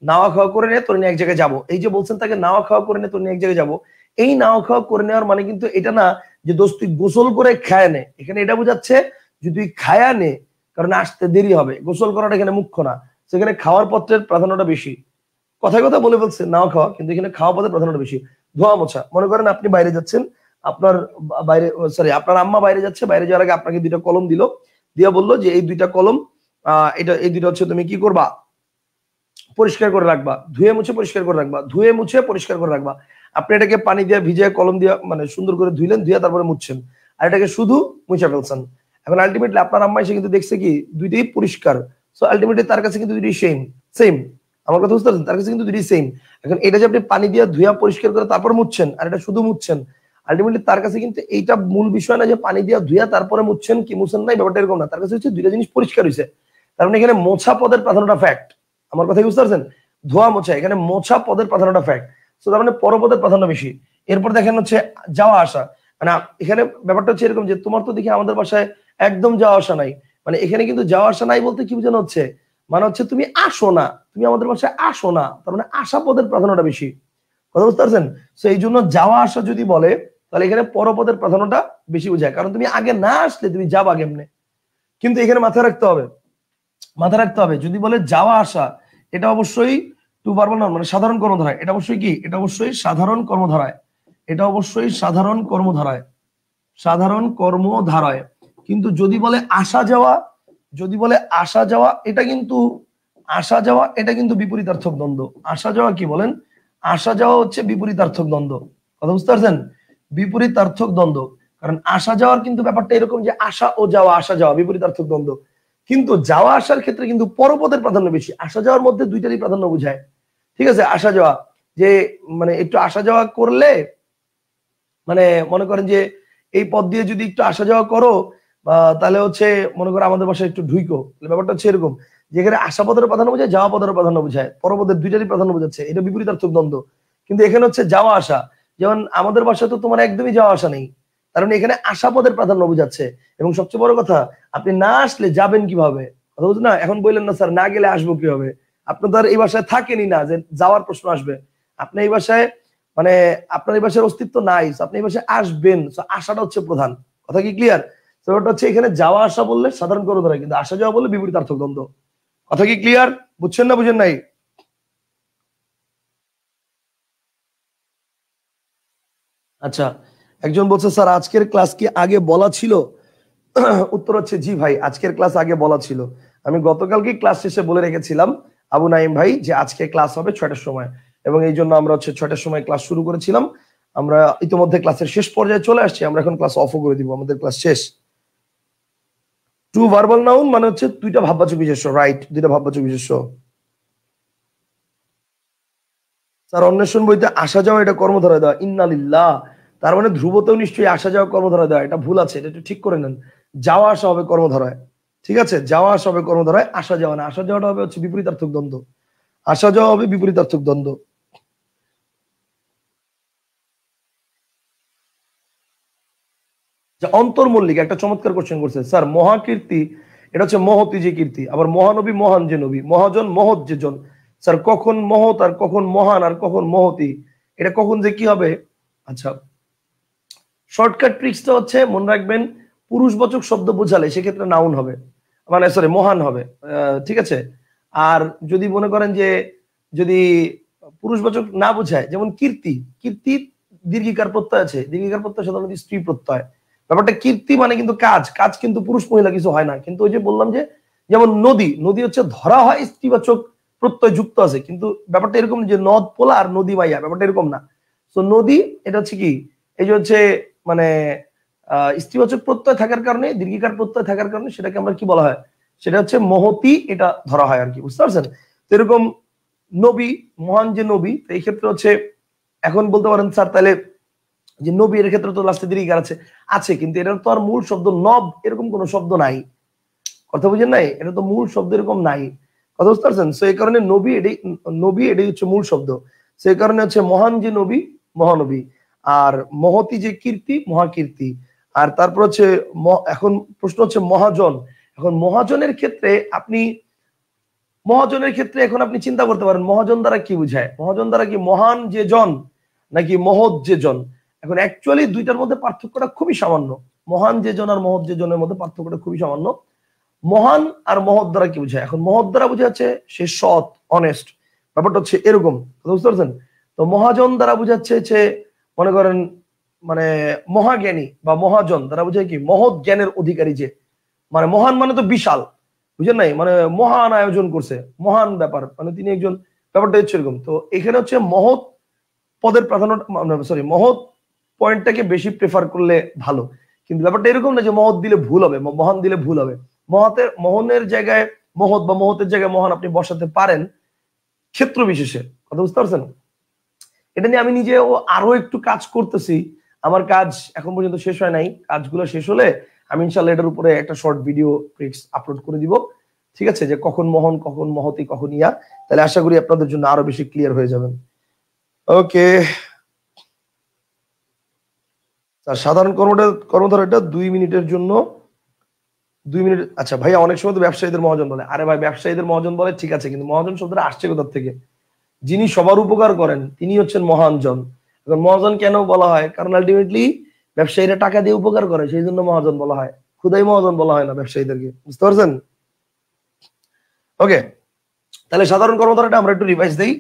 নাওয়া খাওয়া করে নে, তোর নিয়ে এক জায়গায় যাবো। এই যে বলছেন তাকে নাওয়া খাওয়া করে নে, তোর নিয়ে এক জায়গায় যাবো, এই নাওয়া খাওয়া করে নেওয়ার মানে কিন্তু এটা না যে দোস্ত তুই গোসল করে খায় নে। এখানে এটা বোঝাচ্ছে যে তুই খায়া নে, কারণ আসতে দেরি হবে। গোসল করাটা এখানে মুখ্য না, সেখানে খাওয়ার পত্রের প্রাধান্যটা বেশি। কথায় কথা বলে বলছে নাওয়া খাওয়া, কিন্তু এখানে খাওয়া পত্রের প্রাধান্যটা বেশি। ধোয়া মোছা, মনে করেন আপনি বাইরে যাচ্ছেন, আপনার বাইরে সরি আপনার আম্মা বাইরে যাচ্ছে, বাইরে যাওয়ার আগে আপনাকে দুইটা কলম দিল, দিয়া বললো যে এই দুইটা কলম এটা এই দুইটা হচ্ছে তুমি কি করবা? পরিষ্কার করে রাখবা, ধুয়ে মুছে পরিষ্কার করে রাখবা, ধুয়ে মুছে পরিষ্কার করে রাখবা। আপনি এটাকে পানি দিয়ে ভিজিয়ে কলম দিয়ে মানে সুন্দর করে ধুইলেন, ধুয়ে তারপরে মুছছেন, আর এটাকে শুধু মুছে ফেলছেন। এখন আলটিমেটলি আপনার আম্মা এসে কিন্তু দেখছে কি দুইটাই পরিষ্কার। সো আলটিমেটলি তার কাছে কিন্তু দুইটাই সেম সেম। আমার কথা বুঝতে পারছেন? তার কাছে কিন্তু দুইটাই সেম। এখন এটা যে আপনি পানি দিয়ে ধুয়া পরিষ্কার করে তারপর মুছছেন, আর এটা শুধু মুছছেন, আলটিমেটলি তার কাছে কিন্তু এইটা মূল বিষয় না যে পানি দিয়ে ধুয়া তারপরে মুছছেন কি মুছছেন নাই, ব্যাপারটা এরকম না। তার কাছে হচ্ছে দুইটা জিনিস পরিষ্কার হয়েছে। তার মানে এখানে মোছা পদের প্রাধান্যটা ফ্যাক্ট। আমার কথা বুঝতে পারছেন? ধোয়া মোছা, এখানে মোছা পদের প্রাধান্যটা ফ্যাক্ট। তো তার মানে পরপদের প্রাধান্য বেশি। এরপর দেখেন হচ্ছে যাওয়া আসা, মানে এখানে ব্যাপারটা হচ্ছে এরকম যে তোমার তো দেখি আমাদের বাসায় একদম যাওয়া আসা নাই। মানে এখানে কিন্তু যাওয়া আসা নাই বলতে কি বোঝানো হচ্ছে? মানে হচ্ছে তুমি আসো না, তুমি আমাদের বাসায় আসো না। তার মানে আশা পদের প্রাধান্যটা বেশি। কথা বুঝতে পারছেন? তো এই জন্য যাওয়া আসা যদি বলে তাহলে এখানে পরপদের প্রাধান্যটা বেশি বোঝায়, কারণ তুমি আগে না আসলে তুমি যাবা কেমনে। কিন্তু এখানে মাথায় রাখতে হবে যদি বলে যাওয়া আসা, এটা অবশ্যই টু ভার্বাল নাউন, মানে সাধারণ কর্মধারায়। এটা অবশ্যই কি, এটা অবশ্যই সাধারণ কর্মধারায়, এটা অবশ্যই সাধারণ কর্মধারায়, সাধারণ কর্মধারায়। কিন্তু যদি বলে আসা যাওয়া, এটা কিন্তু বিপরীতার্থক দ্বন্দ্ব। আসা যাওয়া কি বলেন, আসা যাওয়া হচ্ছে বিপরীতার্থক দ্বন্দ্ব। কথা বুঝতে পারছেন? বিপরীতার্থক দ্বন্দ্ব। কারণ আসা যাওয়ার কিন্তু ব্যাপারটা এরকম যে আসা ও যাওয়া, আসা যাওয়া বিপরীতার্থক দ্বন্দ্ব। কিন্তু যাওয়া আসার ক্ষেত্রে কিন্তু পরপদের প্রাধান্য বেশি। আসা যাওয়ার মধ্যে দুইটারই প্রাধান্য বোঝায়। ঠিক আছে, আসা যাওয়া যে মানে একটু আসা যাওয়া করলে, মানে মনে করেন যে এই পথ দিয়ে যদি একটু আসা যাওয়া করো, তাহলে হচ্ছে মনে করো আমাদের বাসায় একটু ঢুইকো, ব্যাপারটা হচ্ছে এরকম। যেখানে আসা পদের প্রাধান্য বোঝায়, যাওয়া পদের প্রাধান্য বোঝায়, পরপদের দুইটারই প্রাধান্য বোঝাচ্ছে, এটা বিপরীতার্থক দ্বন্দ্ব। কিন্তু এখানে হচ্ছে যাওয়া আসা, যেমন আমাদের বাসায় তো তোমার একদমই যাওয়া আসা নেই, কারণ এখানে আসা পদের প্রাধান্য বোঝাচ্ছে। এবং সবচেয়ে বড় কথা, আপনি না আসলে যাবেন কিভাবে? কথা বুঝলেন না? এখন বললেন না স্যার না গেলে আসবো কিভাবে, আপনি তো আর এই বাসায় থাকেনই না যে যাওয়ার প্রশ্ন আসবে। আপনি এই বাসায় মানে আপনার এই বাসার অস্তিত্ব নাই, আপনি এই বাসায় আসবেন, আসাটা হচ্ছে প্রধান। কথা কি ক্লিয়ার? তো ওটা হচ্ছে এখানে যাওয়া আসা বললে সাধারণ করে ধরে, কিন্তু আসা যাওয়া বললে বিপরীতার্থক দ্বন্দ্ব। কথা কি ক্লিয়ার? বুঝছেন না বুঝেন নাই? আচ্ছা, একজন বলছে স্যার আজকের ক্লাস কি আগে বলা ছিল? উত্তর হচ্ছে জি ভাই, আজকের ক্লাস আগে বলা ছিল। আমি গতকালকে ক্লাস শেষে বলে রেখেছিলাম আবু নাইম ভাই যে আজকে ক্লাস হবে 6টার সময়, এবং এই জন্য আমরা হচ্ছে 6টার সময় ক্লাস শুরু করেছিলাম। আমরা ইতিমধ্যে ক্লাসের শেষ পর্যায়ে চলে আসছি, আমরা এখন ক্লাস অফও করে দিব, আমাদের ক্লাস শেষ। টু ভার্বাল নাউন মানে হচ্ছে দুইটা ভাববাচক বিশেষ্য, রাইট, দুইটা ভাববাচক বিশেষ্য। স্যার অন্বেষণ বইতে আসা যাওয়া এটা কর্মধারায় দেওয়া, ইন্নালিল্লাহ, তার মানে ধ্রুবতেও নিশ্চয়ই আসা যাওয়া কর্মধারায় দেওয়া, এটা ভুল আছে, এটা একটু ঠিক করে নেন। যাওয়া আসা হবে কর্মধারায়, ঠিক আছে, যাওয়া আসা হবে কর্মধারায়, আসা যাওয়া না, আসা যাওয়াটা হবে হচ্ছে বিপরীতার্থক দ্বন্দ্ব, আসা যাওয়া হবে বিপরীতার্থক দ্বন্দ্ব। যে অন্তর্মল্লিক একটা চমৎকার কোশ্চেন করছে স্যার, মহাকীর্তি এটা হচ্ছে মহতি যে কীর্তি, আবার মহানবী মহান যে নবী, মহাজন মহৎ যে জন। স্যার কখন মহৎ আর কখন মহান আর কখন মহতি, এটা কখন যে কি হবে? আচ্ছা, শর্টকাট ট্রিক্সটা হচ্ছে মনে রাখবেন, পুরুষবাচক শব্দ বোঝালে সেক্ষেত্রে নাউন হবে, মানে সরি মহান হবে, ঠিক আছে। আর যদি মনে করেন যে যদি পুরুষবাচক না বোঝায়, যেমন কীর্তি, কীর্তি দীর্ঘিকার প্রত্যয় আছে, দীর্ঘিকার প্রত্যয় সাধারণত স্ত্রী প্রত্যয়। ব্যাপারটা কীর্তি মানে কিন্তু কাজ, কাজ কিন্তু পুরুষ মহিলা কিছু হয় না। কিন্তু ওই যে বললাম যে যেমন নদী, নদী হচ্ছে ধরা হয় স্ত্রীবাচক প্রত্যয় যুক্ত আছে, কিন্তু ব্যাপারটা এরকম যে নদ পোলা আর নদী মাইয়া, ব্যাপারটা এরকম না। তো নদী এটা হচ্ছে কি, এই যে হচ্ছে মানে স্ত্রীবাচক প্রত্যয় থাকার কারণে, দীর্ঘিকার প্রত্যয় থাকার কারণে সেটাকে আমরা কি বলা হয়, সেটা হচ্ছে মহতি, এটা ধরা হয় আর কি, বুঝতে পারছেন? তো এরকম নবী, মহান যে নবী, এই ক্ষেত্রে হচ্ছে এখন বলতে পারেন স্যার তাহলে যে নবী এর ক্ষেত্রে তো লাস্টে দীর্ঘিকার আছে, আছে, কিন্তু এটার তো আর মূল শব্দ নব এরকম কোনো শব্দ নাই। কথা বুঝেন নাই? এটা তো মূল শব্দ এরকম নাই। কথা বুঝতে পারছেন? সো এই কারণে নবী এটাই, নবী এটাই হচ্ছে মূল শব্দ। সেই কারণে হচ্ছে মহান যে নবী, মহানবী, আর মহতি যে কীর্তি, মহাকীর্তি। আর তারপর হচ্ছে এখন প্রশ্ন হচ্ছে মহাজন। এখন মহাজনের ক্ষেত্রে আপনি, মহাজনের ক্ষেত্রে এখন আপনি চিন্তা করতে পারেন মহাজন দ্বারা কি বুঝায়, মহাজন দ্বারা কি মহান যে জন নাকি মহৎ যে জন? এখন অ্যাকচুয়ালি দুইটার মধ্যে পার্থক্যটা খুবই সামান্য, মহান যে জন আর মহৎ যে জনের মধ্যে পার্থক্যটা খুবই সামান্য। মহান আর মহৎ দ্বারা কি বুঝায়? এখন মহৎ দ্বারা বুঝাচ্ছে সে সৎ, অনেস্ট, ব্যাপারটা হচ্ছে এরকম, বুঝতে পারছেন? তো মহাজন দ্বারা বুঝাচ্ছে যে মনে করেন মানে মহাজ্ঞানী বা মহাজন দ্বারা বুঝায় কি মহৎ জ্ঞানের অধিকারী যে, মানে মহান মানে তো বিশাল, বুঝেন নাই? মানে মহান আয়োজন করছে, মহান ব্যাপার, মানে তিনি একজন, ব্যাপারটা হচ্ছে এরকম। তো এখানে হচ্ছে মহৎ পদের প্রাধান্য, সরি মহৎ পয়েন্টটাকে বেশি প্রেফার করলে ভালো। কিন্তু ব্যাপারটা এরকম না যে মহৎ দিলে ভুল হবে, মহান দিলে ভুল হবে। মহতের, মোহনের জায়গায় মহৎ বা মহতের জায়গায় মহান আপনি বসাতে পারেন ক্ষেত্র বিশেষে, কথা বুঝতে পারছেন? এটা নিয়ে আমি নিজেও আরো একটু কাজ করতেছি, আমার কাজ এখন পর্যন্ত শেষ হয় নাই, কাজগুলো শেষ হলে আমি ইনশাল্লাহ এটার উপরে একটা শর্ট ভিডিও ট্রিক্স আপলোড করে দিব, ঠিক আছে, যে কখন মহান কখন মহতি কখন ইয়া, তাহলে আশা করি আপনাদের জন্য আরো বেশি ক্লিয়ার হয়ে যাবেন। ওকে, সাধারণ কর্মধারা এটা 2 মিনিটের জন্য, 2 মিনিট। আচ্ছা ভাইয়া, অনেক সময় তো ব্যবসায়ীদের মহাজন বলে, আরে ভাই ব্যবসায়ীদের মহাজন বলে ঠিক আছে, কিন্তু মহাজন শব্দটা আসছে কোথা থেকে? যিনি সবার উপকার করেন তিনি হচ্ছেন মহান জন। এখন মহাজন কেন বলা হয়? কারণ আলটিমেটলি ব্যবসায়ীরা টাকা দিয়ে উপকার করে, সেই জন্য মহাজন বলা হয়। খুদাই মহাজন বলা হয় না ব্যবসায়ীদেরকে, বুঝতে পারছেন? ওকে, তাহলে সাধারণ কর্মধারাটা আমরা একটু রিভাইজ দিই।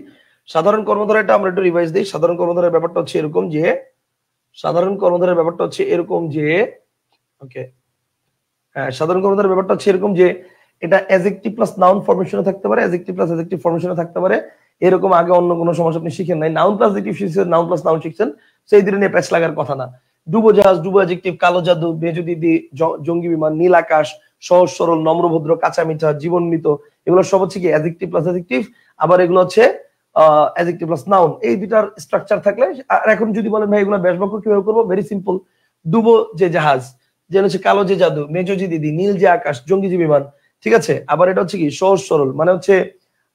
সাধারণ কর্মধারাটা আমরা একটু রিভাইজ দিই। সাধারণ কর্মধারার ব্যাপারটা হচ্ছে এরকম যে, সাধারণ কর্মধারার ব্যাপারটা হচ্ছে এরকম যে, ওকে, হ্যাঁ, সাধারণ কর্মধারার ব্যাপারটা হচ্ছে এরকম যে, এটা অ্যাডজেক্টিভ প্লাস নাউন ফরমেশনে থাকতে পারে, অ্যাডজেক্টিভ প্লাস অ্যাডজেক্টিভ ফরমেশনে থাকতে পারে। এরকম আগে অন্য কোনো সমাস আপনি শিখেন নাই। নাউন প্লাস অ্যাডজেক্টিভ শিখছেন, নাউন প্লাস নাউন শিখছেন, সেই দিনে নিয়ে প্যাচ লাগার কথা না। ডুবো জাহাজ, ডুবো অ্যাডজেক্টিভ, কালো জাদু, বেজুদিদি, জঙ্গি বিমান, নীল আকাশ, সহজ সরল, নম্রভদ্র, কাঁচা মিঠা, জীবনমৃত, এগুলো সব হচ্ছে কি অ্যাডজেক্টিভ প্লাস অ্যাডজেক্টিভ। আবার এগুলো হচ্ছে অ্যাডজেক্টিভ প্লাস নাউন। এই দুটার স্ট্রাকচার থাকলে, আর এখন যদি বলেন ভাই এগুলো ব্যাসবাক্য কিভাবে করবো, ভেরি সিম্পল। ডুবো যে জাহাজ, যে হচ্ছে কালো যে জাদু, মেজো যে দিদি, নীল যে আকাশ, জঙ্গি যে বিমান, ঠিক আছে। আবার এটা হচ্ছে কি সহজ সরল, মানে হচ্ছে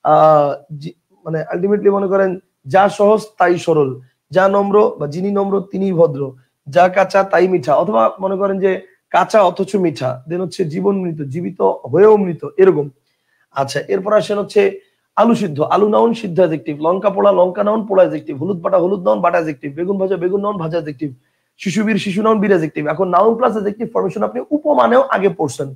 আহ মানে আলটিমেটলি মনে করেন যা সহজ তাই সরল, যা নম্র বা যিনি নম্র তিনি ভদ্র, যা কাঁচা তাই মিঠা, অথবা মনে করেন যে কাঁচা অথচ মিঠা, দেন হচ্ছে জীবন মৃত, জীবিত হয়েও মৃত, এরকম। আচ্ছা, এরপর আসেন হচ্ছে আলু সিদ্ধ, আলু নাউন, সিদ্ধ অ্যাডজেক্টিভ, লঙ্কা পোড়া, লঙ্কা নাউন, পোড়া অ্যাডজেক্টিভ, হলুদ বাটা, হলুদ নাউন, বাটা অ্যাডজেক্টিভ, বেগুন ভাজা, বেগুন নাউন, ভাজা অ্যাডজেক্টিভ, শিশুবীর, শিশু নাউন, বীর অ্যাডজেক্টিভ। এখন নাউন প্লাস অ্যাডজেক্টিভ ফরমেশন আপনি উপমানেও আগে পড়ছেন।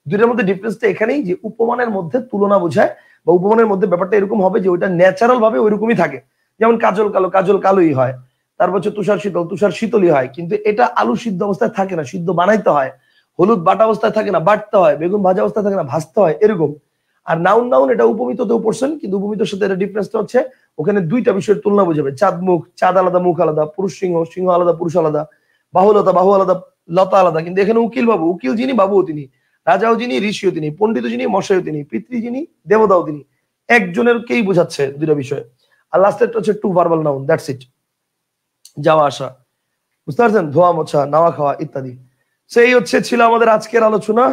দুইটার মধ্যে ডিফারেন্সটা এখানেই যে উপমানের মধ্যে তুলনা বোঝায়, বা উপমানের মধ্যে ব্যাপারটা এরকম হবে যে ওইটা ন্যাচারাল ভাবে ওইরকমই থাকে। যেমন কাজল কালো, কাজল কালোই হয়। তারপর হচ্ছে তুষার শীতল, তুষার শীতলই হয়। কিন্তু এটা আলু সিদ্ধ অবস্থায় থাকে না, সিদ্ধ বানাইতে হয়। হলুদ বাটা অবস্থায় থাকে না, বাটতে হয়। বেগুন ভাজা অবস্থায় থাকে না, ভাজতে হয়, এরকম। আর নাউন নাউন এটা উপমিততেও পড়ছেন, কিন্তু উপমিতর সাথে এটা ডিফারেন্সটা হচ্ছে ওখানে দুইটা বিষয়ের তুলনা বোঝাবে। চাঁদ মুখ, চাঁদ আলাদা, মুখ আলাদা, পুরুষ সিংহ, সিংহ আলাদা, পুরুষ আলাদা, বাহুলতা, বাহু আলাদা, লতা আলাদা। কিন্তু এখানে উকিল বাবু, উকিল যিনি বাবুও তিনি, রাজাও যিনি ঋষিও তিনি, পণ্ডিত যিনি মশাইও তিনি, পিতৃ যিনি দেবতাও তিনি। একজনেরকেই বোঝাচ্ছে দুইটা বিষয়। আর লাস্টেরটা হচ্ছে to verbal noun, that's it. যাওয়া আসা, বুঝতে পারছেন, ধোয়া মোছা, নাওয়া খাওয়া ইত্যাদি। সেই হচ্ছে ছিল আমাদের আজকের আলোচনা।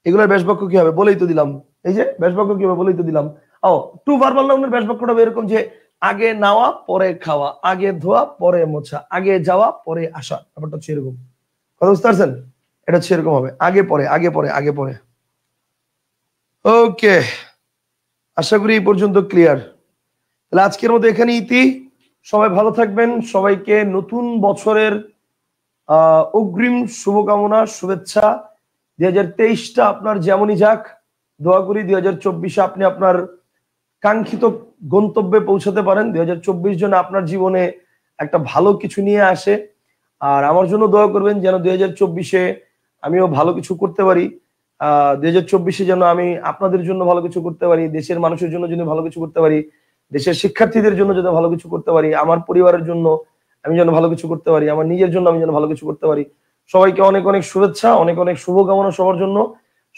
এগুলোর ব্যাসবাক্য কি হবে বলেই তো দিলাম। এই যে ব্যাসবাক্য কি হবে বলেই তো দিলাম। ও, টু ভার্বাল নাউনের ব্যাসবাক্যটা এরকম যে, আগে নাওয়া পরে খাওয়া, আগে ধোয়া পরে মোছা, আগে যাওয়া পরে আসা। ব্যাপারটা হচ্ছে এরকম। কথা বুঝতে পারছেন? এটা হচ্ছে এরকম হবে, আগে পরে, আগে পরে, আগে পরে। ওকে, আশা করি এই পর্যন্ত ক্লিয়ার। তাহলে আজকের মতো এখানে ইতি। সবাই ভালো থাকবেন। সবাইকে নতুন বছরের অগ্রিম শুভকামনা, শুভেচ্ছা। 2023টা আপনার যেমনই যাক, দোয়া করি 2024 আপনি আপনার কাঙ্ক্ষিত গন্তব্যে পৌঁছাতে পারেন। 2024 যেন আপনার জীবনে একটা ভালো কিছু নিয়ে আসে। আর আমার জন্য দোয়া করবেন যেন 2024-এ আমিও ভালো কিছু করতে পারি। 2024-এ যেন আমি আপনাদের জন্য ভালো কিছু করতে পারি, দেশের মানুষের জন্য যেন ভালো কিছু করতে পারি, দেশের শিক্ষার্থীদের জন্য যেন ভালো কিছু করতে পারি, আমার পরিবারের জন্য আমি যেন ভালো কিছু করতে পারি, আমার নিজের জন্য আমি যেন ভালো কিছু করতে পারি। সবাইকে অনেক অনেক শুভেচ্ছা, অনেক অনেক শুভকামনা সবার জন্য।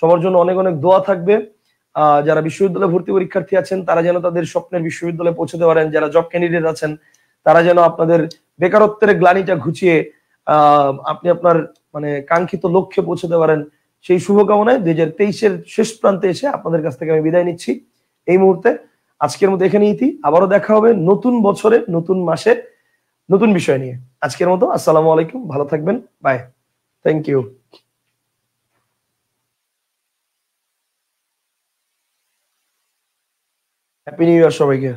সবার জন্য অনেক অনেক দোয়া থাকবে। যারা বিশ্ববিদ্যালয়ে ভর্তি পরীক্ষার্থী আছেন তারা যেন তাদের স্বপ্নের বিশ্ববিদ্যালয়ে পৌঁছতে পারেন। যারা জব ক্যান্ডিডেট আছেন তারা যেন আপনাদের বেকারত্বের গ্লানিটা ঘুচিয়ে আপনি আপনার মানে কাঙ্ক্ষিত লক্ষ্যে পৌঁছতে পারেন। সেই শুভকামনায় 2023-এর শেষ প্রান্তে এসে আপনাদের কাছ থেকে আমি বিদায় নিচ্ছি এই মুহূর্তে। আজকের মতো এখানেই ইতি। আবারও দেখা হবে নতুন বছরে, নতুন মাসে, নতুন বিষয় নিয়ে। আজকের মতো আসসালামু আলাইকুম, ভালো থাকবেন, bye, thank you. Happy new year সবাইকে।